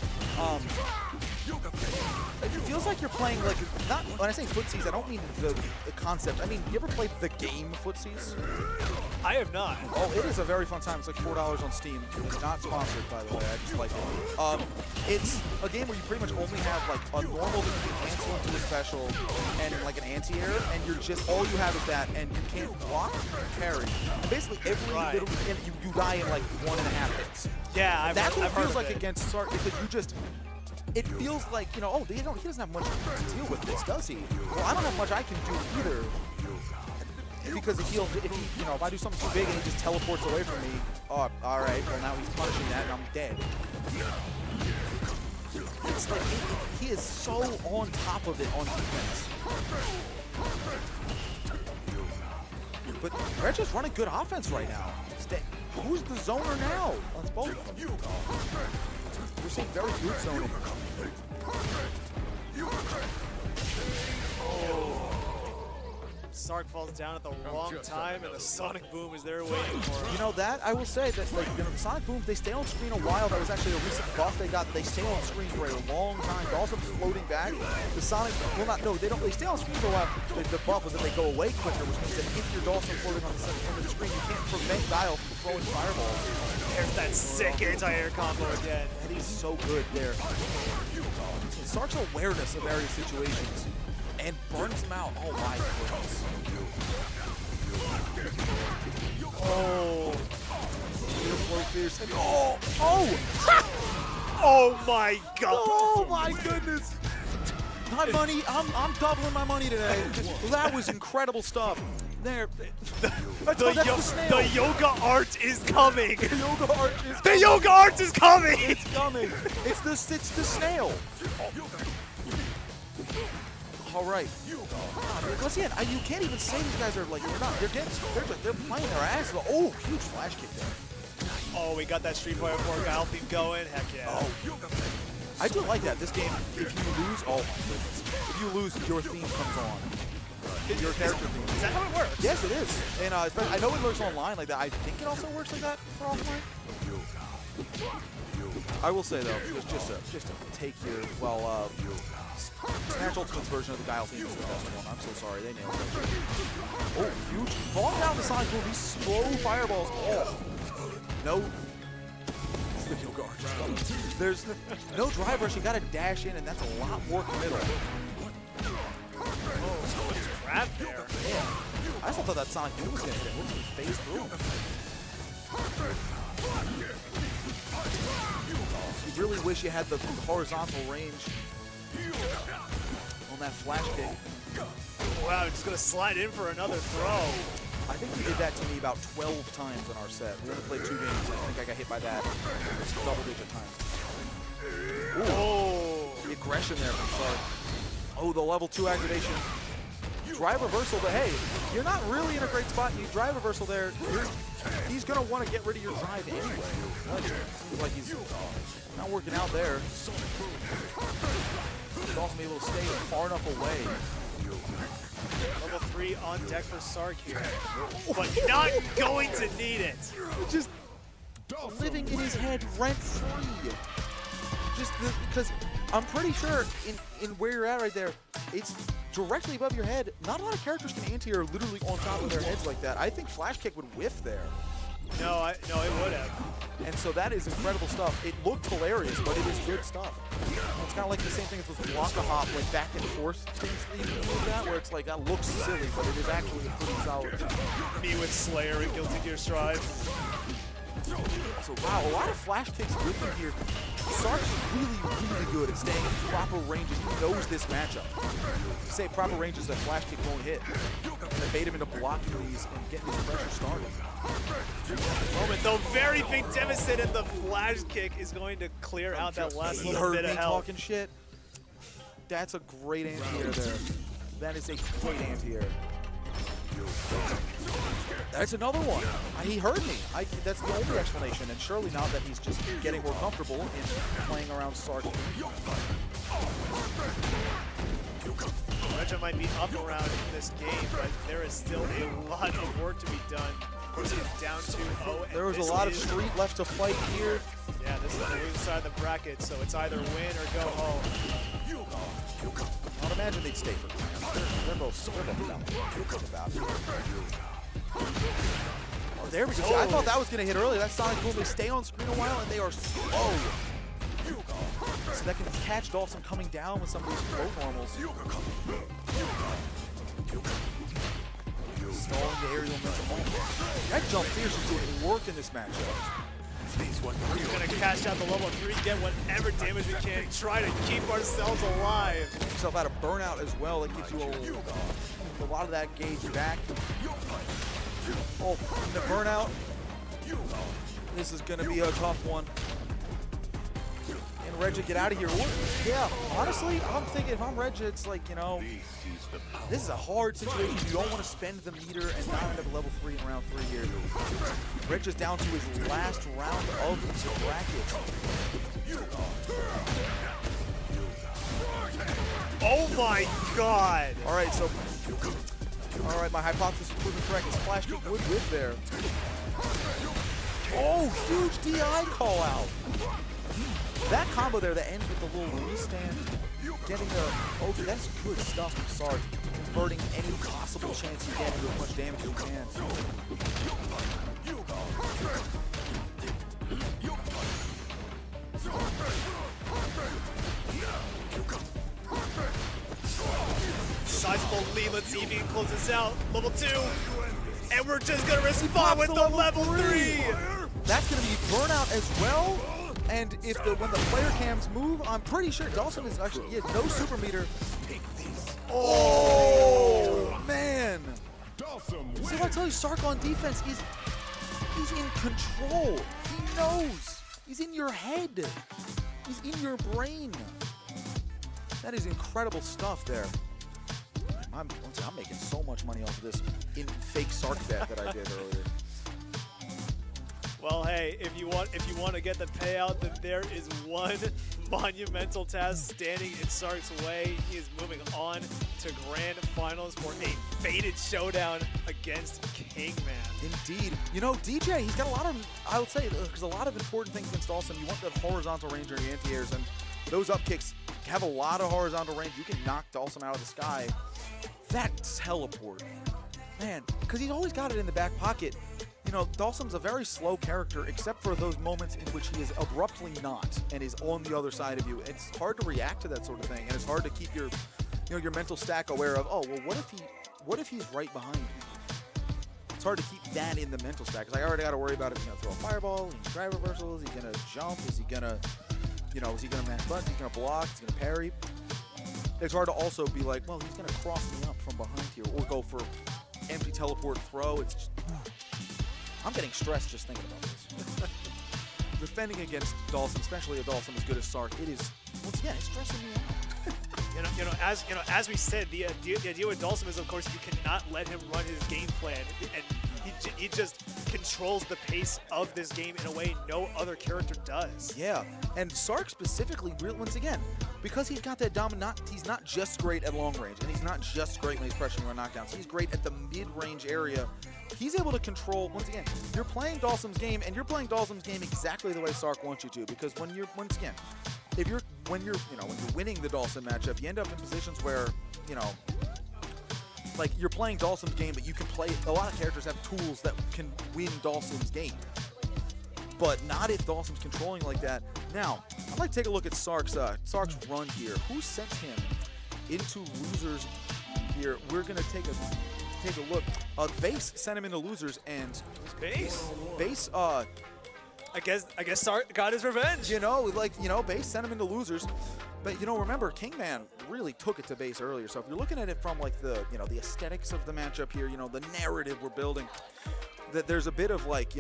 it feels like you're playing like, not, when I say footsies, I don't mean the concept. I mean, you ever played the game footsies? I have not. Oh, it is a very fun time. It's like $4 on Steam. It's not sponsored, by the way. I just like it. It's a game where you pretty much only have like a normal that you can cancel into a special and like an anti-air, and you're just, all you have is that, and you can't block or parry. And basically every little, and you die in like 1.5 hits. Yeah, That's what it feels like it. against Sark, because you just, it feels like, you know, oh, he doesn't have much to deal with this, does he? Well, I don't have much I can do either. Because if I do something too big and he just teleports away from me, oh, all right, well now he's punishing that and I'm dead. It's like, he is so on top of it on defense. But Reggie's running good offense right now. Who's the zoner now? Let's both of them. We're seeing very good zoning. Sark falls down at the wrong time, and the Sonic Boom is there waiting for him. You know that, I will say that, like, you know, the Sonic Booms, they stay on screen a while. That was actually a recent buff they got. They stay on screen for a long time. Dawson's floating back. The Sonic, well, not, no, they don't. They stay on screen for a while. The buff is that they go away quicker, which means that if you're Dawson floating on the center of the screen, you can't prevent Guile from throwing fireballs. There's that sick anti-air combo again. And he's so good there. Sark's awareness of various situations and burns him out. Oh my goodness. Oh. Beautiful fierce. And oh! Oh my god! Oh my goodness! My money, I'm doubling my money today. That was incredible stuff. There. The yoga art is coming! The yoga art is coming! The yoga art is coming! It's coming! It's the snail! All right. Once again, you can't even say these guys are like, they're playing their asses off. Oh, huge flash kick there. Oh, we got that Street Fighter 4 Guile theme going. Heck yeah. Oh. I do like that. This game, if you lose, oh my goodness. If you lose, your theme comes on. Your character theme. Is that how it works? Yes, it is. And I know it works online like that. I think it also works like that for offline. I will say though, just to take here, well, Smash Ultimate's version of the Guile theme is the best one. I'm so sorry, they nailed it. Oh, huge. Falling down the Sonic Boom, these slow fireballs. Oh, no. The yoga arch. There's no drive rush, you gotta dash in, and that's a lot more committal. Oh, so much crap there. Yeah. I also thought that Sonic Boom was gonna hit it. Look at him phase through. You really wish you had the horizontal range on that flash kick. Wow, just gonna slide in for another throw. I think he did that to me about 12 times in our set. We only played 2 games. I think I got hit by that double-digit times. Ooh. Oh, The aggression there from Sark. Oh, the level 2 activation. Drive reversal, but hey, you're not really in a great spot. You drive reversal there. He's going to want to get rid of your drive anyway. Seems like he's not working out there. He's also able to stay far enough away. level 3 on deck for Sark here, but not going to need it. Just living in his head rent-free. Just because I'm pretty sure in where you're at right there, it's directly above your head. Not a lot of characters can anti-air literally on top of their heads like that. I think Flash Kick would whiff there. No, it would have. And so that is incredible stuff. It looked hilarious, but it is good stuff. It's kind of like the same thing as with Blanca Hop, like back and forth things that you can do with that, where it's like, that looks silly, but it is actually a pretty solid. Me with Slayer and Guilty Gear Strive. So wow, a lot of Flash Kicks with him here. Sark's really, really good at staying in proper ranges. He knows this matchup. To say proper ranges that Flash Kick won't hit. And they bait him into blocking these and getting his pressure started. Moment though, very big deficit, and the Flash Kick is going to clear out that last little bit of health. Talking shit. That's a great anti-air there. That is a great anti-air. That's another one. He heard me. That's the only explanation, and surely not that he's just getting more comfortable in playing around Sark. Regia might be up around in this game, but there is still a lot of work to be done. Of course, he's down 2-0. There was a lot of street left to fight here. Yeah, this is the losing side of the bracket, so it's either win or go home. I'd imagine they'd stay for they're both about it. Oh, there we go. See, I thought that was going to hit earlier. That Sonic Boom, they stay on screen a while, and they are slow. So that can catch Dawson coming down with some of these low normals. Stalling the aerial momentum. That jump fierce is doing work in this matchup. We're going to cash out the level 3, get whatever damage we can, try to keep ourselves alive. Get yourself out of burnout as well. That gives you a lot of that gauge back. Oh, the burnout. This is going to be a tough one. And Regia, get out of here. Yeah, honestly, I'm thinking if I'm Regia, it's like, you know, this is a hard situation. You don't want to spend the meter and not end up at level 3 in round 3 here. Regia's down to his last round of the bracket. Oh my god! Alright, so alright, my hypothesis was proven correct. His Flash Kick would whip there. Oh, huge DI call out. That combo there that ends with the little restand, getting the okay, that's good stuff from Sark. Converting any possible chance you get into as much damage as you can. Sizable lead, let's see if he can close this out. Level 2, and we're just gonna respond with the level 3! That's gonna be burnout as well. And if when the player cams move, I'm pretty sure Dawson is actually, he has no super meter. Oh, man. See what I tell you, Sark on defense he's in control. He knows. He's in your head. He's in your brain. That is incredible stuff there. I'm making so much money off of this fake Sark bet that I did earlier. Well, hey, if you want to get the payout, then there is one monumental task standing in Sark's way. He is moving on to grand finals for a fated showdown against Kingman. Indeed. You know, DJ, he's got a lot of, I would say, there's a lot of important things against Dawson. You want that horizontal range or the anti-airs, and those up kicks have a lot of horizontal range. You can knock Dawson out of the sky. That teleport, man, because he's always got it in the back pocket. You know, Dawson's a very slow character, except for those moments in which he is abruptly not and is on the other side of you. It's hard to react to that sort of thing, and it's hard to keep your, you know, your mental stack aware of, oh, well, what if he's right behind me? It's hard to keep that in the mental stack, because I already got to worry about if he's going to throw a fireball, he's drive reversal, is he going to jump, is he going to, you know, is he going to mash buttons, is he going to block, is he going to parry? It's hard to also be like, well, he's going to cross me up from behind here, or go for empty teleport throw. It's just, I'm getting stressed just thinking about this. Defending against Dawson, especially a Dawson as good as Sark, it is, once again, it's stressing me out. As we said, the idea with Dawson is, of course, you cannot let him run his game plan, and he just controls the pace of this game in a way no other character does. Yeah, and Sark specifically, once again, because he's got that dominant, he's not just great at long range, and he's not just great when he's pressuring on knockdowns. He's great at the mid-range area. He's able to control, once again, you're playing Dawson's game, and you're playing Dawson's game exactly the way Sark wants you to, because when you're, once again, when you're winning the Dawson matchup, you end up in positions where, like you're playing Dawson's game, but you can play, a lot of characters have tools that can win Dawson's game. But not if Dawson's controlling like that. Now, I'd like to take a look at Sark's run here. Who sent him into losers here? We're gonna take a look. Base sent him into losers, and Base. I guess Sark got his revenge. Base sent him into losers. But remember, Kingman really took it to Base earlier. So if you're looking at it from like the the aesthetics of the matchup here, the narrative we're building, that there's a bit of like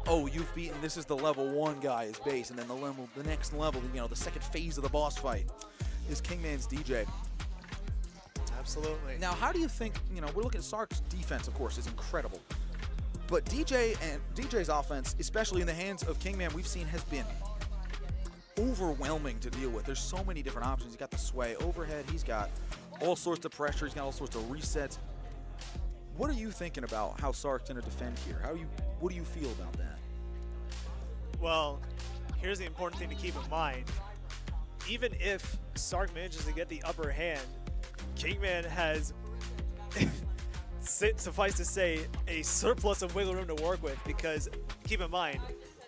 oh, you've beaten, this is the level 1 guy is Base, and then the next level, the second phase of the boss fight is Kingman's DJ. Absolutely. Now, how do you think, we're looking at Sark's defense, of course, is incredible. But DJ's offense, especially in the hands of Kingman, we've seen has been overwhelming to deal with. There's so many different options. He's got the sway overhead. He's got all sorts of pressure. He's got all sorts of resets. What are you thinking about how Sark's going to defend here? What do you feel about that? Well, here's the important thing to keep in mind. Even if Sark manages to get the upper hand, Kingman has, suffice to say, a surplus of wiggle room to work with, because keep in mind,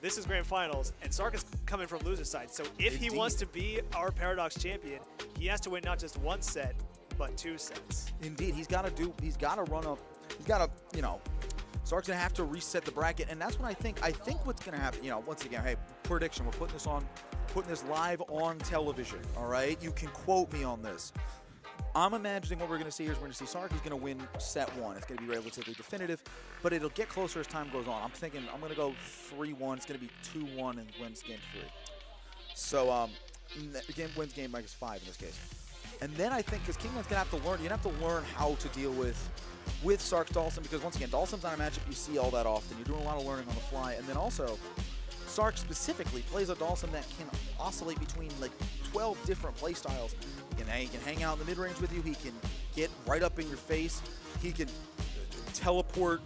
this is Grand Finals, and Sark is coming from loser side. So if he wants to be our Paradox champion, he has to win not just 1 set, but 2 sets. Indeed, he's got to run up. He's got to, Sark's gonna have to reset the bracket, and that's what I think what's gonna happen. Once again, hey, prediction. We're putting this live on television. All right, you can quote me on this. I'm imagining what we're gonna see is we're gonna see Sark is gonna win set 1. It's gonna be relatively definitive, but it'll get closer as time goes on. I'm thinking I'm gonna go 3-1. It's gonna be 2-1 and wins game 3. So wins game like 5 in this case. And then I think, because Kingman's gonna have to learn, you're gonna have to learn how to deal with Sark's Dawson, because once again, Dawson's not a matchup you see all that often. You're doing a lot of learning on the fly, and then also, Sark specifically plays a Dawson that can oscillate between like 12 different play styles. He can hang out in the mid-range with you. He can get right up in your face. He can teleport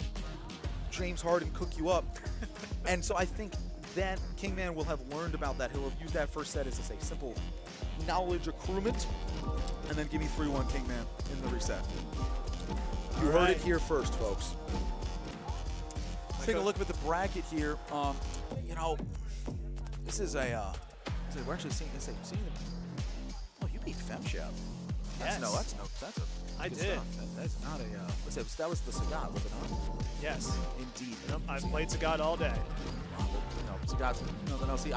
James Harden, cook you up. And so I think that Kingman will have learned about that. He'll have used that first set as a simple knowledge accruement, and then give me 3-1 Kingman in the reset. You heard it here first, folks. Let's take a look at the bracket here. This is we're actually seeing this. Oh, you beat FemShep. Yes. I did. Stuff. That's not a. That was the Sagat, was it not? Yes. Indeed. I've played Sagat all day. Sagat's no. See,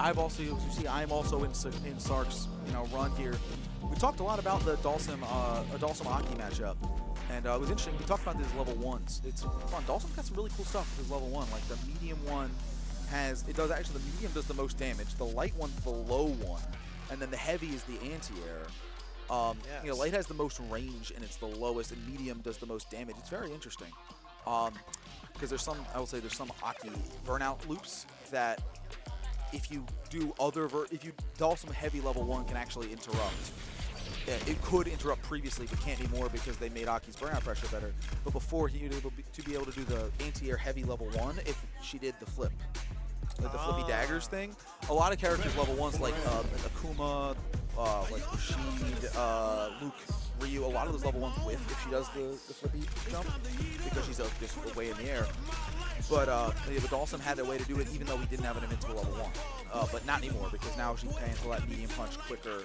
I'm also in Sark's run here. We talked a lot about the Dawson Aki matchup. And it was interesting. We talked about these level 1s. It's fun. Dawson's got some really cool stuff with his level 1. Like the medium one the medium does the most damage. The light one's the low one, and then the heavy is the anti-air. Yes. Light has the most range and it's the lowest, and medium does the most damage. It's very interesting. Because there's some Aki burnout loops that if you do Dawson heavy level 1 can actually interrupt. Yeah, it could interrupt previously, but can't anymore because they made Aki's burnout pressure better. But before, he was able to be able to do the anti-air heavy level 1 if she did the flip. Like the flippy daggers thing. A lot of characters level 1s like Akuma, like Rashid, Luke, Ryu, a lot of those level 1s whiff if she does the flippy jump because she's just way in the air. But Dawson had a way to do it even though he didn't have an invincible level 1. But not anymore because now she's paying for that medium punch quicker.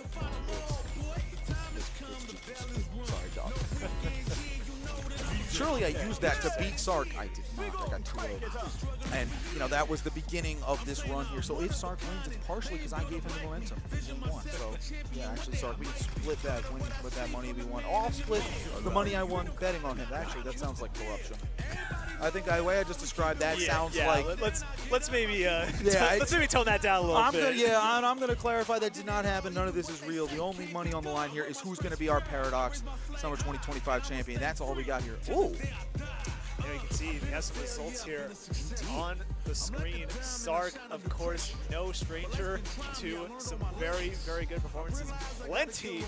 Sorry, dog. Surely I used that to beat Sark. I did not. I got too low. And, that was the beginning of this run here. So if Sark wins, it's partially because I gave him the momentum. He won. So, yeah, actually, Sark, we can split that money we won. Oh, I'll split the money I won betting on him. Actually, that sounds like corruption. I think the way I just described that sounds like. Let's maybe let's maybe tone that down a little bit. I'm gonna clarify that did not happen. None of this is real. The only money on the line here is who's gonna be our Paradox Summer 2025 champion. That's all we got here. Ooh. There you can see we have some results here on the screen. Sark, of course, no stranger to some very, very good performances. Plenty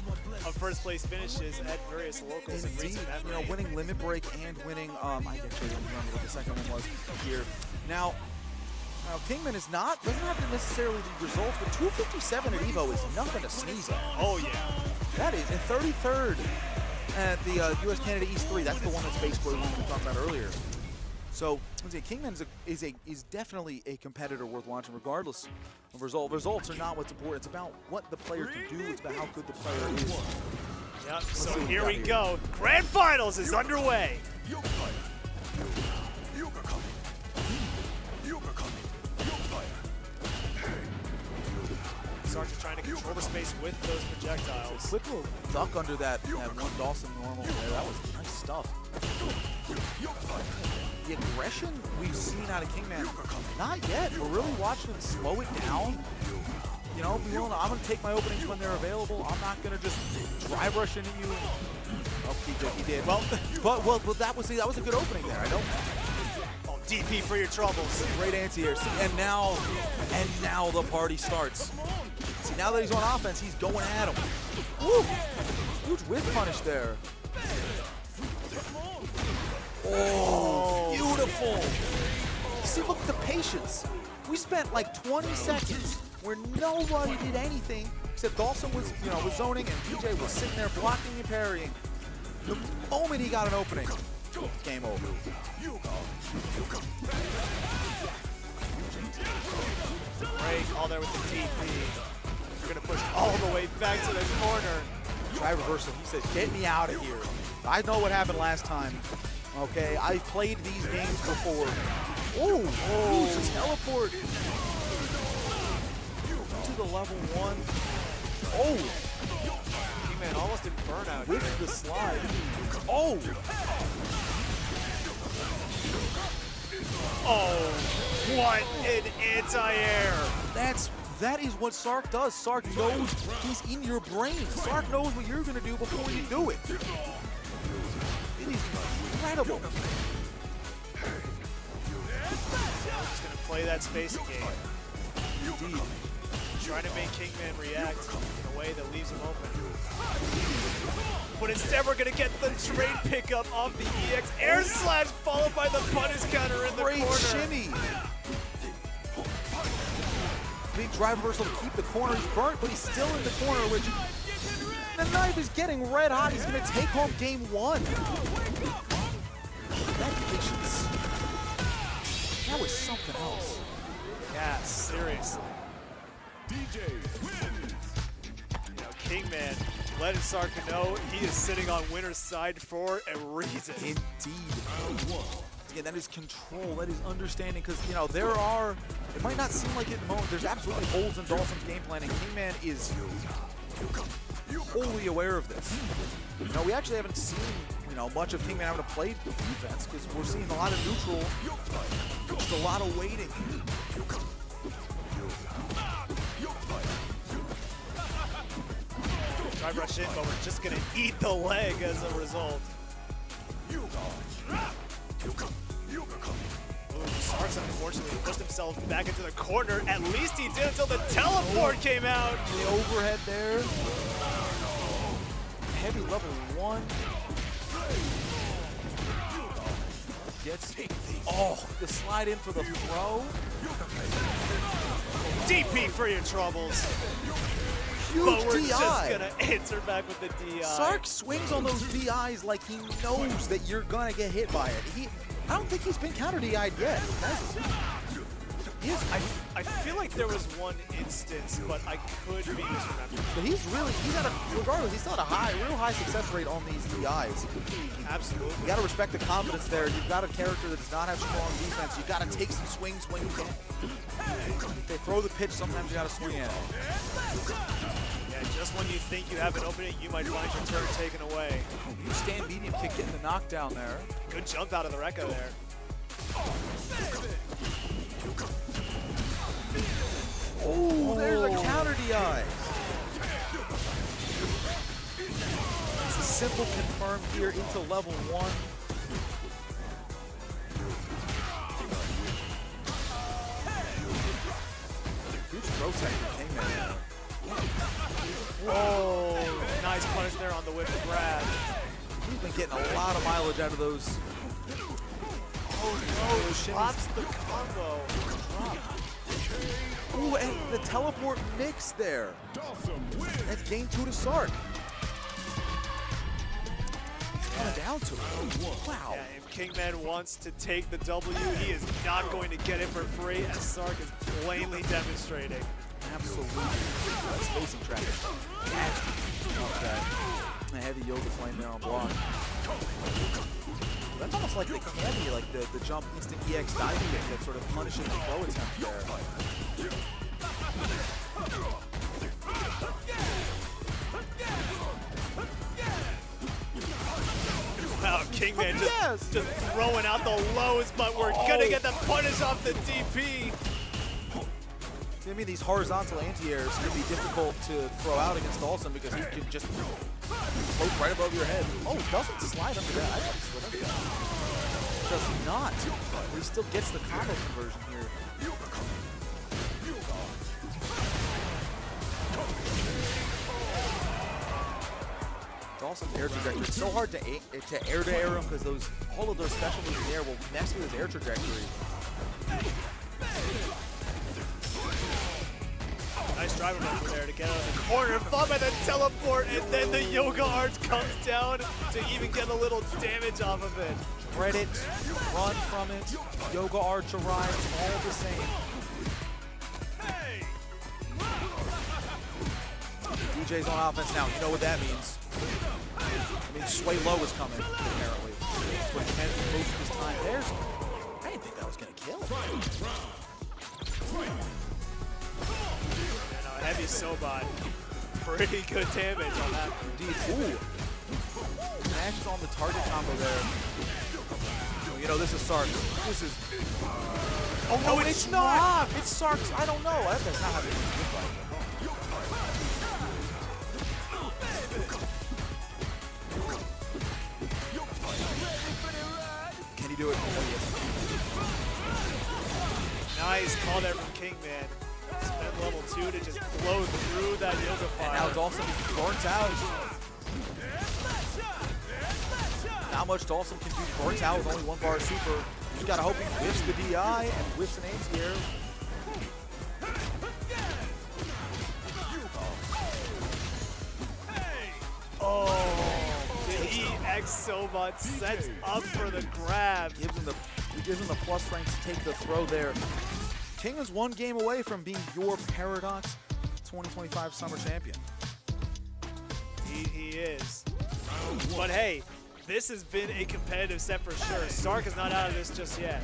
of first place finishes at various locals in Indeed, recent you memory. know, winning Limit Break and winning, I actually don't remember what the second one was here. Now Kingman doesn't have necessarily the results, but 257 at EVO is nothing to sneeze at. Oh yeah. That is, and 33rd at the US Canada East 3. That's the one that's basically what we were talking about earlier. So, Kingman is definitely a competitor worth watching, regardless of result. Results are not what's important. It's about what the player can do. It's about how good the player is. Yep. see So what we here got we here. go. Grand Finals is underway. Sark's trying to control the space with those projectiles. Quick little duck under that one Dawson normal there. That was nice stuff. The aggression we've seen out of Kingman, not yet. We're really watching him slow it down. You know, be willing to, I'm going to take my openings when they're available. I'm not going to just drive rush into you. Oh, he did. Well, that was a good opening there. I don't. Oh, DP for your troubles. Great anti-air. And now the party starts. See, now that he's on offense, he's going at him. Woo! Huge whiff punish there. Oh, beautiful. See, look at the patience. We spent like 20 seconds where nobody did anything except Dawson was, was zoning and PJ was sitting there blocking and parrying. The moment he got an opening, game over. Break all there with the DP. We're gonna push all the way back to the corner. Try reversal. He said, "Get me out of here." I know what happened last time. Okay, I've played these games before. Oh, just teleport to the level 1. Oh, Kingman almost in burnout with here. the slide. Oh, Oh, what an anti-air. that is what Sark does. Sark knows he's in your brain. Sark knows what you're gonna do before you do it. It is incredible. Just gonna play that spacing game. Indeed. Trying to make Kingman react in a way that leaves him open. But instead we're gonna get the trade pickup off the EX air slash followed by the punish counter in the Great corner. shimmy. Big drive reversal to keep the corner. He's burnt, but he's still in the corner, which the knife is getting red hot. He's gonna take home game 1. That patience. That was something else. Yeah, seriously. You know, Kingman letting Sark know he is sitting on winner's side for a reason. Indeed. Again, that is control. That is understanding. Because it might not seem like it at the moment. There's absolutely holes in Dawson's game plan, and Kingman is wholly aware of this. We actually haven't seen much of Kingman having to play defense because we're seeing a lot of neutral, just a lot of waiting. Drive rush in, but we're just gonna eat the leg as a result. Ooh, Sark's unfortunately pushed himself back into the corner. At least he did until the teleport came out. The overhead there. Heavy level 1. Gets the slide in for the throw. DP for your troubles. Huge But we're DI. just gonna answer back with the DI. Sark swings on those DIs like he knows that you're gonna get hit by it. I don't think he's been counter DI'd yet. I feel like there was one instance, but I could be misremembering. But regardless, he's still at a real high success rate on these DIs. Absolutely. You gotta respect the confidence there. You've got a character that does not have strong defense. You gotta take some swings when you can. They throw the pitch, sometimes you gotta swing at it. Yeah, just when you think you have an opening, you might find your turn taken away. You stand medium kick, getting the knockdown there. Good jump out of the Rekka there. Oh, there's a counter DI. It's a simple confirm here into level 1. protecting Kingman. Oh, nice punish there on the whip grab. He's been getting a lot of mileage out of those. Oh no, drops the combo. Ooh, and the teleport mix there. That's game 2 to Sark. It's coming down to it. Wow. Yeah, if Kingman wants to take the W, he is not going to get it for free, as Sark is plainly demonstrating. Absolutely. That spacing track is nasty. Okay. A heavy yoga flame there on block. That's almost like the candy, like the jump instant EX diving kick that sort of punishes the throw attempt there. Wow, Kingman just throwing out the lows, but we're gonna get the punish off the DP. I mean, these horizontal anti-airs can be difficult to throw out against Dawson because he can just float right above your head. Oh, doesn't slide under that. I thought he slid under that. Does not. But he still gets the combo conversion here. Dawson's air trajectory. It's so hard to air him because all of those special moves in the air will mess with his air trajectory. Nice driver over there to get out of the corner, followed by the teleport, and then the yoga arch comes down to even get a little damage off of it. Spread it, run from it, yoga arch arrives, all the same. DJ's on offense now, you know what that means. I mean, Sway Low is coming, apparently. That's what Ken most of his time. I didn't think that was going to kill. And a heavy Sobot. Pretty good damage on that. Indeed. Ooh. Mashes on the target combo there. You know, this is Sark's. This is... Oh, no, it's not! It's Sark's. I don't know. That's not how they look like. Can he do it? Nice call there from Kingman. Spend level 2 to just blow through that yoga fire. And now Dawson burnt out. Not much Dawson can do. Burnt out with only 1 bar super. You just gotta hope he whiffs the DI and whiffs an anti-air. Oh, the EX Sobot sets up for the grab. Gives him the plus ranks to take the throw there. Kingman's 1 game away from being your Paradox 2025 Summer Champion. He is. But hey, this has been a competitive set for sure. Sark is not out of this just yet.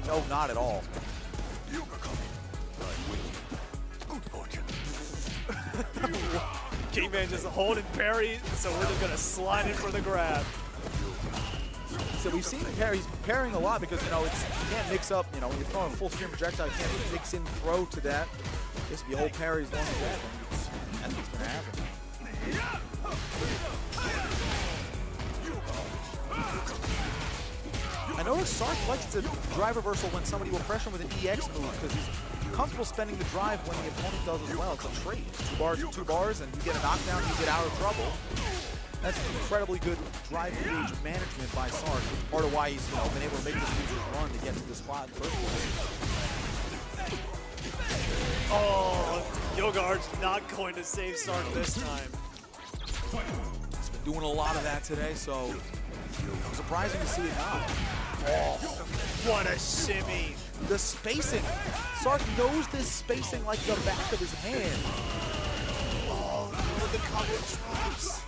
No, not at all. Kingman just holding parry, so we're just gonna slide in for the grab. So we've seen he's parrying a lot because, you know, you can't mix up, you know, when you're throwing a full stream projectile, you can't mix in throw to that. Just the old parry's one to that. That's what's gonna happen. I notice Sark likes to drive reversal when somebody will pressure him with an EX move because he's comfortable spending the drive when the opponent does as well. It's a trade. 2 bars, and you get a knockdown, you get out of trouble. That's incredibly good drive engage management by Sark. Part of why he's, you know, been able to make this losers run to get to the spot in the first place. Oh, Yoga Arch not going to save Sark this time. He's been doing a lot of that today, so surprising to see it now. Oh, what a shimmy. The spacing. Sark knows this spacing like the back of his hand. Oh, no, the combo drops.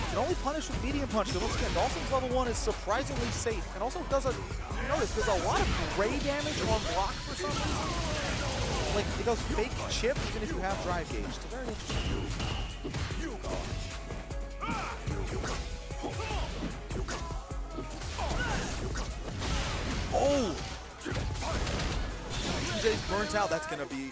Can only punish with medium punch, because once again, Dawson's level 1 is surprisingly safe, and also does a, you notice, there's a lot of gray damage on block for some reason. Like, it does fake chip even if you have drive gauge. It's very interesting. Oh! DJ's burnt out, that's gonna be...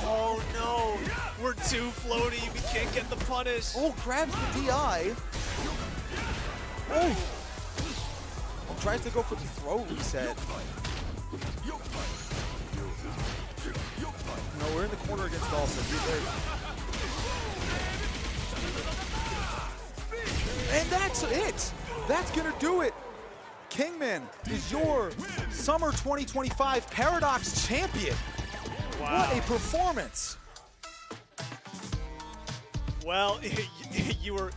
Oh no, we're too floaty, we can't get the punish. Oh, grabs the DI. Oh! Tries to go for the throw reset. know, we're in the corner against Dawson. And that's it. That's going to do it. Kingman is your Summer 2025 Paradox champion. Wow. What a performance. Well, you were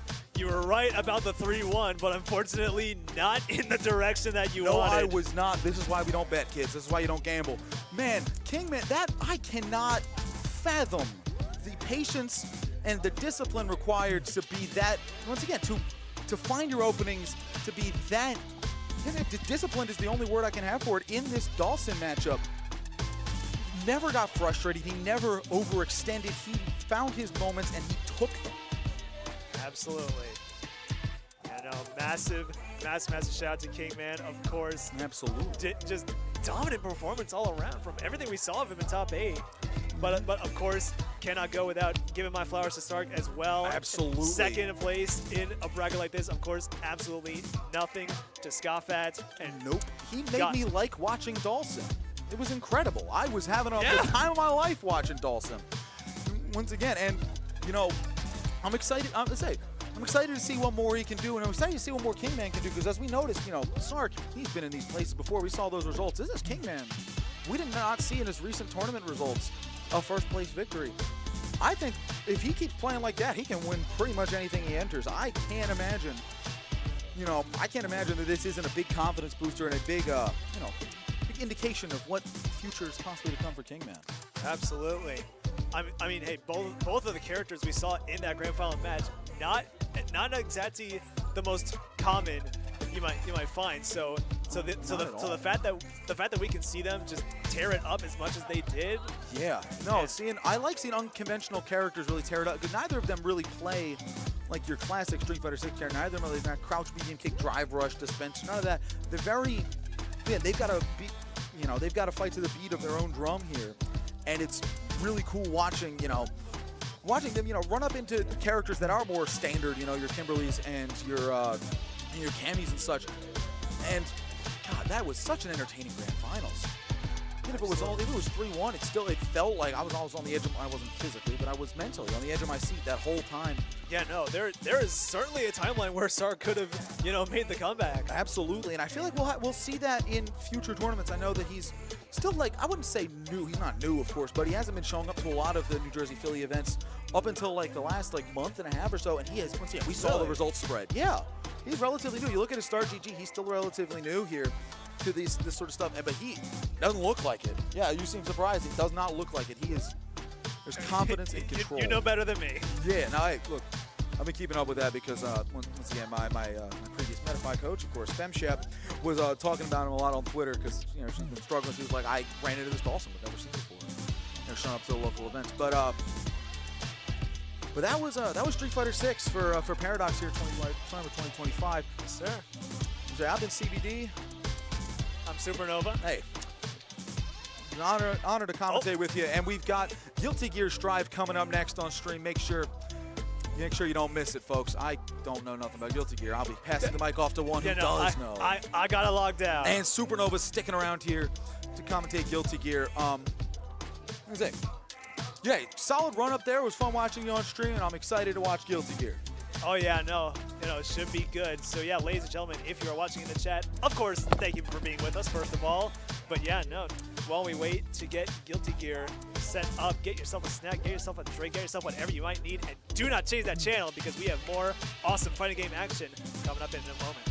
right about the 3-1, but unfortunately not in the direction that you No, wanted. I was not. This is why we don't bet, kids. This is why you don't gamble. Man, Kingman, that I cannot fathom the patience and the discipline required to be that, once again, to find your openings, to be that, disciplined is the only word I can have for it in this Dawson matchup. Never got frustrated. He never overextended. He found his moments and he took them. Absolutely. And massive shout out to Kingman, of course. Absolutely. Just dominant performance all around from everything we saw of him in top 8. But of course, cannot go without giving my flowers to Stark as well. Absolutely. Second place in a bracket like this, of course, absolutely nothing to scoff at. And Nope. He made me like watching Dawson. It was incredible. I was having the time of my life watching Dawson. Once again, and you know, I'm excited. I'm excited to see what more he can do, and I'm excited to see what more Kingman can do. Because as we noticed, you know, Sark, he's been in these places before. We saw those results. This is Kingman. We did not see in his recent tournament results a first place victory. I think if he keeps playing like that, he can win pretty much anything he enters. I can't imagine. You know, I can't imagine that this isn't a big confidence booster and a big, you know, big indication of what the future is possibly to come for Kingman. absolutely. I mean, hey, both of the characters we saw in that grand final match, not exactly the most common you might find. So the fact that we can see them just tear it up as much as they did. Yeah. No, I like seeing unconventional characters really tear it up because neither of them really play like your classic Street Fighter 6 character. Neither of them really not crouch, medium kick, drive rush, dispense. None of that. They're very, yeah, they've got to be, you know, they've got to fight to the beat of their own drum here, and it's really cool watching them, you know, run up into characters that are more standard, you know, your Kimberlys and your Camis and such. And God, that was such an entertaining grand finals. Even if it was 3-1, it felt like I was on the edge of, I wasn't physically, but I was mentally on the edge of my seat that whole time. Yeah, no, there is certainly a timeline where Sark could have, you know, made the comeback. Absolutely, and I feel like we'll see that in future tournaments. I know that he's still, like, I wouldn't say new. He's not new, of course, but he hasn't been showing up to a lot of the New Jersey Philly events up until like the last month and a half or so, and he has, once again, we saw the results spread. Yeah, he's relatively new. You look at his start GG, he's still relatively new here to this sort of stuff, but he doesn't look like it. Yeah, you seem surprised. He does not look like it. There's confidence and control. You know better than me. Yeah, now, hey, look, I've been keeping up with that because, once again, my previous Metafy coach, of course, FemShep, was talking about him a lot on Twitter because, you know, she's been struggling. She was like, I ran into this Dawson, but never seen it before. They're showing up to the local events. But that was Street Fighter 6 for Paradox here, Summer 2025. Yes, sir. So I've been CBD. I'm Supernova. Hey, an honor to commentate with you, and we've got Guilty Gear Strive coming up next on stream. Make sure you don't miss it, folks. I don't know nothing about Guilty Gear. I'll be passing the mic off to one who does know. I got it logged down. And Supernova's sticking around here to commentate Guilty Gear. Yeah, solid run up there. It was fun watching you on stream, and I'm excited to watch Guilty Gear. Oh yeah, no, you know, it should be good. So yeah, ladies and gentlemen, if you are watching in the chat, of course, thank you for being with us, first of all. But yeah, no, while we wait to get Guilty Gear set up, get yourself a snack, get yourself a drink, get yourself whatever you might need, and do not change that channel because we have more awesome fighting game action coming up in a moment.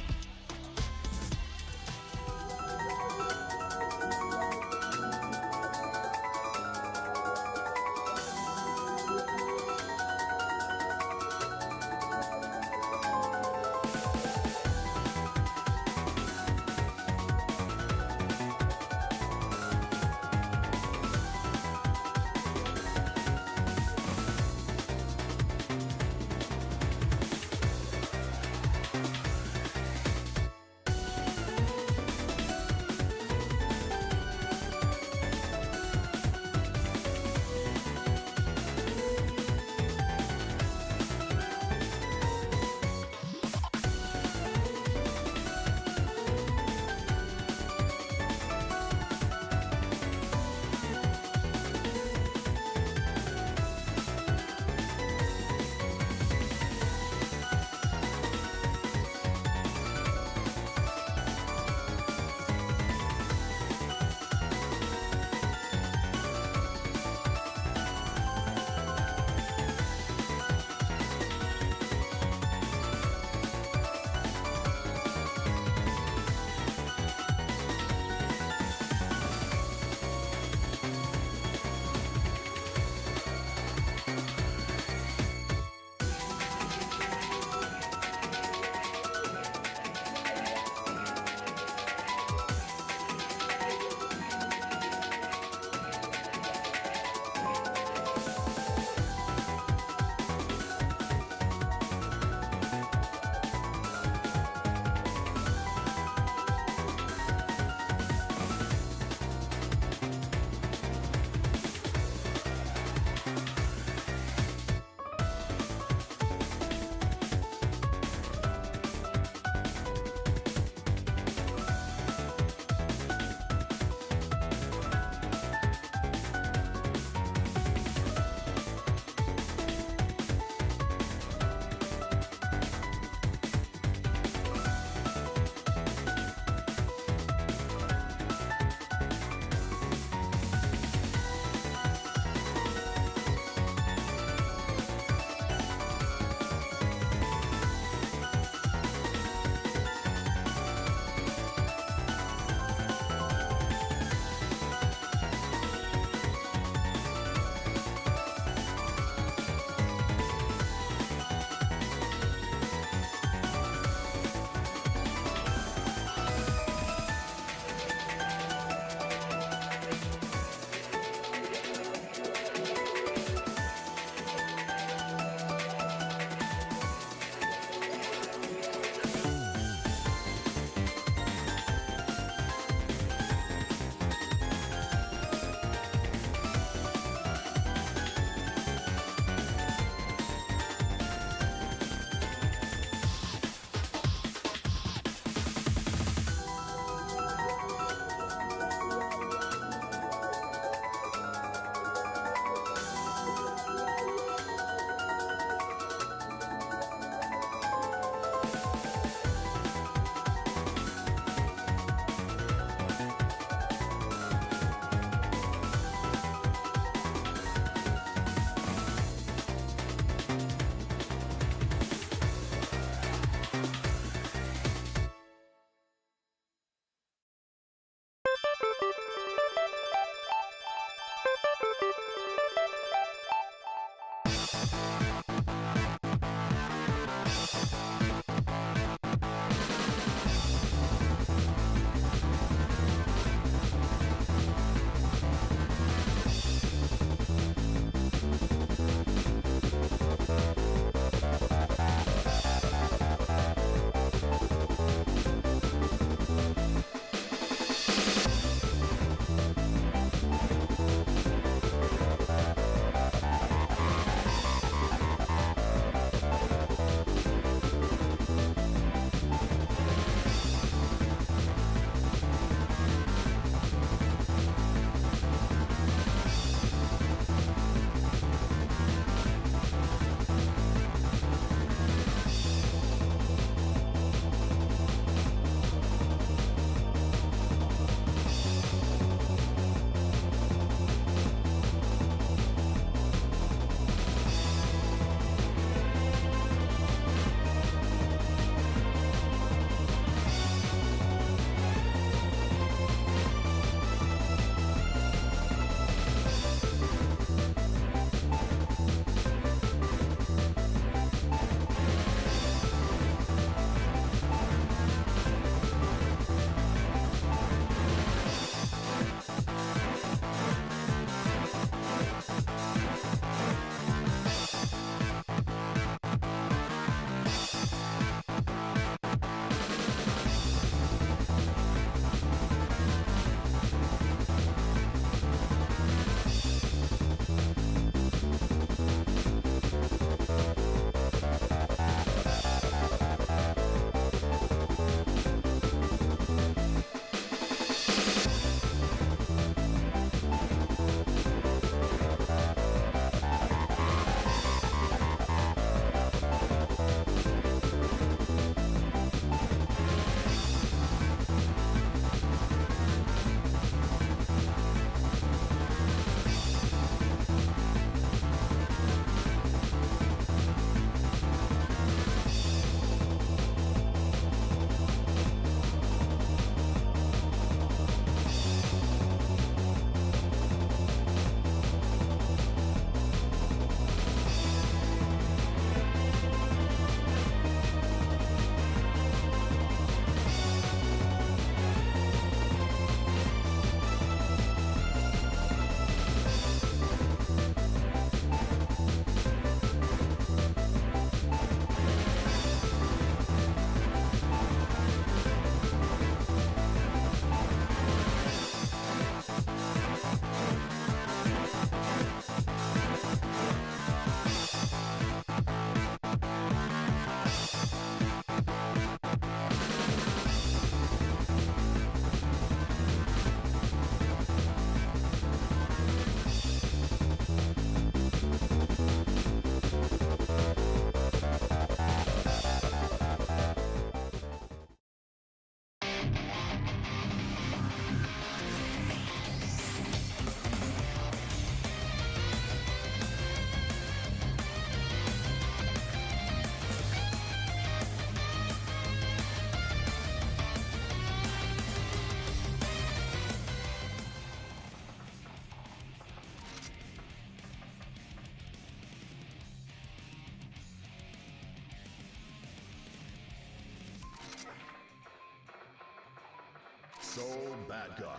Soul Bad Guy.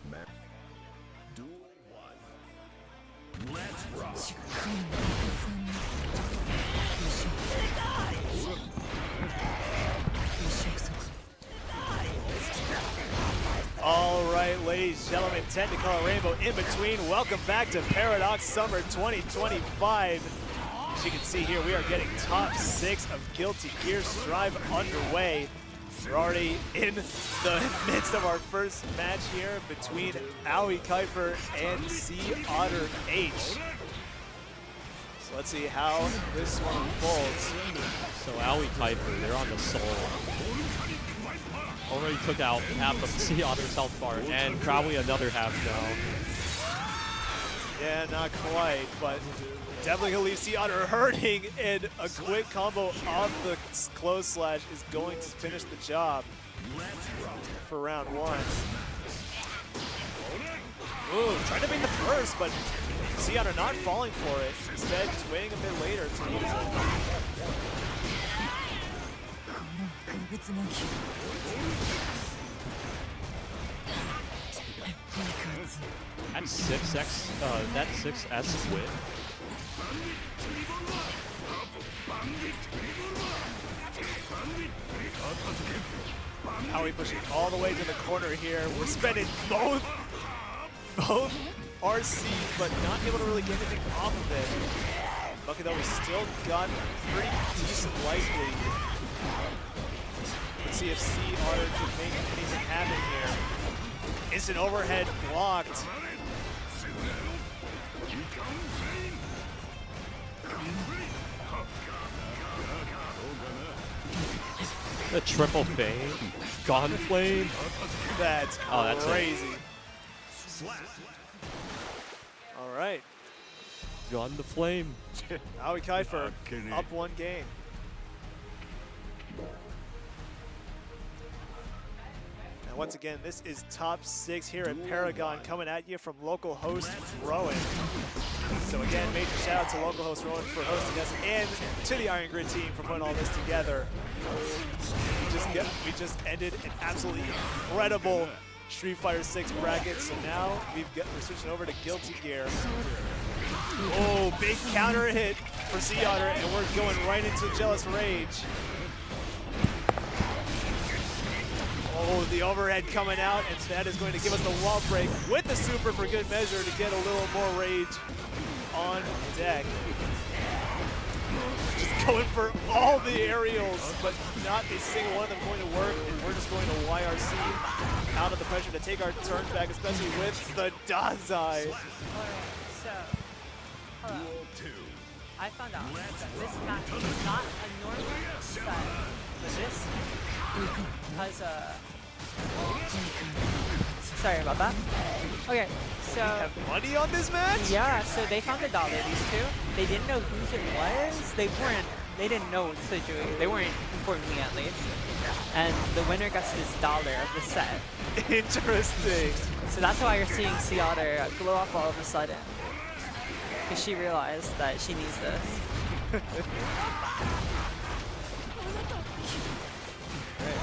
Man. Duel 1. Let's rock. All right, ladies and gentlemen, Technicolor Rainbow in between. Welcome back to Paradox Summer 2025. As you can see here, we are getting top 6 of Guilty Gear Strive underway. We're already in the midst of our first match here between Aoi Kuiper and Sea Otter H. So let's see how this one unfolds. So Aoi Kuiper, they're on the Soul. Already took out half of Sea Otter's health bar and probably another half now. Yeah, not quite, but definitely gonna leave Sea Otter hurting, and a quick combo off the close slash is going to finish the job for round 1. Ooh, trying to beat the first, but Sea Otter not falling for it. Instead, just waiting a bit later to use it. That 6S whip. Aoi pushing all the way to the corner here. We're spending both RC, but not able to really get anything off of it. Lucky though, we still got pretty decent life lead. Let's see if Sea Otter can make anything happen here. Instant overhead blocked. The triple fade. Gone flame. That's crazy. All right. Gone the flame. Aoi Kuiper up 1 game. And once again, this is top 6 here at Paragon, coming at you from local host Rowan. So again, major shout out to local host Rowan for hosting us, and to the Iron Grid team for putting all this together. We just ended an absolutely incredible Street Fighter 6 bracket. So now we're switching over to Guilty Gear. Oh, big counter hit for Sea Otter, and we're going right into Jealous Rage. Oh, the overhead coming out, and that is going to give us the wall break with the super for good measure to get a little more rage on deck. Just going for all the aerials, but not a single one of them going to work, and we're just going to YRC out of the pressure to take our turns back, especially with the Dazai. So, hold on. I found out that this map is not a normal set, but this has a... Sorry about that. Okay, so... Have money on this match? Yeah, so they found a dollar, these two. They didn't know whose it was. They didn't know what the situation. They weren't informing me at least. And the winner gets this dollar of the set. Interesting. So that's why you're seeing Sea Otter glow up all of a sudden. Because she realized that she needs this.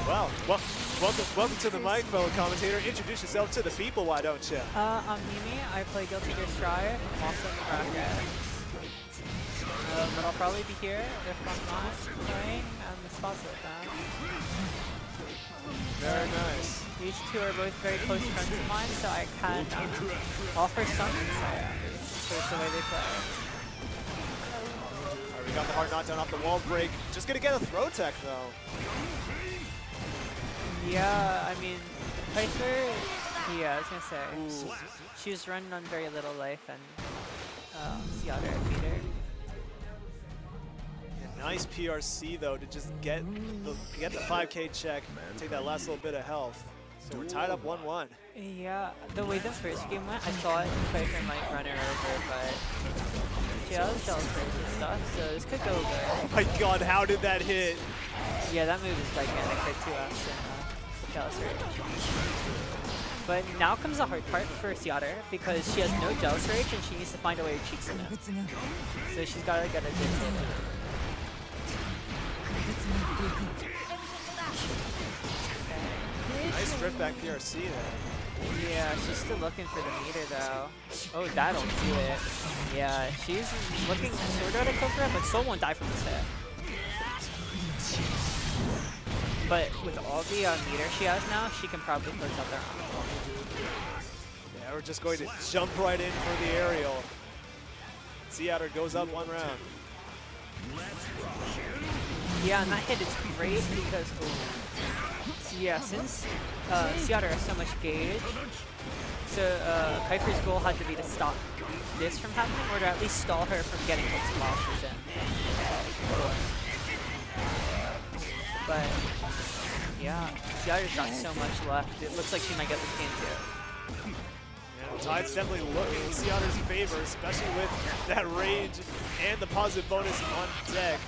Well, welcome to the mic, fellow commentator. Introduce yourself to the people, why don't you? I'm Mimi. I play Guilty Gear Strive. I'm also in the bracket. But I'll probably be here if I'm not playing, and the spots with them. Very nice. These two are both very close friends of mine, so I can offer some insight towards the way they play. Alright, we got the hard knockdown off the wall break. Just gonna get a throw tech though. Yeah, I mean, Kuiper, yeah, I was gonna say, she was running on very little life, and Sea Otter beat her. Nice PRC though to just get the 5K check, take that last little bit of health. So we're tied up 1-1. Yeah, the way the first game went, I thought Pfeiffer might run her over, but she has Jealous Rage and stuff, so this could go good. Oh my god, how did that hit? Yeah, that move is gigantic, hit 2S and Jealous Rage. But now comes the hard part for Seattle because she has no Jealous Rage and she needs to find a way to cheek some in. So she's got to get a good hit. Nice drift back PRC there. Yeah, she's still looking for the meter though. Oh, that'll do it. Yeah, she's looking sort of at a Kokura, but Soul won't die from this hit. But with all the meter she has now, she can probably close out their round. Yeah, we're just going to jump right in for the aerial. Seattle goes up 1 round. Yeah, and that hit is great because, yeah, since Seattle has so much gauge, so Kuiper's goal had to be to stop this from happening, or to at least stall her from getting hits while she's in. But yeah, Seattle's got so much left. It looks like she might get this game too. Yeah, the tide's definitely looking in Seattle's favor, especially with that rage and the positive bonus on deck.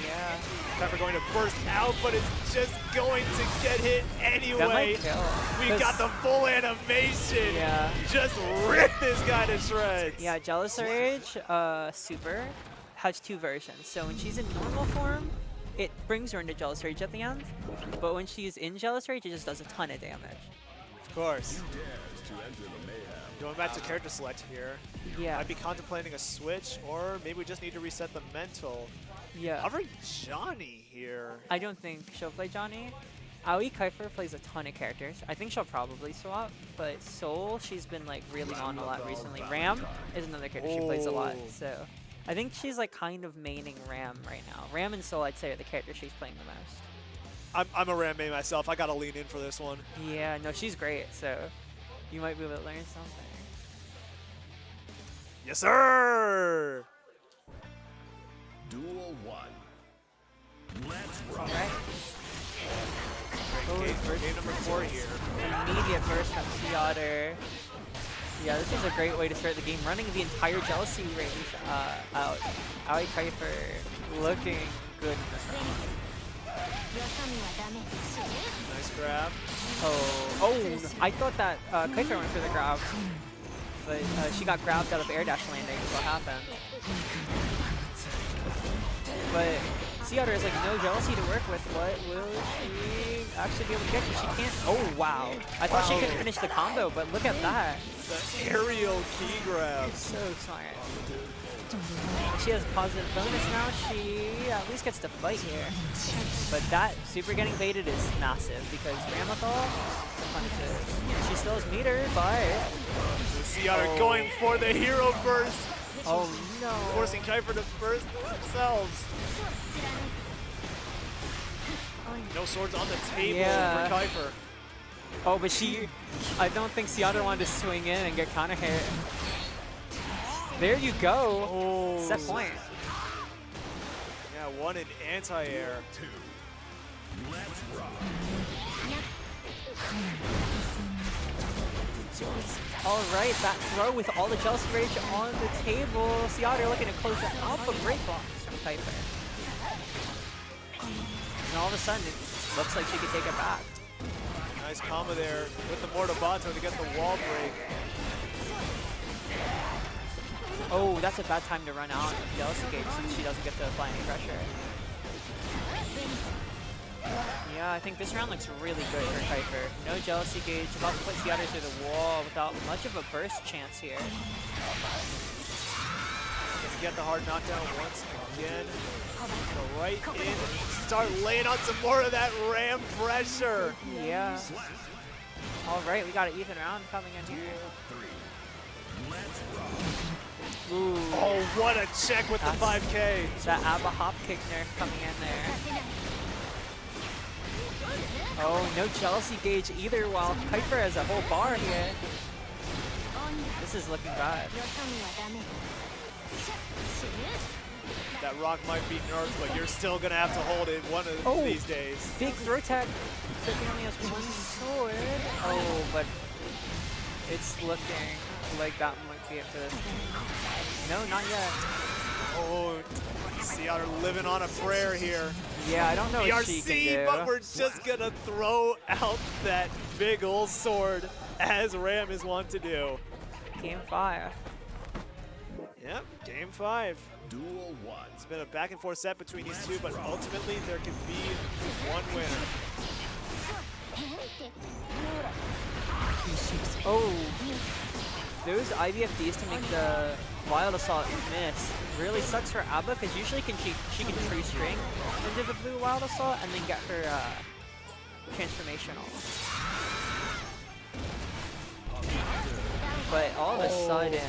Yeah. Pfeiffer going to burst out, but it's just going to get hit anyway. That might kill. We've got the full animation. Yeah. Just rip this guy to shreds. Yeah, Jealous Rage Super has 2 versions. So when she's in normal form, it brings her into Jealous Rage at the end. But when she's in Jealous Rage, it just does a ton of damage. Of course. Going back to character select here. Yeah. I'd be contemplating a switch, or maybe we just need to reset the mental. Yeah. Covering Johnny here. I don't think she'll play Johnny. Aoi Kuiper plays a ton of characters. I think she'll probably swap, but Soul, she's been like really on a lot recently. Ram is another character she plays a lot, so I think she's like kind of maining Ram right now. Ram and Soul, I'd say, are the characters she's playing the most. I'm a Ram main myself. I gotta lean in for this one. Yeah, no, she's great, so you might be able to learn something. Yes, sir! Duel 1. Let's rock. Alright. Game number 4 here. Immediate burst from Seattle. Yeah, this is a great way to start the game. Running the entire Jealousy range out. Aoi Kuiper looking good in this round. Nice grab. Oh, I thought that Kuiper went for the grab. But she got grabbed out of air dash landing is what happened. But Seattle is like no Jealousy to work with. What will she actually be able to get? She can't. Oh, wow. I thought she couldn't finish the combo, but look at that. The aerial key grab. So smart. She has a positive bonus now. She at least gets to fight here. But that super getting baited is massive because Ramathal punishes. She still has meter, but Seattle going for the hero burst. oh no. Forcing Kuiper to burst themselves. No swords on the table Yeah. for Kuiper. Oh, but I don't think Seattle wanted to swing in and get counter hit. There you go. Oh. Set point. Yeah, one in anti-air. Let's rock. All right, that throw with all the Jealous Rage on the table. Seattle looking to close that out, but great blocks from Kuiper. And all of a sudden, it looks like she could take it back. Nice combo there with the Mortabato to get the wall break. Oh, that's a bad time to run out of Jealousy Gauge since she doesn't get to apply any pressure. Yeah, I think this round looks really good for Kuiper. No Jealousy Gauge, about to put Seattle through the wall without much of a burst chance here. Gonna get the hard knockdown once again. Go right in, start laying on some more of that Ram pressure. Yeah. All right, we got an even round coming in here. Ooh. Oh, what a check with the 5K. That ABBA hop kick nerf coming in there. Oh, no Jealousy Gauge either, while Kuiper has a whole bar here. This is looking bad. That rock might be nerfed, but you're still gonna have to hold it one of Oh. these days. Big throw tag. So he only has one sword. Oh, but it's looking like that might be it for this. No, not yet. Oh, Seattle living on a prayer here. Yeah, I don't know what she can BRC, do. but we're just gonna throw out that big old sword as Ram is wont to do. Game 5. Yep, game 5. Duel 1. It's been a back and forth set between these two, but ultimately there can be one winner. Oh, those IVFDs to make the Wild Assault miss really sucks for Abba, because usually she can tree string into the blue Wild Assault and then get her transformational. But all of a sudden,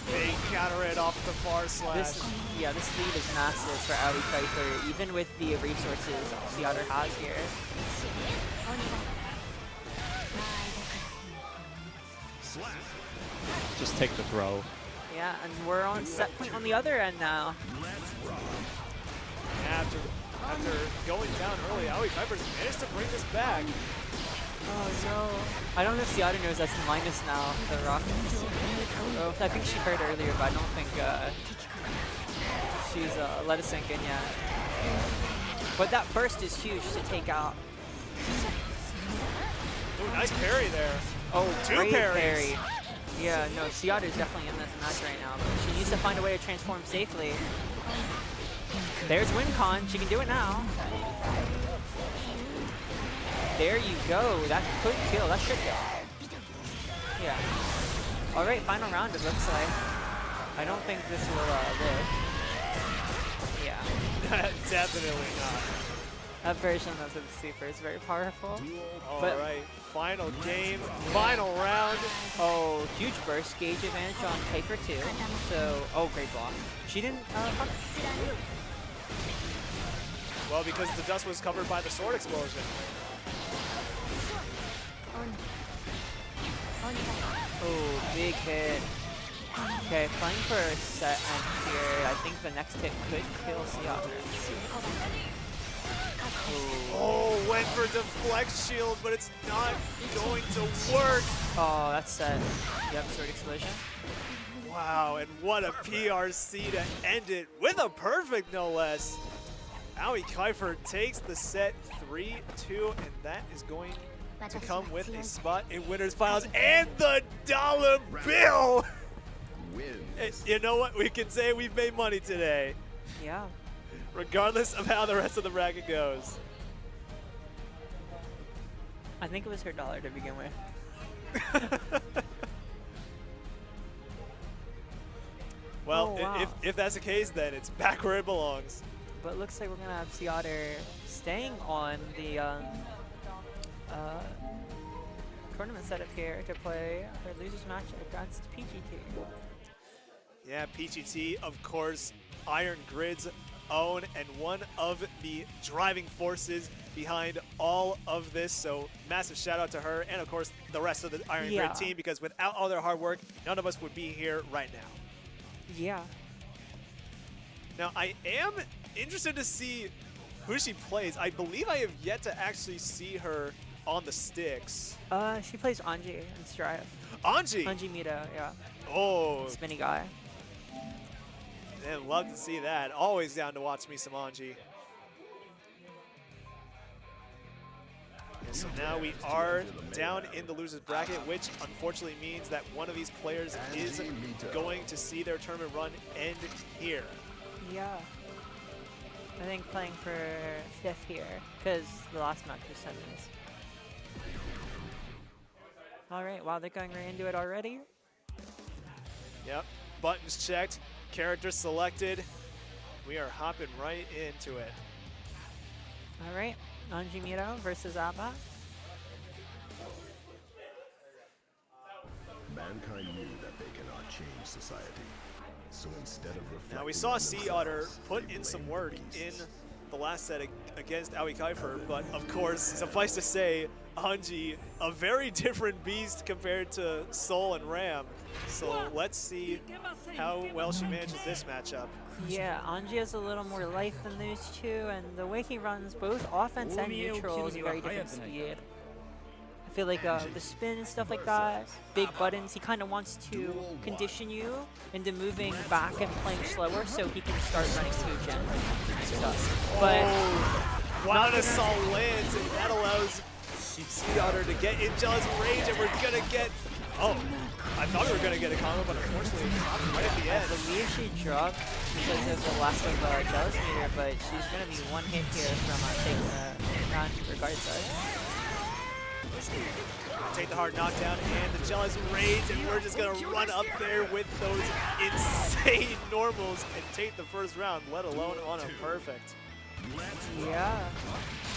Big counter it off the far slash. this lead is massive for Ali Kuiper, even with the resources Seattle has here. Slap. Just take the throw. Yeah, and we're on set point on the other end now. After going down early, Ali Kuiper's managed to bring this back. Oh no. I don't know if Seattle knows that's minus now, the Rockets. Oh, I think she heard earlier, but I don't think she's let it sink in yet. But that burst is huge to take out. Ooh, nice parry there. Oh, Two great parries. parry. Yeah, no, Seattle's definitely in this match right now, but she needs to find a way to transform safely. There's WinCon, she can do it now. There you go, that could kill, that should kill. Yeah. Alright, final round it looks like. I don't think this will live. Yeah. Definitely not. That version of the Super is very powerful. All But- right, final game, final round. Oh, huge burst gauge advantage on Kuiper too. So, oh, great block. She didn't punish. Well, because the dust was covered by the sword explosion. Oh, big hit. Okay, playing for a set end here. I think the next hit could kill Seattle. Oh, went for deflect shield, but it's not going to work. Oh, that's set. Yep, sword explosion. Wow, and what a PRC to end it with a perfect, no less. Ali Kuiper takes the set 3-2, and that is going to come with a spot in winners finals and the dollar bill. Wins. You know what? We can say we've made money today, Yeah. regardless of how the rest of the bracket goes. I think it was her dollar to begin with. Well, Oh, wow. if that's the case, then it's back where it belongs. But it looks like we're going to have Seattle staying on the tournament setup here to play her losers match against PGT. Yeah, PGT, of course, Iron Grid's own and one of the driving forces behind all of this. So massive shout out to her and, of course, the rest of the Iron Yeah. Grid team, because without all their hard work, none of us would be here right now. Yeah. Now, I am interested to see who she plays. I believe I have yet to actually see her on the sticks. She plays Anji in Strive. Anji! Anji Mito, yeah. Oh, Spinny guy. man, love to see that. Always down to watch me some Anji. And so now we are down in the losers bracket, which unfortunately means that one of these players is going to see their tournament run end here. Yeah. I think playing for 5th here, because the last match was semis. Alright, wow, they're going right into it already. Yep, buttons checked, character selected. We are hopping right into it. Alright, Anji Mito versus Abba. Mankind knew that they cannot change society. So instead of reflecting Now we saw on Sea themselves, Otter put they in some blamed work beasts. in the last set against Ali Kuiper, but of course, suffice to say, Anji, a very different beast compared to Soul and Ram. So let's see how well she manages this matchup. Yeah, Anji has a little more life than those two, and the way he runs both offense and neutral is a very different speed. I feel like the spin and stuff like that, big buttons, he kind of wants to condition you into moving back and playing slower so he can start running 2-gen stuff. But Wild Assault lands, and that allows Sea Otter to get in Jealous Rage, and we're gonna get. Oh, I thought we were gonna get a combo, but unfortunately, it dropped right at the I end. believe she dropped because of the lack of Jealous meter, but she's going to be one hit here from taking the round regardless. Take the hard knockdown and the Jealous Rage, and we're just gonna run up there with those insane normals and take the first round, let alone on a perfect. Yeah.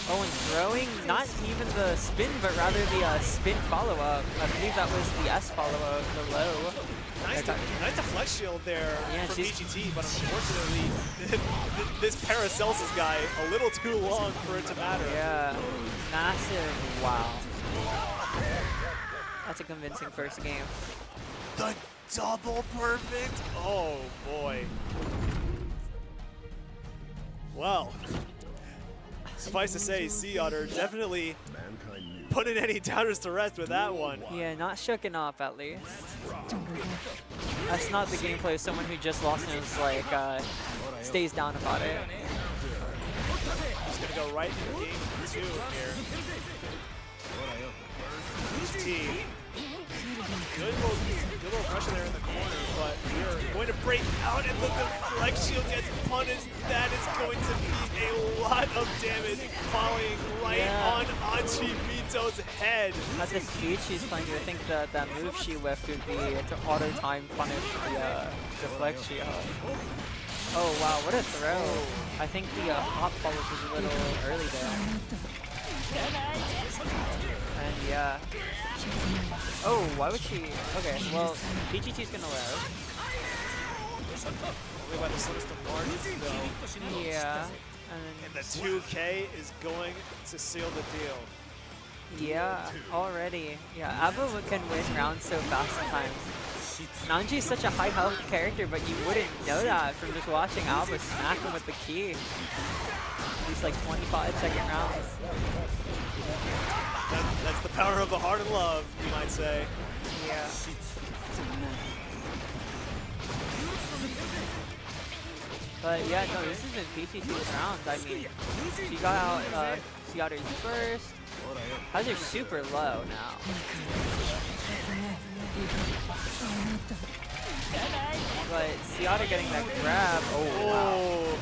Oh, and throwing, not even the spin, but rather the spin follow-up. I believe that was the S follow-up, the low. Nice deflect shield there from BGT, but unfortunately, this Paracelsus guy, a little too long for it to matter. Yeah, massive, wow. That's a convincing first game. The double perfect? Oh boy. Well, suffice to say, Sea Otter definitely putting any doubters to rest with that one. Yeah, not shooken up at least. That's not the gameplay of someone who just lost and is like, stays down about it. Just gonna go right into game 2 here. T. Good little pressure there in the corner, but we are going to break out and the deflect shield gets punished. That is going to be a lot of damage falling right on Anji Mito's head. At the speed she's playing, I think that move she whiffed would be to auto-time punish the deflect shield. Oh wow, what a throw. I think the hop follow was a little early there. And yeah. Oh, why would she? Okay, well, BGT's gonna live. Only by the slimmest of margins, though. Yeah. And the 2K is going to seal the deal. Yeah, already. Yeah, Abba can win rounds so fast sometimes. Nanji is such a high health character, but you wouldn't know that from just watching Alba smack him with the key. These like 25-second rounds. That's the power of the heart and love, you might say. Yeah. But yeah, no, this has been PCC's round. I mean, she got out, she got her first. Has her super low now. But Seattle getting that grab. Oh, wow.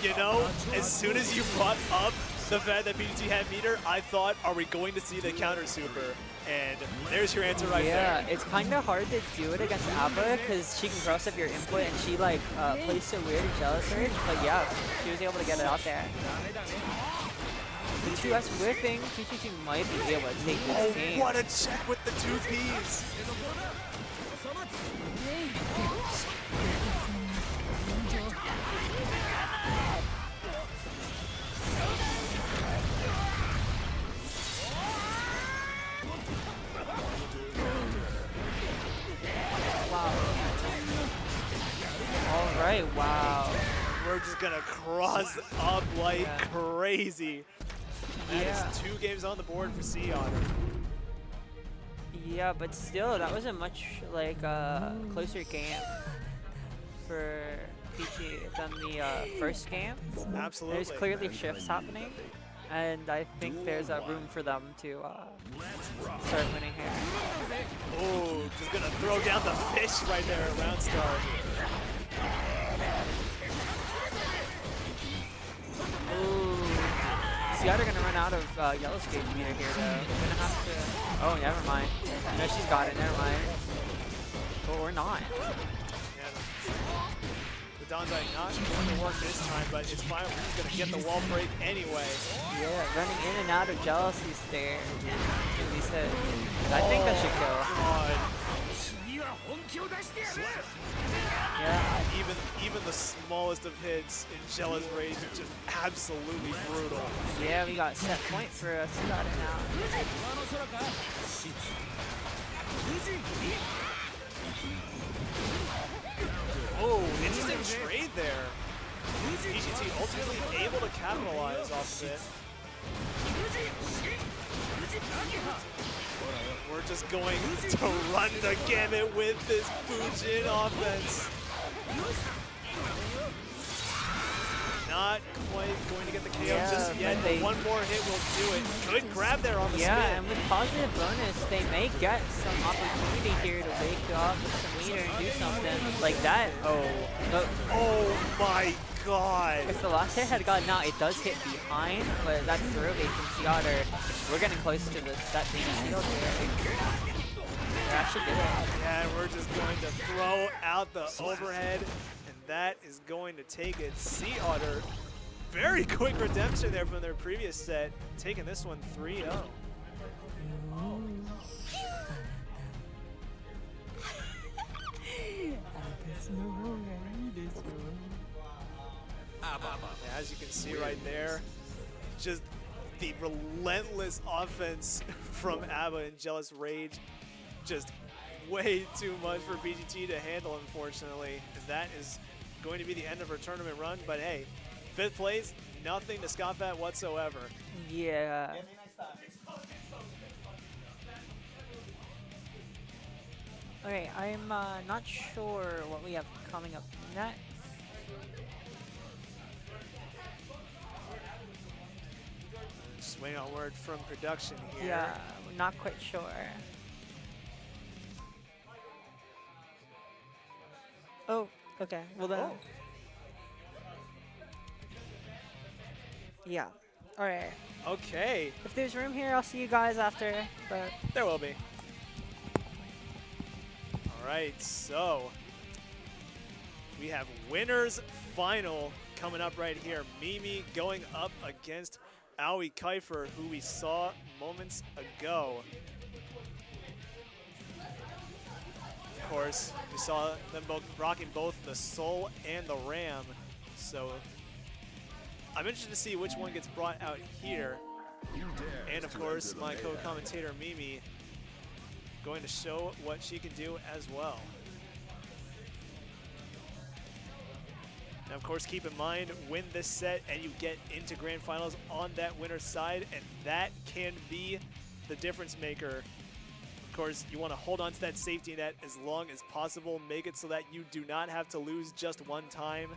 You know, as soon as you brought up the fact that PGT had meter, I thought, are we going to see the counter super? And there's your answer right there. Yeah, it's kind of hard to do it against Abba because she can cross up your input and she like plays so weird and Jealous Surge. But yeah, she was able to get it out there. The 2S whipping, PGT might be able to take this game. What a check with the 2Ps! All right, wow. We're just gonna cross up like crazy. That is 2 games on the board for Sea Otter. Yeah, but still, that was a much like closer game for PG than the first game. Absolutely. There's clearly shifts happening, and I think there's a room for them to start winning here. Oh, just gonna throw down the fish right there at round start. Ooh. Seattle gonna run out of yellow stage meter here though. We're gonna have to. Oh, never mind. No, she's got it. Never mind. Or not. Yeah, the Donzai not going to work this time, but it's fine. We're just gonna get the wall break anyway. Yeah, running in and out of jealousies there. In these hits. I think that should kill. God. Yeah. Even the smallest of hits in Jealous Rage is just absolutely brutal. Yeah, we got set point for us starting out. Oh, interesting trade there. FGC ultimately able to capitalize off of it. We're just going to run the gamut with this Fujin offense. Not quite going to get the KO just yet, but one more hit will do it. Good grab there on the spin. And with positive bonus, they may get some opportunity here to wake up with some meter and do something like that. Oh my god. If the last hit had gotten out, it does hit behind, but that's throw bait from Seattle. We're getting close to the set being sealed here. They're actually good at it. Yeah, we're just going to throw out the overhead, and that is going to take it. Sea Otter, very quick redemption there from their previous set, taking this one 3-0. As you can see right there, just the relentless offense from ABBA and Jealous Rage. Just way too much for BGT to handle, unfortunately. And that is going to be the end of her tournament run. But hey, 5th place, nothing to scoff at whatsoever. Yeah. Okay, I'm not sure what we have coming up next. Just waiting on word from production here. Yeah, we're not quite sure. Oh, okay. Well then. Yeah. All right. Okay. If there's room here, I'll see you guys after. But there will be. All right. So we have winners final coming up right here. Mimi going up against Aoi Kiefer, who we saw moments ago. Of course, we saw them both rocking both the Soul and the Ram. So I'm interested to see which one gets brought out here. And of course, my co-commentator Mimi going to show what she can do as well. And of course, keep in mind, win this set and you get into grand finals on that winner's side, and that can be the difference maker. Of course, you want to hold on to that safety net as long as possible. Make it so that you do not have to lose just one time.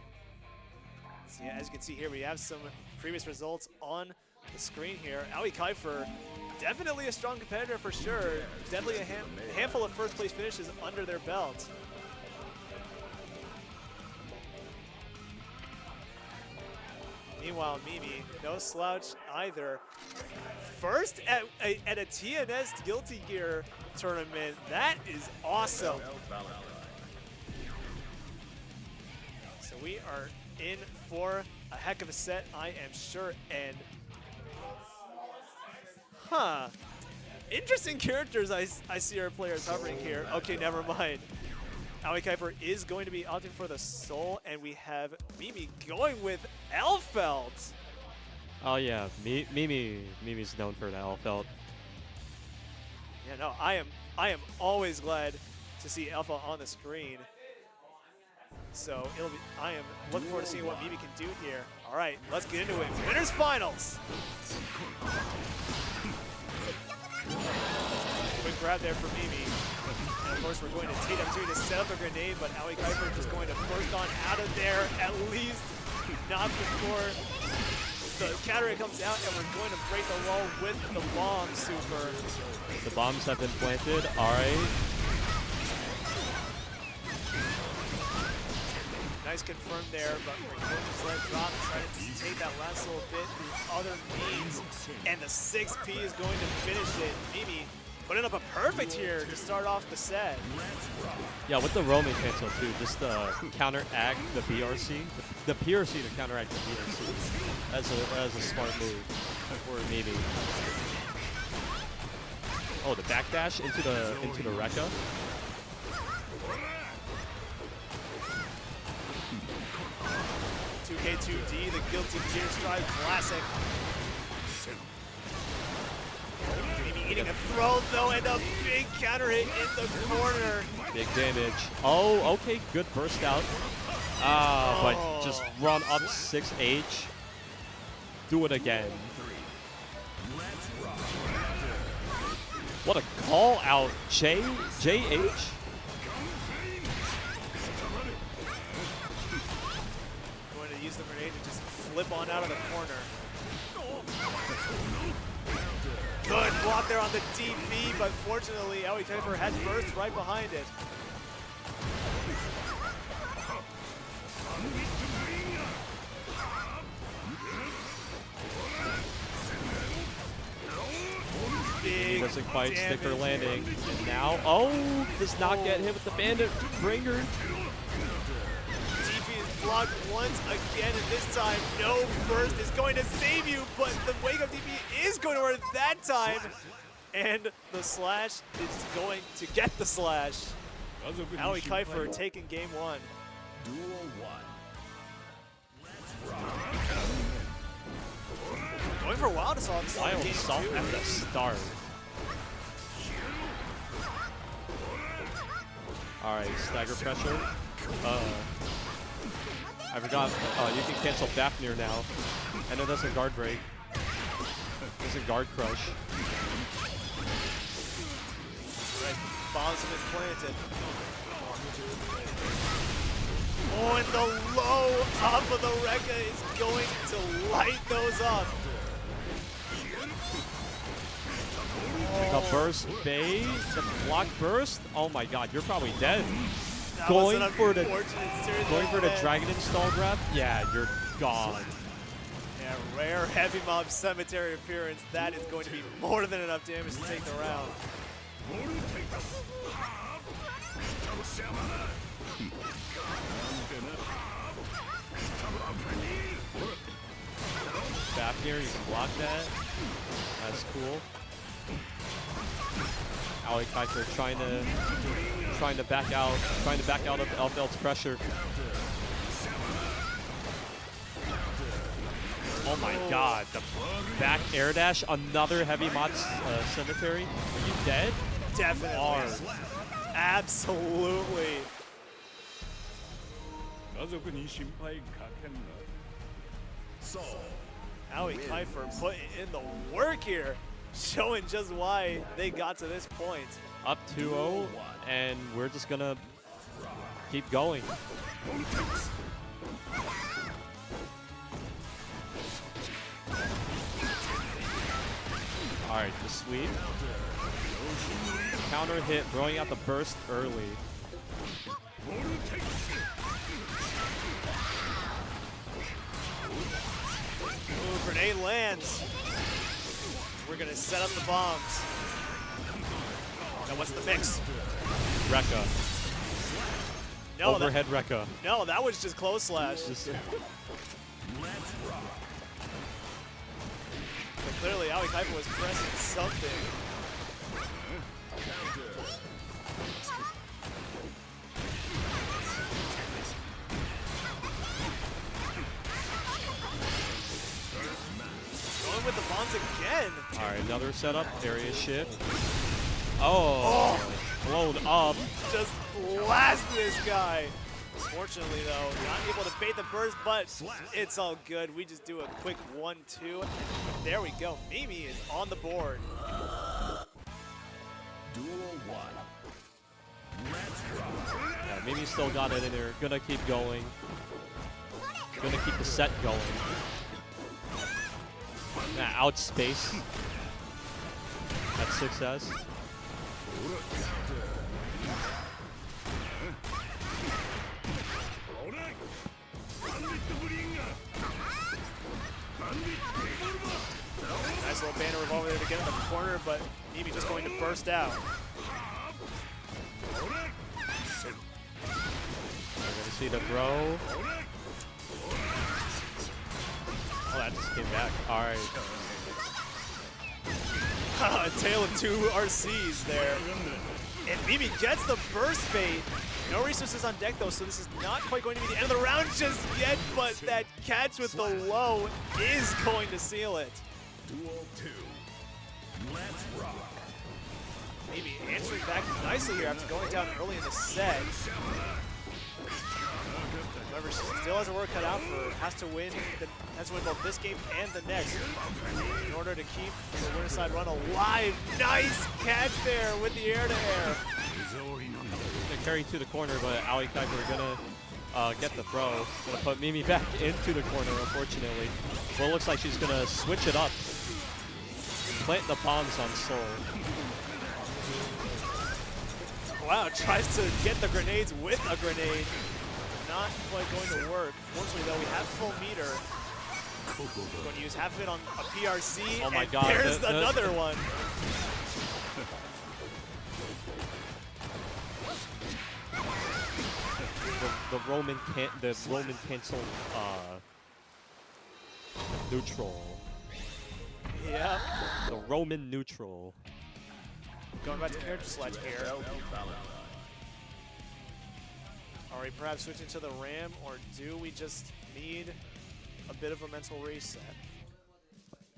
So yeah, as you can see here, we have some previous results on the screen here. Aoi Kiefer, definitely a strong competitor for sure. Definitely a handful of first place finishes under their belt. Meanwhile, Mimi, no slouch either. First at a TNS Guilty Gear tournament. That is awesome. So we are in for a heck of a set, I am sure. And interesting characters I see our players hovering here. Okay, never mind. Aoi Kiefer is going to be opting for the Soul, and we have Mimi going with Elfelt. Oh yeah, Mimi's known for the Elfelt. Yeah, no, I am always glad to see Alpha on the screen. So I am looking forward to seeing what Mimi can do here. All right, let's get into it. Winners finals. Quick grab there for Mimi. And of course, we're going to TW2 to set up a grenade, but Aoi Kiefer just going to burst on out of there, at least not before the counter comes out, and we're going to break the wall with the bomb super. The bombs have been planted. All right. Nice confirmed there, but just let it drop, decided to take that last little bit through other means, and the 6P is going to finish it. Mimi putting up a perfect here to start off the set. Yeah, with the roaming cancel too, just to counteract the BRC. The PRC to counteract the BRC. That's a smart move for Mimi. Oh, the backdash into the Rekka. 2K2D, the Guilty Gear Strive Classic. Maybe eating a throw though, and a big counter hit in the corner. Big damage. Oh, okay, good burst out. Ah, but just run up 6H. Do it again. What a call out, JH. Going to use the grenade to just flip on out of the corner. Good block there on the DP, but fortunately, Aoi Kaifer has burst right behind it. Big Missing fight, damage. sticker landing. And now, oh, does not get hit with the bandit bringer. DP is blocked once again, and this time no burst is going to save you, but the wake up DP is going to work that time. And the slash is going to get the slash. Aoi Kaifer taking game 1. Duel 1. Going for a wild assault I in game assault 2. at the start. Alright, stagger pressure. I forgot, you can cancel Fafnir now. And it doesn't guard break. Doesn't guard crush. Right, bombs have been planted. Oh, and the low off of the Rekka is going to light those up. The burst bait, the block burst. Oh my god, you're probably dead. That was Going an for the unfortunate series going of for the events. dragon install grab? Yeah, you're gone. Yeah, rare heavy mob cemetery appearance. That is going to be more than enough damage to take the round. Fafnir, you can block that. That's cool. Aoi Kaifer trying to back out of Elfeld's pressure. Oh my god, the back air dash, another heavy mod cemetery. Are you dead? Definitely. Hard. Absolutely. Aoi Kaifer putting in the work here, showing just why they got to this point. Up 2-0, and we're just gonna keep going. All right, the sweep. Counter hit, throwing out the burst early. Ooh, grenade lands. We're gonna set up the bombs. Now what's the mix? Rekka. No, Overhead Rekka. no, that was just close slash. Just, But clearly, Aoi Kaifer was pressing something. Going with the bombs again. all right, another setup, area shift. Oh, blown up. Just blast this guy. Fortunately, though, not able to bait the burst, but it's all good. We just do a quick 1-2. There we go. Mimi is on the board. Duel 1. Yeah, Mimi still got it in there. Gonna keep going. Gonna keep the set going. Out space. That's success. Nice little banner revolver there to get in the corner, but Mimi just going to burst out. We're gonna see the throw. Oh, that just came back. All right. A tale of two RCs there. And Mimi gets the burst bait. No resources on deck though, so this is not quite going to be the end of the round just yet, but that catch with the low is going to seal it. Duel 2. Let's rock. Mimi answering back nicely here after going down early in the set. However, she still has her work cut out for her. Has to win both this game and the next in order to keep the winner side run alive. Nice catch there with the air-to-air. They carry to the corner, but Aoi Kuiper gonna get the throw. Gonna put Mimi back into the corner, unfortunately. Well, it looks like she's gonna switch it up. Plant the bombs on Soul. Wow, tries to get the grenades with a grenade. Not quite going to work. Fortunately, though, we have full meter. Going to use half of it on a PRC. Oh my and God! There's another one. the Roman cancel neutral. Yeah. The Roman neutral. Going back to character select here. Are we perhaps switching to the Ram, or do we just need a bit of a mental reset?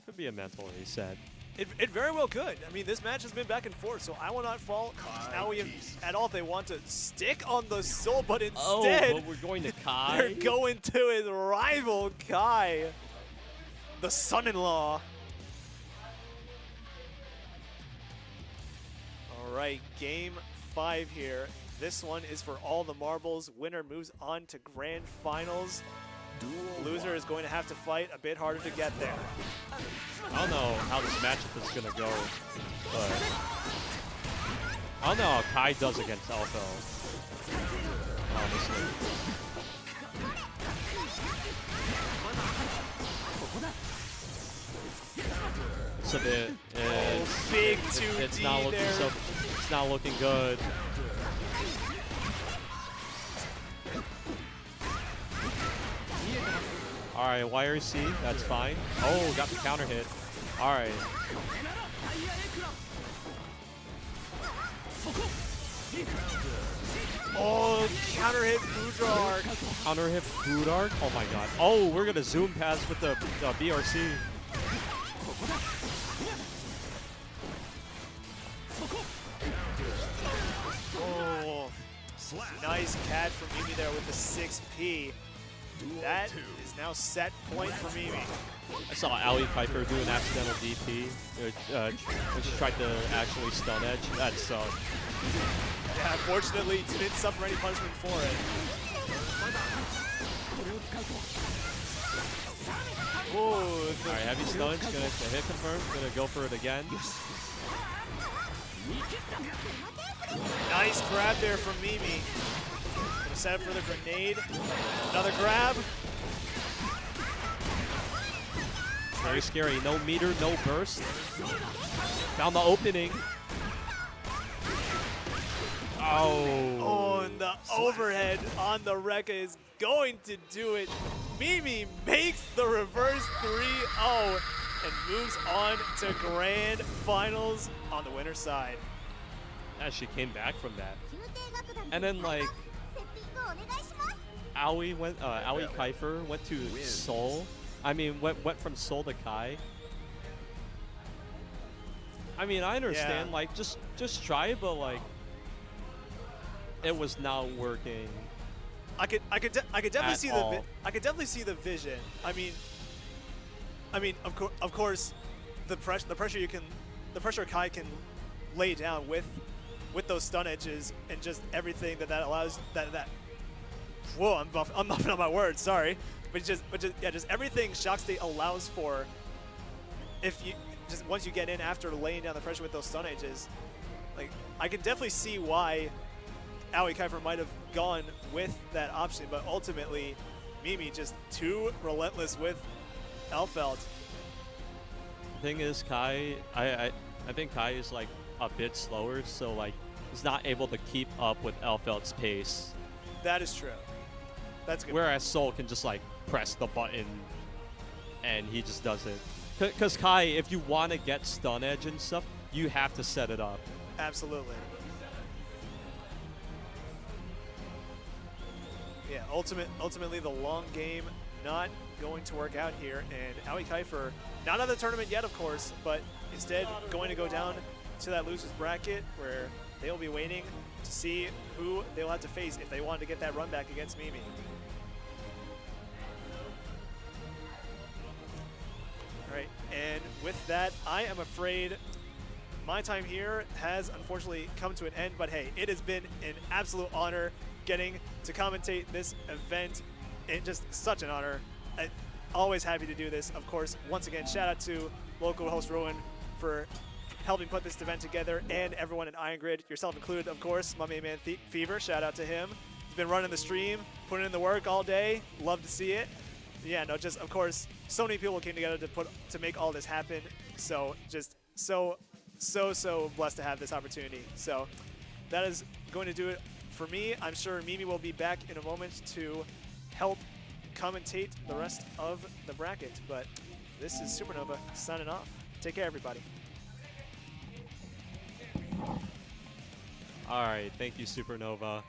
Could be a mental reset. It very well could. I mean, this match has been back and forth, so I will not fault Aoi at all if they want to stick on the Soul, but instead, but we're going to Kai. they're going to his rival, Kai, the son-in-law. All right, game 5 here. This one is for all the marbles. Winner moves on to grand finals. Loser is going to have to fight a bit harder to get there. I don't know how this matchup is gonna go, but I don't know how Kai does against Alpha. Honestly. So Big 2D it's not looking there. it's not looking good. All right, YRC, that's fine. Oh, got the counter hit. All right. Oh, counter hit food arc. Counter hit food arc. Oh my God. Oh, we're gonna zoom pass with the BRC. Oh, nice catch from Mimi there with the 6P. That is now set point for Mimi. I saw Aoi Kuiper do an accidental DP when she tried to actually stun edge. That sucked. Yeah, unfortunately, didn't suffer any punishment for it. All right, heavy stuns. Gonna hit confirm. Gonna go for it again. Nice grab there from Mimi. Gonna set up for the grenade. Another grab. Very scary. No meter, no burst. Found the opening. Oh, and the overhead on the Rekka is going to do it. Mimi makes the reverse 3-0 and moves on to grand finals on the winner's side. As she came back from that. And then like Aoi Kuiper went to Seoul. I mean went from Seoul to Kai. I mean, I understand, like just try it, but like it was not working. I could definitely see the vision. I mean, of course, the pressure Kai can lay down with those stun edges and just everything that allows that. Whoa, I'm buffing on my words. Sorry, but just everything Shock State allows for. If you just once you get in after laying down the pressure with those stun edges, like I can definitely see why Aoi Kuiper might have gone with that option, but ultimately Mimi just too relentless with Elfeld. The thing is, Kai, I think Kai is like a bit slower, so like he's not able to keep up with Elfeld's pace. That is true. That's good. Whereas Soul can just like press the button and he just does it. Because Kai, if you want to get stun edge and stuff, you have to set it up. Absolutely. Yeah, ultimately the long game not going to work out here, and Aoi Kuiper not out of the tournament yet, of course, but instead going to go down to that loser's bracket where they will be waiting to see who they will have to face if they want to get that run back against Mimi. And with that, I am afraid my time here has unfortunately come to an end, but hey, it has been an absolute honor getting to commentate this event. It's just such an honor. Always happy to do this. Of course, once again, shout out to local host Rowan for helping put this event together, and everyone at Iron Grid, yourself included, of course. My main man Fever, shout out to him. He's been running the stream, putting in the work all day. Love to see it. Yeah, no, just of course, so many people came together to make all this happen. So just so blessed to have this opportunity. So that is going to do it for me. I'm sure Mimi will be back in a moment to help commentate the rest of the bracket, but this is Supernova signing off. Take care, everybody. All right, thank you, Supernova.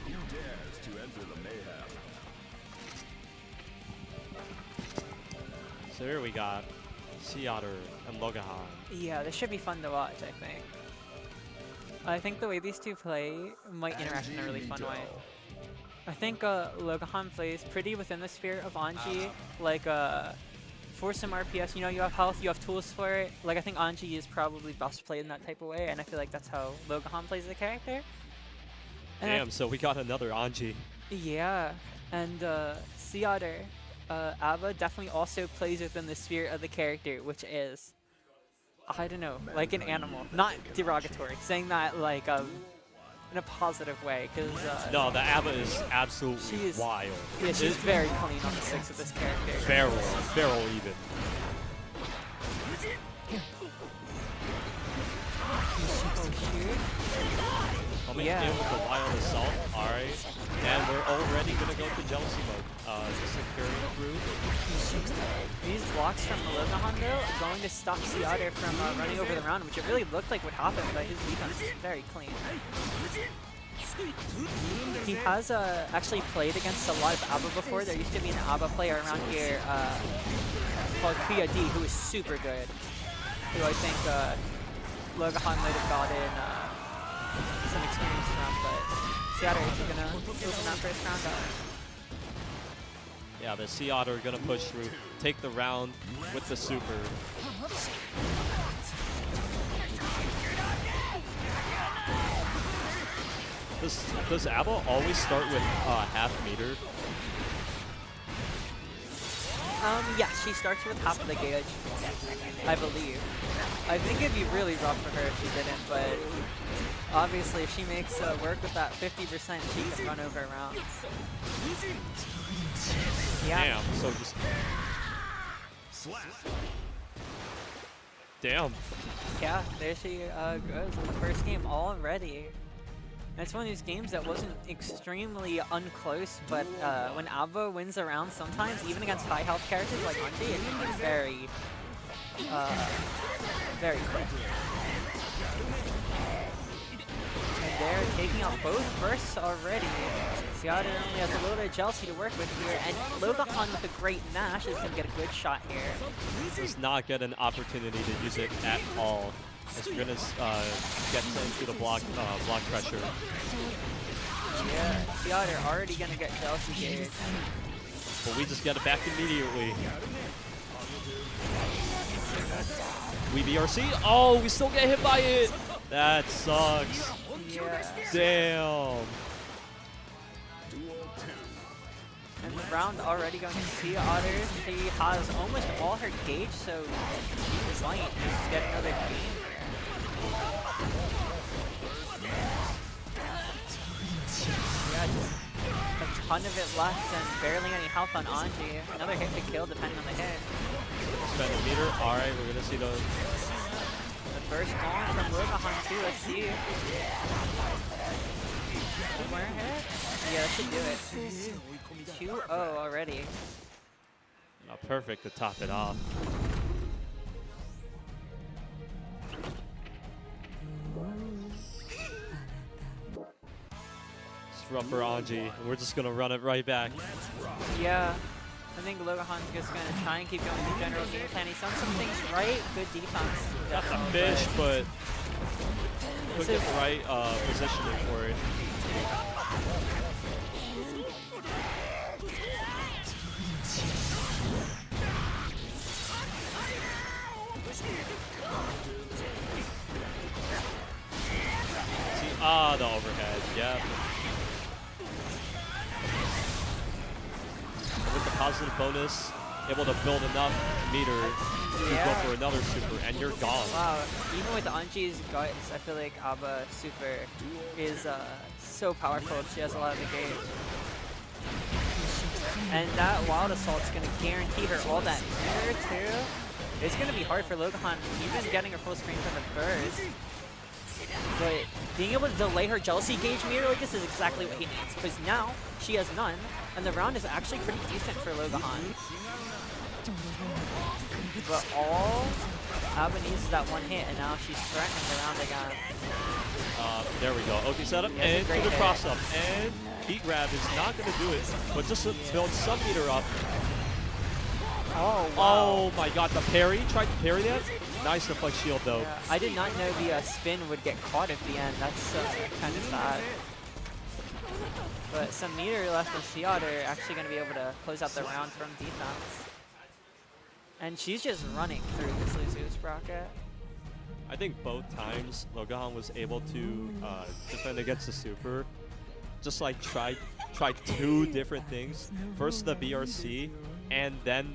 Who dares to enter the mayhem? So here we got Sea Otter and Logahan. Yeah, this should be fun to watch, I think. I think the way these two play might interact in a really fun way. I think Logahan plays pretty within the spirit of Anji. Like, for some RPS, you know, you have health, you have tools for it. Like, I think Anji is probably best played in that type of way, and I feel like that's how Logahan plays the character. And Damn, so we got another Anji. yeah, and Sea Otter, Abba definitely also plays within the spirit of the character, which is, I don't know, like an animal. Not derogatory, saying that like in a positive way, because No, the Abba is absolutely she is wild. Yeah, she's very clean on the 6 of this character. Feral even. Coming in with the wild assault. All right, and we're already gonna go to jealousy mode. Securing through. These blocks from Logahan though are going to stop Sea Otter from running over the round, which it really looked like would happen, but his defense is very clean. He has actually played against a lot of ABBA before. There used to be an ABBA player around here called Pia D, who is super good, who I think Logahan might have gotten some experience from, but Sea Otter is going to open that first round up. Yeah, the Sea Otter are gonna push through, take the round with the super. Does ABBA always start with half meter? Yeah, she starts with half of the gauge, I believe. I think it'd be really rough for her if she didn't, but obviously if she makes work with that 50%, she can run over rounds. Yeah. Damn, so just... Damn. Yeah, there she goes in the first game already. And it's one of these games that wasn't extremely unclose, but when ABBA wins a round sometimes, even against high health characters like Anji, it can be very, very quick. And they're taking out both bursts already. Sea Otter only has a little bit of jealousy to work with here, and Logahan with a great Nash is going to get a good shot here. Does not get an opportunity to use it at all. As we're gonna get into the block pressure. Yeah, Sea Otter already gonna get jealousy here. But we just get it back immediately. We BRC. Oh, we still get hit by it. That sucks. Yeah. Damn. And the round already going to Sea Otter. She has almost all her gauge, so she might just get another game. Yeah, just a ton of it left and barely any health on Anji. Another hit to kill depending on the hit. Spend a meter. Alright, we're gonna see the first gone from Logahan too. Let's see. One more hit? Yeah, that should do it. 2-0 already. perfect to top it off. Rougher Anji, and we're just gonna run it right back. Yeah, I think Logahan's just gonna try and keep going the general game plan. He's done some things right, good defense. Got the fish, but couldn't get the right positioning for it. See, the overhead, yeah. With the positive bonus, able to build enough meter to go for another super, and you're gone. Wow, even with Anji's guts, I feel like Abba super is so powerful if she has a lot of the gauge. And that Wild Assault's going to guarantee her all that meter too. It's going to be hard for Logahan, even getting her full screen from the burst. But being able to delay her jealousy gauge meter like this is exactly what he needs, because now she has none, and the round is actually pretty decent for Logahan. But all Abba needs is that one hit, and now she's threatening the round again. There we go. Okay, setup, Yeah, and to the hit. cross up, and heat grab is not going to do it, but just to build some meter up. Oh, wow. Oh my god, the parry, tried to parry that. Nice deflect shield though. Yeah, I did not know the spin would get caught at the end. That's kind of sad. But some meter left in Seat are actually going to be able to close out the round from defense. And she's just running through this Luzu's bracket. I think both times Logahan was able to defend against the super. Just like try two different things. First the BRC, and then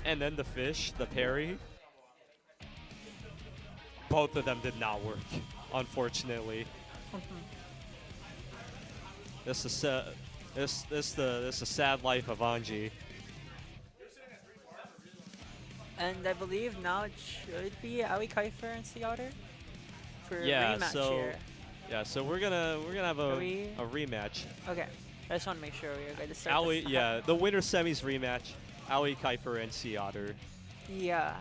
the fish, the parry. Both of them did not work, unfortunately. This is the sad life of Anji. And I believe now it should be Aoi Kaifer and Seatter for a Yeah, rematch so here. yeah, so we're gonna have a we- rematch. Okay, I just want to make sure we're going to start Aoi, this. yeah, the winter semis rematch. Aoi Kaifer and Seatter. Yeah.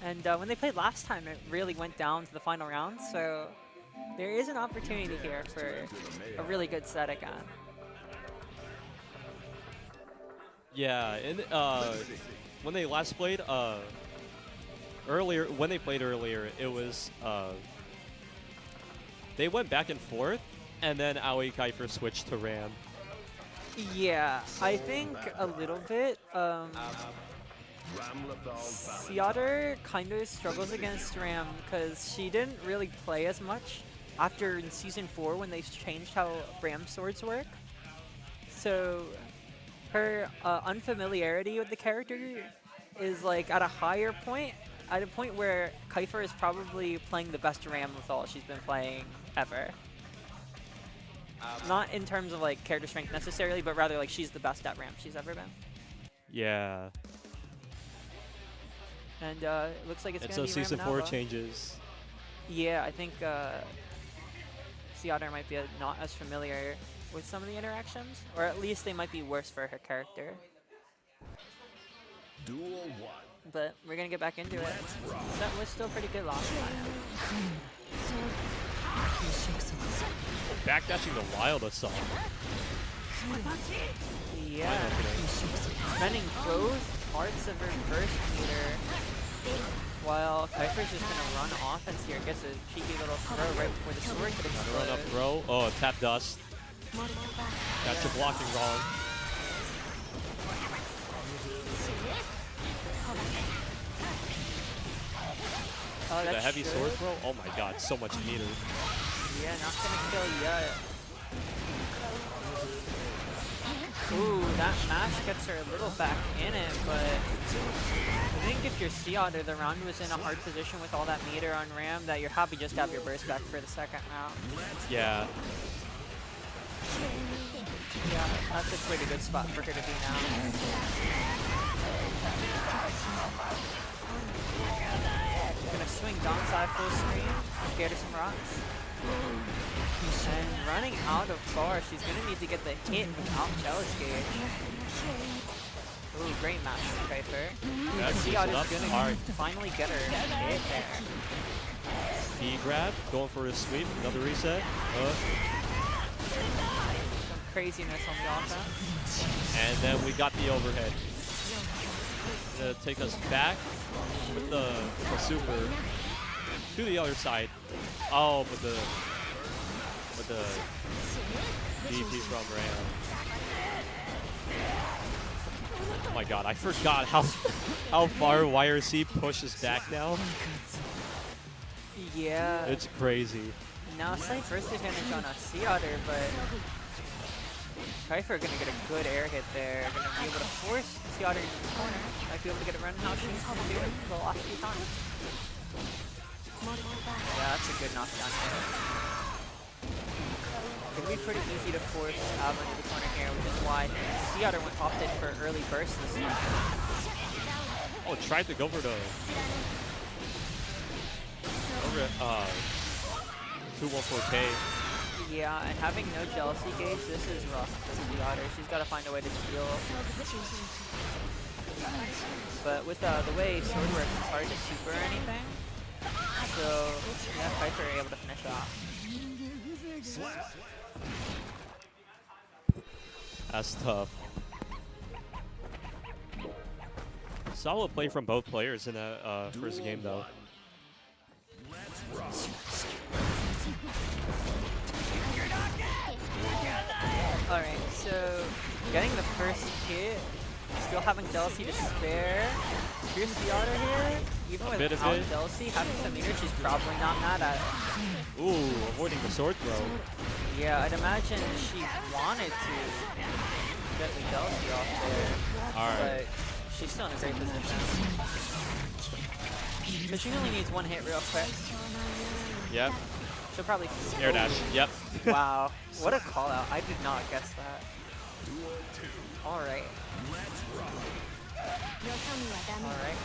And when they played last time, it really went down to the final round, so there is an opportunity here for a really good set again. Yeah, and when they last played earlier, it was they went back and forth, and then Aoi Kaifer switched to Ram. Yeah, I think a little bit. Seatter kind of struggles against Ram because she didn't really play as much after in Season 4 when they changed how Ram swords work. So her unfamiliarity with the character is like at a higher point, at a point where Kaifer is probably playing the best Ram with all she's been playing ever. Not in terms of like character strength necessarily, but rather like she's the best at Ram she's ever been. Yeah. And it looks like it's And going so to be Season Ram and 4 Alba. changes. Yeah, I think Seatter might be not as familiar with some of the interactions, or at least they might be worse for her character. Duel 1. But we're going to get back into it. That was still pretty good last time. Backdashing the Wild Assault. Yeah. Spending both parts of her first meter, while Kaifer's just going to run offense here. Gets a cheeky little throw right before the sword could Run up explode. throw. Oh, tap dust. Got your blocking wrong. Oh, The that's heavy good. sword throw. Oh my god, so much meter. Yeah, not gonna kill yet. Ooh, that mash gets her a little back in it, but I think if you're Seatter, the round was in a hard position with all that meter on Ram that you're happy just to have your burst back for the second round. Yeah. Yeah, that's a pretty good spot for her to be now. Gonna swing downside full screen, get her some rocks. And running out of bar, she's gonna need to get the hit without Jealous Gauge. Ooh, great match from Kaifer. That Seatter's keeps it up. gonna Alright. finally get her hit there. E grab, going for a sweep, another reset. Some craziness on the offense. And then we got the overhead. Gonna take us back with the super to the other side. Oh, but the with the DP from Ram. Oh my god, I forgot how far YRC pushes back now. Yeah. It's crazy. Now slight first advantage on a Sea Otter, but Kiefer gonna get a good air hit there. Gonna be able to force Sea Otter into the corner. Might be able to get it running how she's been doing the last few times. Yeah, that's a good knockdown hit. It'd be pretty easy to force Abba into the corner here, which is why Sea Otter opted for early burst this time. Oh, tried to go for the 214K. Yeah, and having no jealousy gauge, this is rough for Sea Otter. She's got to find a way to steal. But with the way Sword works, it's hard to super or anything. So, yeah, Kiefer are able to finish off. That's tough. Solid play from both players in that first game, though. Alright, so getting the first hit, still having jealousy to spare. Here's Sea Otter here. Even without jealousy, having some meter, she's probably not mad at it. Ooh, avoiding the sword throw. Yeah, I'd imagine she wanted to get the jealousy off there. Alright. But she's still in a great position. But she only needs one hit real quick. Yep. She'll probably air dash. Yep. Wow, what a call out. I did not guess that. Alright. Alright.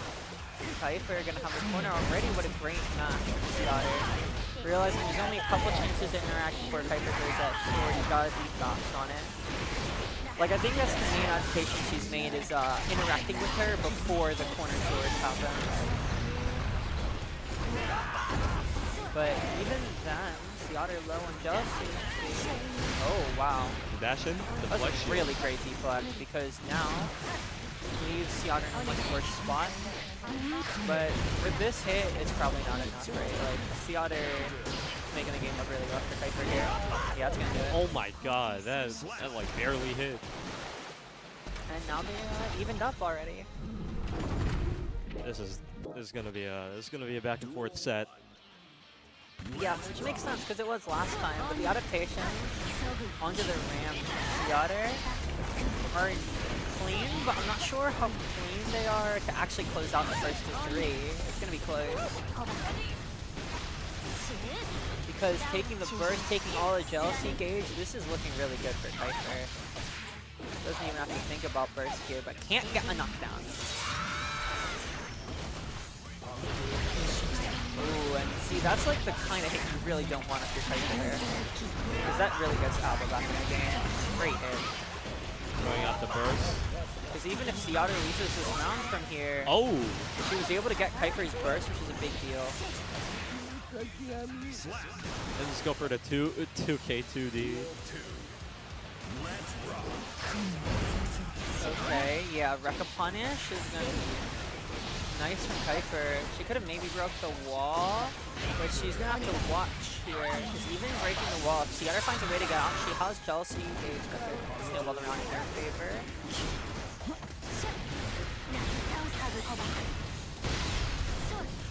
Kiefer gonna have the corner already. What a great match. Realizing there's only a couple chances to interact before Kiefer goes up, so you gotta be fast on it. Like, I think that's the main adaptation she's made, is interacting with her before the corner sword happens. But even then, Sea Otter low on jealousy. Oh, wow. Dash in, That's a deflection. really great deflect, because now leaves Sea Otter in a much worse spot. But with this hit, it's probably not enough, right? Like, Sea Otter making the game look really rough for Kiefer here. Yeah, that's gonna do it. Oh my god, that like barely hit. And now they evened up already. This is gonna be a back and forth set. Yeah, which makes sense because it was last time, but the adaptations onto the Ram Sea Otter are clean, but I'm not sure how clean they are to actually close out the first to 3. It's gonna be close. Because taking the burst, taking all the jealousy gauge, this is looking really good for Kiefer. Doesn't even have to think about burst here, but can't get a knockdown. Ooh, and see, that's like the kind of hit you really don't want if you're Kiefer there. Because that really gets Alba back in the game. Great hit. Throwing out the burst. Because even if Sea Otter loses this round from here, oh, she was able to get Kiefer's burst, which is a big deal. Let's just go for the 2K2D. Okay, yeah, Rekka Punish is going to be nice from Kiefer. She could have maybe broke the wall, but she's going to have to watch here. Because even breaking the wall, if Sea Otter finds a way to get out, she has jealousy gauge that could snowball around in her favor.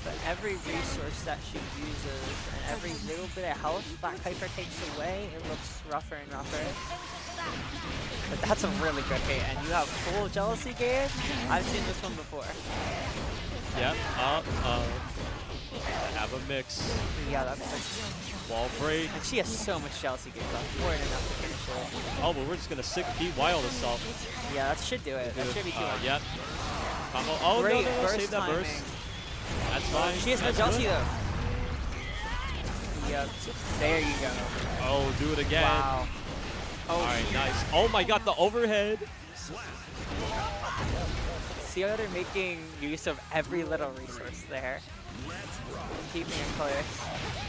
But every resource that she uses and every little bit of health that Kiefer takes away, it looks rougher and rougher. But that's a really good hit, and you have full jealousy gauge. I've seen this one before. Yep, have a mix. Yeah, that's like wall break. And she has so much jealousy gauge left, more than enough to finish it. Oh, but we're just gonna 6P wild assault. Yeah, that should do it. That should be too much. Yep. Oh, great no, burst save that timing. burst. That's fine. She has no jealousy though. Yep, there you go. Oh, do it again. Wow. Oh, alright, nice. Oh my god, the overhead. Sea Otter making use of every little resource there. Keeping it close.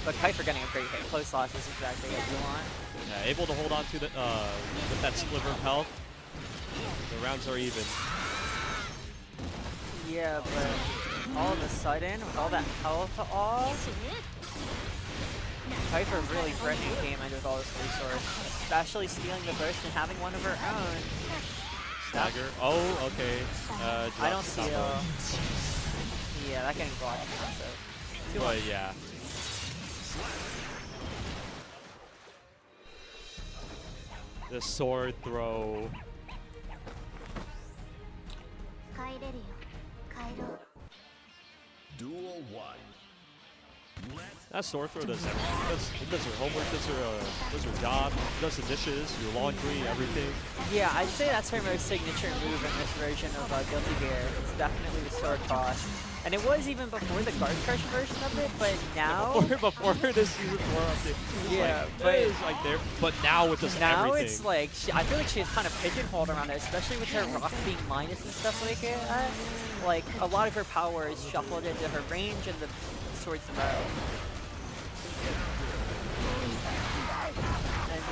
But Kiefer getting a great hit. Close loss is exactly what you want. Yeah, able to hold on to the with that sliver of health. The rounds are even. Yeah, but all of a sudden, with all that health off, Kaifer really threatening game end with all this resource, especially stealing the burst and having one of her own. Stagger. Oh, okay. I don't drops see combo. Yeah, that getting blocked. So. But yeah. The sword throw. Duel 1. That sword throw does everything. It does her homework, does her job, does the dishes, your laundry, everything. Yeah, I'd say that's her most signature move in this version of Guilty Gear. It's definitely the sword toss. And it was even before the Guard Crush version of it, but now... Before this Season 4 update. Yeah, like, but... it is like there, but now with just now everything. it's like, I feel like she's kind of pigeonholed around it, especially with her rock being minus and stuff like that. Like, a lot of her power is shuffled into her range and the sword's throw. And,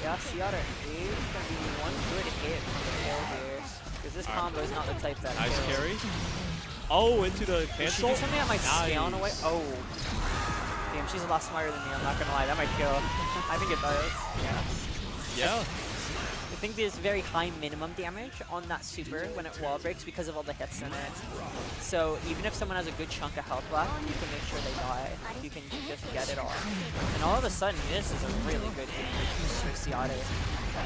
yeah, Seattle is going to be one good hit from the kill here. Because this combo is not the type that Nice kills. carry. Oh, into the Did she cancel. do something that might scale in a way? Nice. Oh. Damn, she's a lot smarter than me, I'm not going to lie. That might kill. I think it does. Yeah. Yeah. I think there's very high minimum damage on that super when it wall breaks because of all the hits in it. So even if someone has a good chunk of health left, you can make sure they die. You can just get it off. And all of a sudden, this is a really good game for Seattle.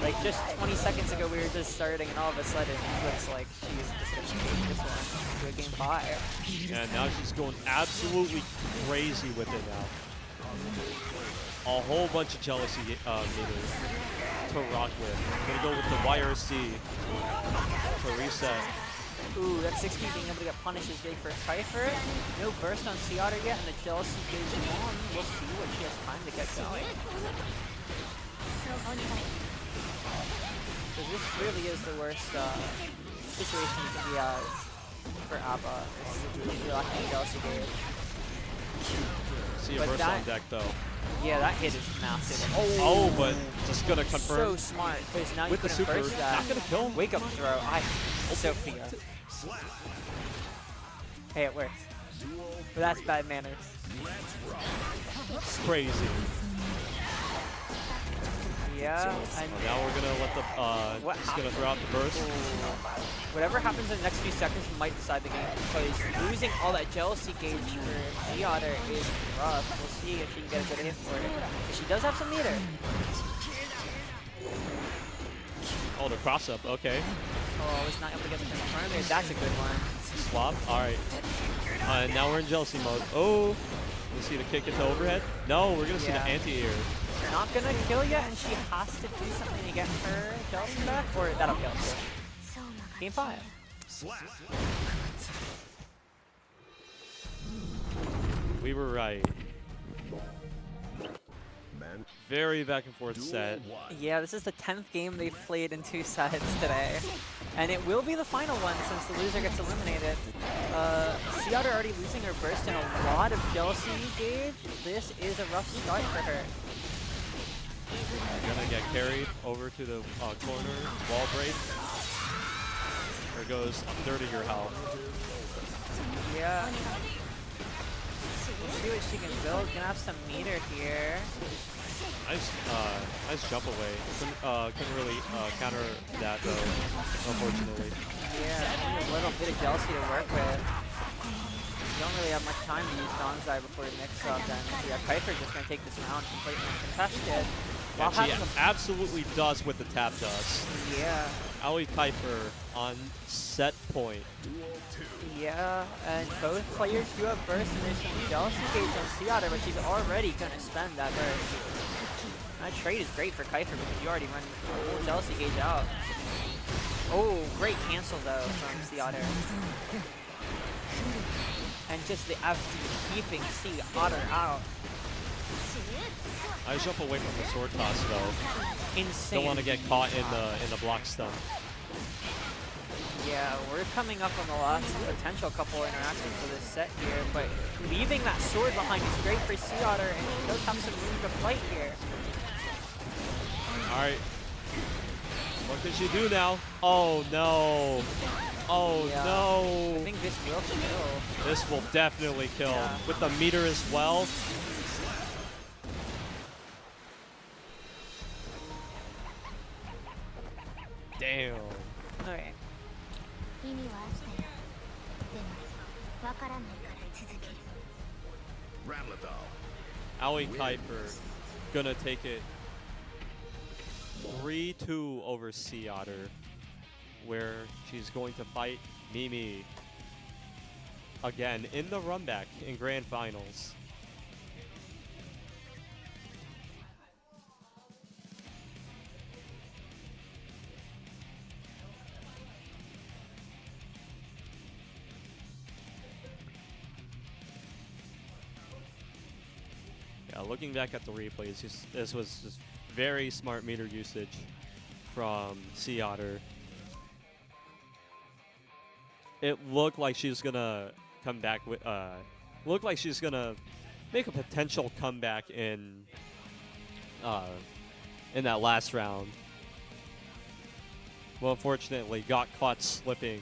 Like just 20 seconds ago, we were just starting, and all of a sudden, it looks like she's just going to take this one to a game 5. And now she's going absolutely crazy with it now. A whole bunch of jealousy meters to rock with. Gonna go with the YRC to reset. Ooh, that 60 being able to get punished is big for Kaifer. No burst on Seattle yet, and the jealousy goes on. We'll see when she has time to get going. Because this really is the worst situation you can be out for Abba. If you're lacking a jealousy gauge. See a But burst on deck though. Yeah, that hit is massive. Oh, but just gonna confirm. So smart, because now with you the couldn't super. burst that. Not gonna kill. Wake up throw. Sophia. Hey, it worked. But that's bad manners. Crazy. Yeah, and Now we're gonna let the just gonna throw out the burst. whatever happens in the next few seconds might decide the game, because losing all that jealousy gauge for G-Otter is rough. We'll see if she can get a good hit for it. But she does have some meter. Oh, the cross up. Okay. Oh, was not able to get the confirm there. That's a good one. Swap. All right. And now we're in jealousy mode. Oh. You see the kick into overhead? No, we're gonna see the anti-air. They're not gonna kill yet, and she has to do something to get her jealousy back, or that'll kill her. Game 5. We were right. Very back and forth set. Yeah, this is the 10th game they've played in 2 sets today. And it will be the final one since the loser gets eliminated. Seattle already losing her burst and a lot of jealousy gauge. This is a rough start for her. Gonna get carried over to the corner, wall break. There goes a third of your health. Yeah. We'll see what she can build. Gonna have some meter here. Nice jump away. Couldn't really counter that though, unfortunately. Yeah, only a little bit of jealousy to work with. You don't really have much time to use Donzai before the mix-up, then yeah, Kaifer's just gonna take this round completely uncontested. And she absolutely does with the tap dust. Yeah. Aoi Kaifer on set point. Yeah, and both players do have burst, and there's some jealousy gauge on Seattle, but she's already gonna spend that burst. That trade is great for Kaifer because you already run the whole jealousy gauge out. Oh, great cancel though from Seattle. And just the FD keeping Seattle out. I jump away from the sword toss though. Insane. Don't want to get caught in the block stun. Yeah, we're coming up on the last potential couple interactions for this set here, but leaving that sword behind is great for Sea Otter, and she does have some room to fight here. Alright. What can she do now? Oh no. Oh yeah. no. I think this will kill. This will definitely kill. Yeah. With the meter as well. Damn. Alright. 意味はあったよ。でもわからないから続ける。 Ramlethal. Aoi Kuiper gonna take it 3-2 over Sea Otter, where she's going to fight Mimi again in the runback in grand finals. Yeah, looking back at the replays, this was just very smart meter usage from Sea Otter. It looked like she's gonna come back with, looked like she's gonna make a potential comeback in that last round. Well, unfortunately, got caught slipping.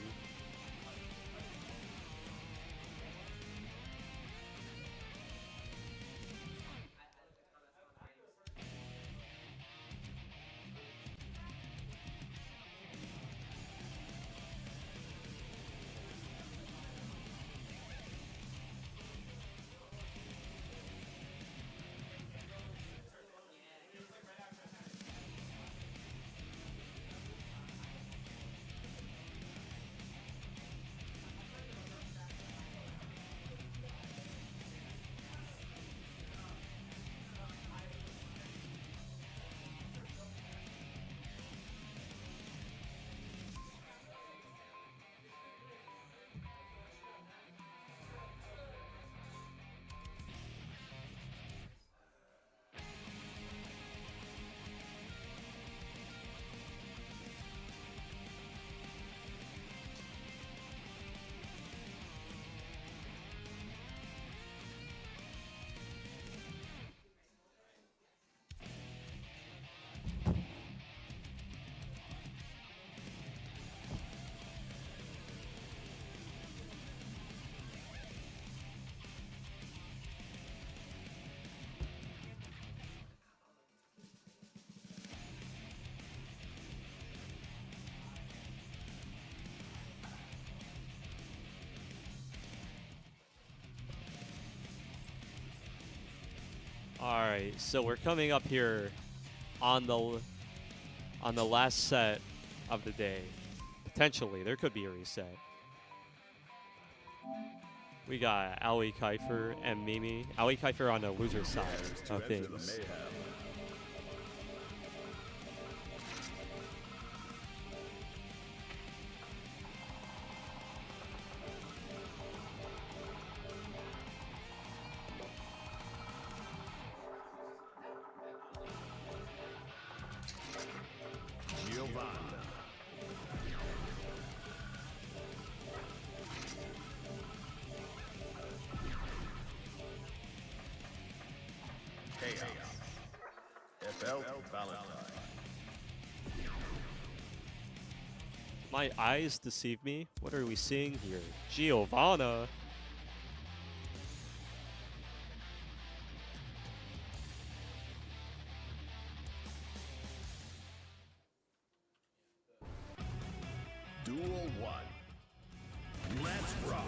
All right, so we're coming up here on the last set of the day. Potentially, there could be a reset. We got Aoi Kuiper and Mimi. Aoi Kuiper on the loser side of things. My eyes deceive me. What are we seeing here? Giovanna. Duel 1. Let's rock.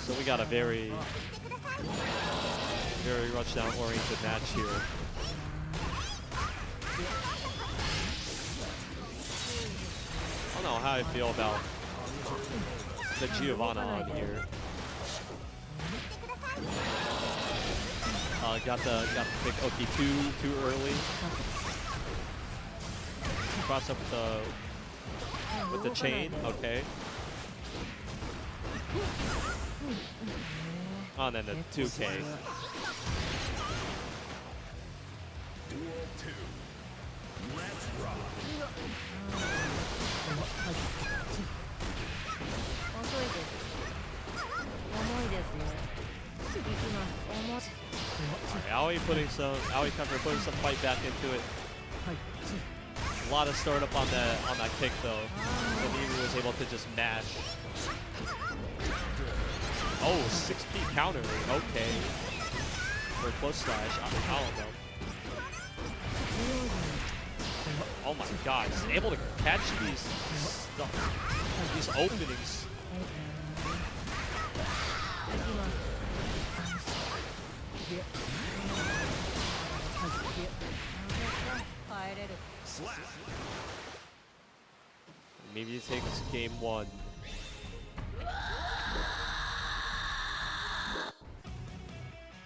So we got a very rushdown oriented match here. I don't know how I feel about the Giovanna on here. Got the pick Oki too early. Cross up with the chain. Okay. Oh, and then the 2K. Duel 2. Let's rock. Alright, Aoi Kuiper putting some fight back into it. A lot of startup on that kick though. So Mimi was able to just mash. Oh, 6P counter. Okay. for a close slash. I don't know. Oh my god, he's able to catch these openings. Maybe he takes game 1.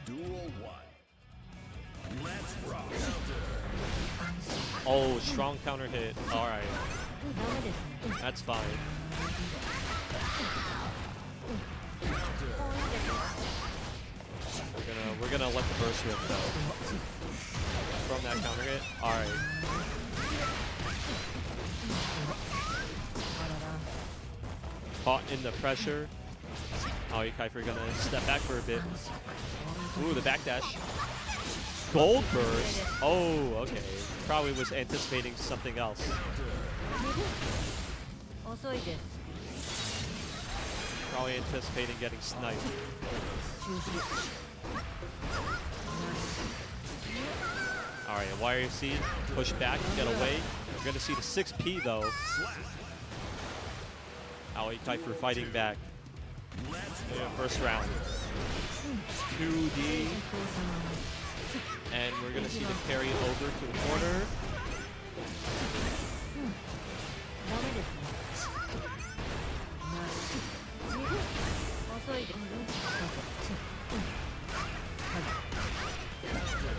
Duel 1. Let's rock. Oh, strong counter hit. Alright. That's fine. We're gonna let the burst rip though. From that counter hit. Alright. Caught in the pressure. Aoi Kaifer gonna step back for a bit. Ooh, the backdash. Gold burst. Oh, okay. Probably was anticipating something else. Probably anticipating getting sniped. Alright, YRC, push back, get away. We're gonna see the 6P though. Aoi Kaifer fighting back. First round. 2D. And we're gonna see the carry over to the corner.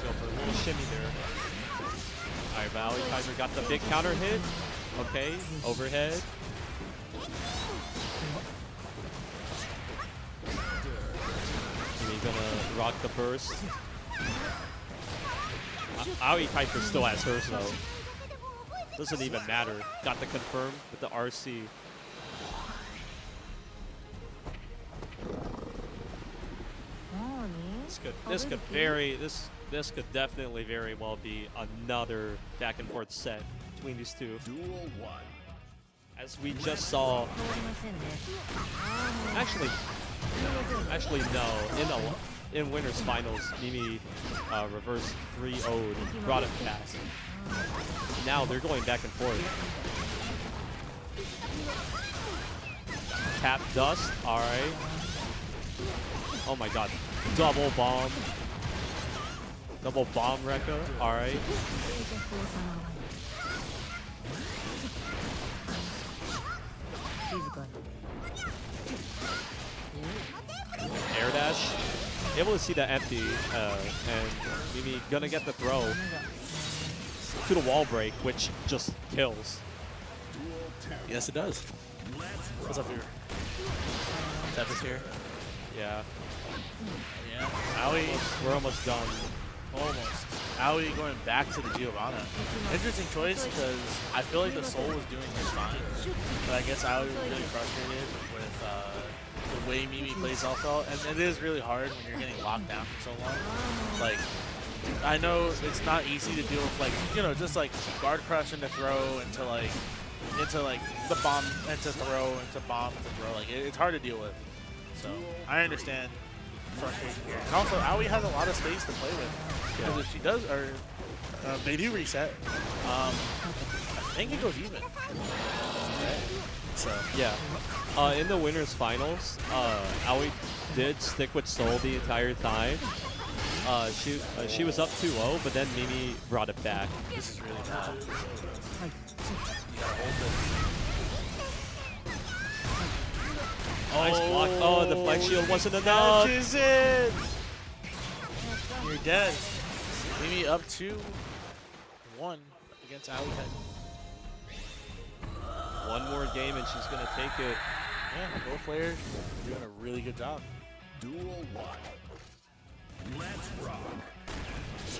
Go for a little shimmy there. Alright, Aoi Kaifer got the big counter hit. Okay, overhead. He's gonna rock the burst. Aoi Kaifer still has hers though. Doesn't even matter. Got the confirm with the RC. This could definitely very well be another back and forth set between these two. Duel 1. As we just saw. Actually no. In winners finals, Mimi reversed 3-0'd, brought it back. Now they're going back and forth. Tap dust, alright. Oh my god. Double bomb. Double bomb Rekka, alright. Air dash. Able to see the empty, and Mimi gonna get the throw to the wall break, which just kills. Yes, it does. What's up here? Tep here. Yeah. Yeah. Aoi. We're almost done. Almost. Aoi going back to the Giovanna. Interesting choice because I feel like the Soul was doing just fine, but I guess Aoi was really frustrated with the way Mimi plays off-all, and it is really hard when you're getting locked down for so long. Like, I know it's not easy to deal with, like, you know, just like guard crush into throw into the bomb into throw into bomb to throw. Like, it's hard to deal with. So I understand frustration here. And also, Aoi has a lot of space to play with because if she does, or they do reset, I think it goes even. Right? So yeah. In the winners finals, Aoi did stick with Soul the entire time. She was up 2-0, but then Mimi brought it back. This is really bad. You gotta hold this. Nice block. Oh, the flex shield wasn't enough. That is it. You're dead. Mimi up 2-1 against Aoi. One more game and she's gonna take it. Yeah, both players doing a really good job. Duel 1. Let's rock.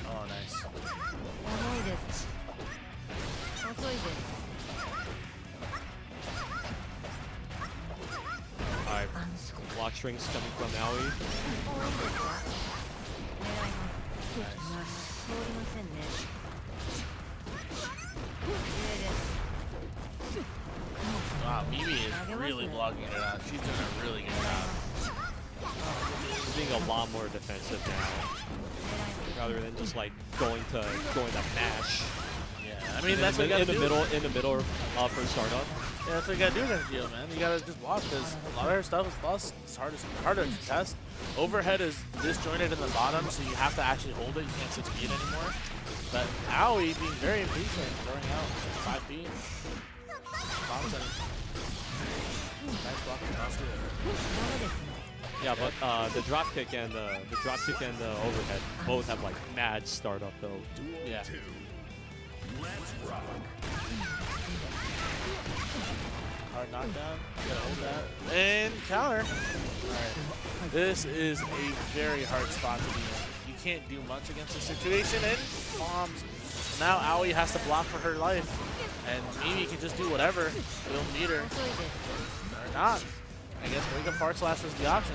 Oh, nice. Alright, block strings coming from Aoi. Wow, Mimi is really blocking it out. She's doing a really good job. being a lot more defensive now, rather than just like going to mash. Yeah, I mean that's what you gotta do. In the middle for startup. Yeah, that's what you gotta do against Geo, man. You gotta just watch because a lot of her stuff is bust. It's harder to test. Overhead is disjointed in the bottom, so you have to actually hold it. You can't 6B it anymore. But Aoi being very impatient, throwing out 5B. Bomb setting. Nice block from Oscar. Yeah, but the drop kick and the overhead both have like mad startup though. Yeah. Let's rock. Hard knockdown. You gotta hold that. And counter. Alright. This is a very hard spot to be in. You can't do much against this situation, and bombs. Now Aoi has to block for her life. And Mimi can just do whatever. We'll meet her. Or not. I guess Wake Up Fart Slash was the option.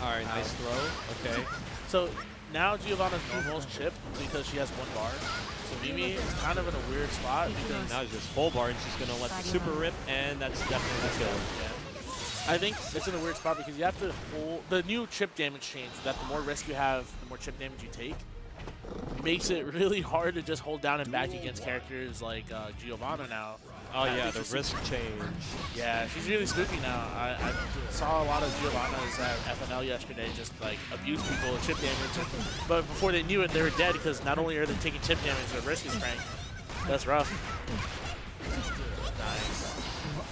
Alright, nice throw. Okay. So now Giovanna's normal is chip because she has 1 bar. So Mimi is kind of in a weird spot because Now it's just full bar and she's gonna let the super rip, and that's definitely the kill. yeah. I think it's in a weird spot because you have to hold the new chip damage change that the more risk you have, the more chip damage you take. Makes it really hard to just hold down and back against characters like Giovanna now. Oh yeah, the risk change. Yeah, she's really spooky now. I saw a lot of Giovannas at FNL yesterday just like abuse people with chip damage. But before they knew it, they were dead because not only are they taking chip damage, their risk is cranked. That's rough. Nice.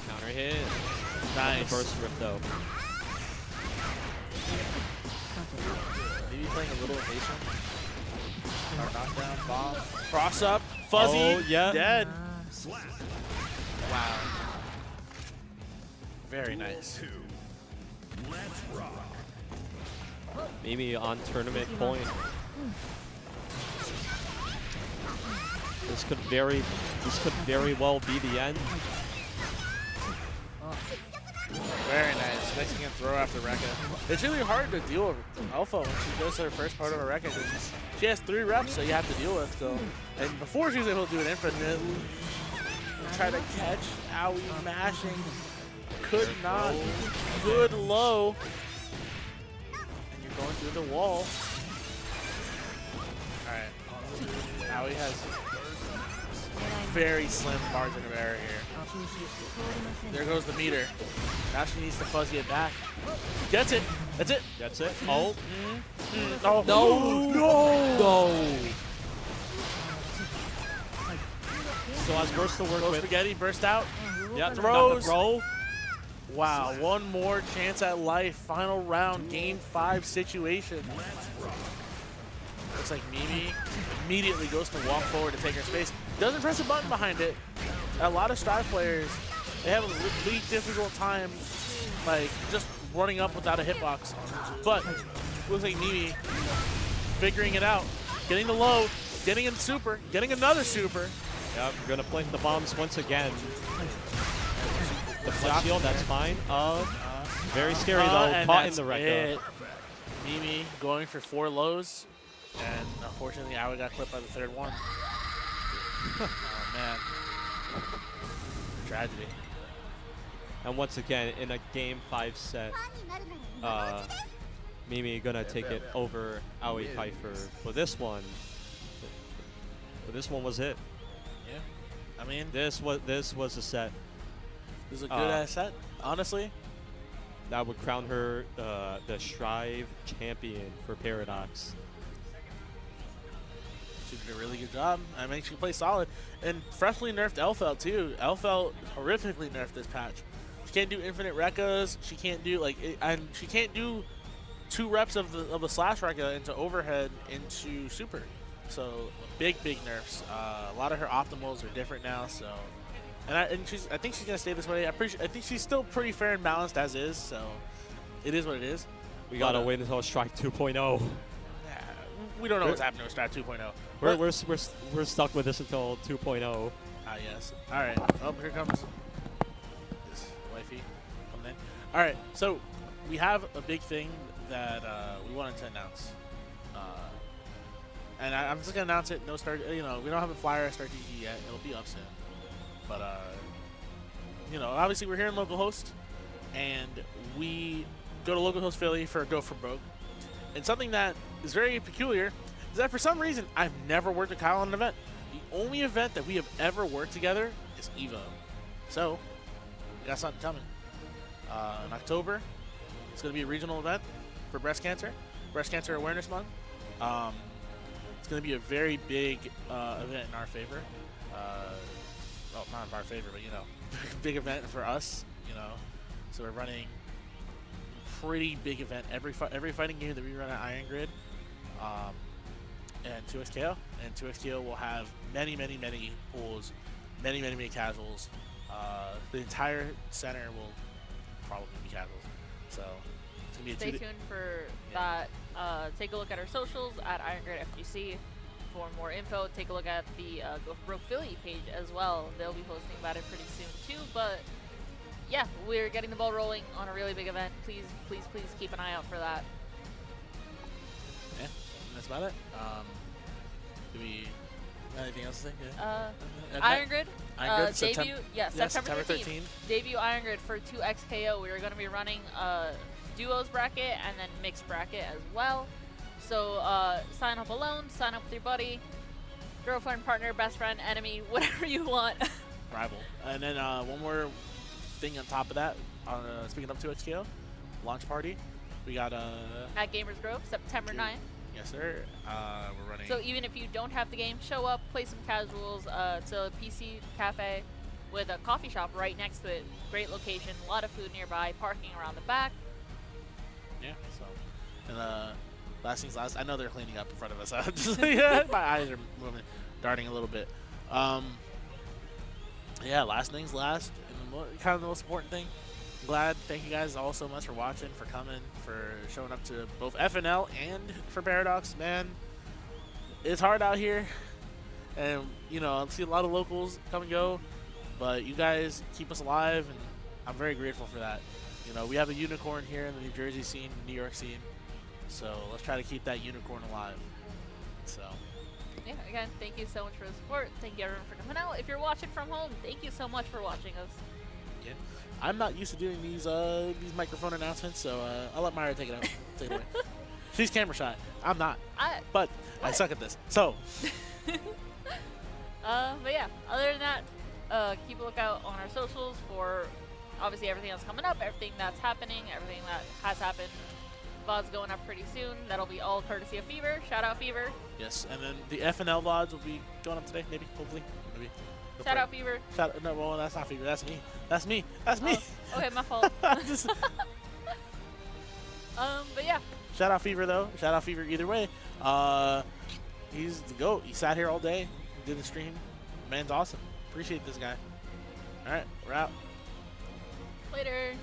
Counter hit. Nice. The burst rip though. Maybe playing a little impatient. Our knockdown, bomb, cross up, fuzzy, Oh, yeah. dead. Wow. Very nice. Let's rock. Mimi on tournament point. This could very well be the end. Very nice. Mexican throw after Rekka. It's really hard to deal with Alpha when she does her first part of a Rekka. She has 3 reps that you have to deal with. So, and before she was able to do an infinite, try to catch Aoi mashing. Could not. Good low. And you're going through the wall. Alright. Aoi has very slim margin of error here. There goes the meter. Now she needs to fuzzy it back. Gets it. That's it. That's it. Oh. Oh. No. No. No. So has burst to work Little with. spaghetti burst out. Yeah, throws. Throw. Wow, one more chance at life. Final round, game 5 situation. Looks like Mimi immediately goes to walk forward to take her space. Doesn't press a button behind it. A lot of Strive players, they have a really difficult time, like, just running up without a hitbox. But looks like Mimi figuring it out. Getting the low, getting in super, getting another super. Yeah, we're gonna plant the bombs once again. The flex shield, that's fine. Very scary though, And caught in that's the Rekka. it. Mimi going for 4 lows, and unfortunately Aoi got clipped by the 3rd one. Oh man. Tragedy. And once again, in a game 5 set, Mimi gonna take it over Aoi Kiefer. But this one was it. Yeah. I mean, This was a set this is a good ass set, honestly. that would crown her the Strive champion for Paradox. She did a really good job. I mean, she played solid. And freshly nerfed Elfeld too. Elfeld horrifically nerfed this patch. She can't do infinite Rekkas. She can't do and she can't do 2 reps of the slash Rekka into overhead into super. So big nerfs. A lot of her optimals are different now. So, I think she's gonna stay this way. I think she's still pretty fair and balanced as is. So it is what it is. We gotta wait until Strive 2.0. We don't know what's happening with Strat 2.0. We're stuck with this until 2.0. Ah, yes. All right. Oh, here comes this wifey coming in. All right. So we have a big thing that we wanted to announce, and I'm just gonna announce it. No start. You know, we don't have a flyer at Start DG yet. It'll be up soon. But you know, obviously we're here in localhost, and we go to localhost Philly for a Go for Broke. And something that is very peculiar is that for some reason I've never worked with Kyle on an event. The only event that we have ever worked together is EVO. So we got something coming. In October, it's going to be a regional event for breast cancer awareness month. It's going to be a very big event in our favor. Well, not in our favor, but, you know, big event for us, you know. So we're running a pretty big event every fighting game that we run at Iron Grid, and 2XKO. And 2XKO will have many pools, many casuals. The entire center will probably be casuals. So it's going to be Stay tuned for that. Take a look at our socials at Iron Grid FGC for more info. Take a look at the Go for Broke Philly page as well. They'll be posting about it pretty soon too. But yeah, we're getting the ball rolling on a really big event. Please keep an eye out for that. Yeah, that's about it. Do we anything else to think? Iron Grid. Debut. September 13th. Debut Iron Grid for 2XKO. We're going to be running duos bracket and then mixed bracket as well. So sign up alone, sign up with your buddy, girlfriend, partner, best friend, enemy, whatever you want. Rival. And then one more thing on top of that, speaking of 2XKO, launch party. We got at Gamers Grove, September 9th. Yes, sir. We're running. So even if you don't have the game, show up, play some casuals. It's a PC cafe with a coffee shop right next to it. Great location, a lot of food nearby, parking around the back. Yeah. So, and last things last. I know they're cleaning up in front of us. Yeah, my eyes are moving, darting a little bit. Yeah. Last things last, and kind of the most important thing. Glad. Thank you guys all so much for watching, for coming, for showing up to both FNL and for Paradox. Man, it's hard out here, and you know I see a lot of locals come and go, but you guys keep us alive, and I'm very grateful for that. You know, we have a unicorn here in the New Jersey scene, New York scene, so let's try to keep that unicorn alive. So. Yeah, again, thank you so much for the support. Thank you everyone for coming out. If you're watching from home, thank you so much for watching us. Yeah. I'm not used to doing these microphone announcements, so I'll let Myra take it out. Take it away. She's camera shy. I'm not. But I suck at this. So. But yeah, other than that, keep a lookout on our socials for obviously everything that's coming up, everything that's happening, everything that has happened. VODs going up pretty soon. That'll be all courtesy of Fever. Shout out Fever. Yes, and then the FNL VODs will be going up today, maybe, hopefully, maybe. Shout out Fever. No, well, that's not Fever. That's me. That's me. That's me. Oh, okay, my fault. But yeah. Shout out Fever though. Shout out Fever either way. He's the GOAT. He sat here all day, did the stream. Man's awesome. Appreciate this guy. All right, we're out. Later.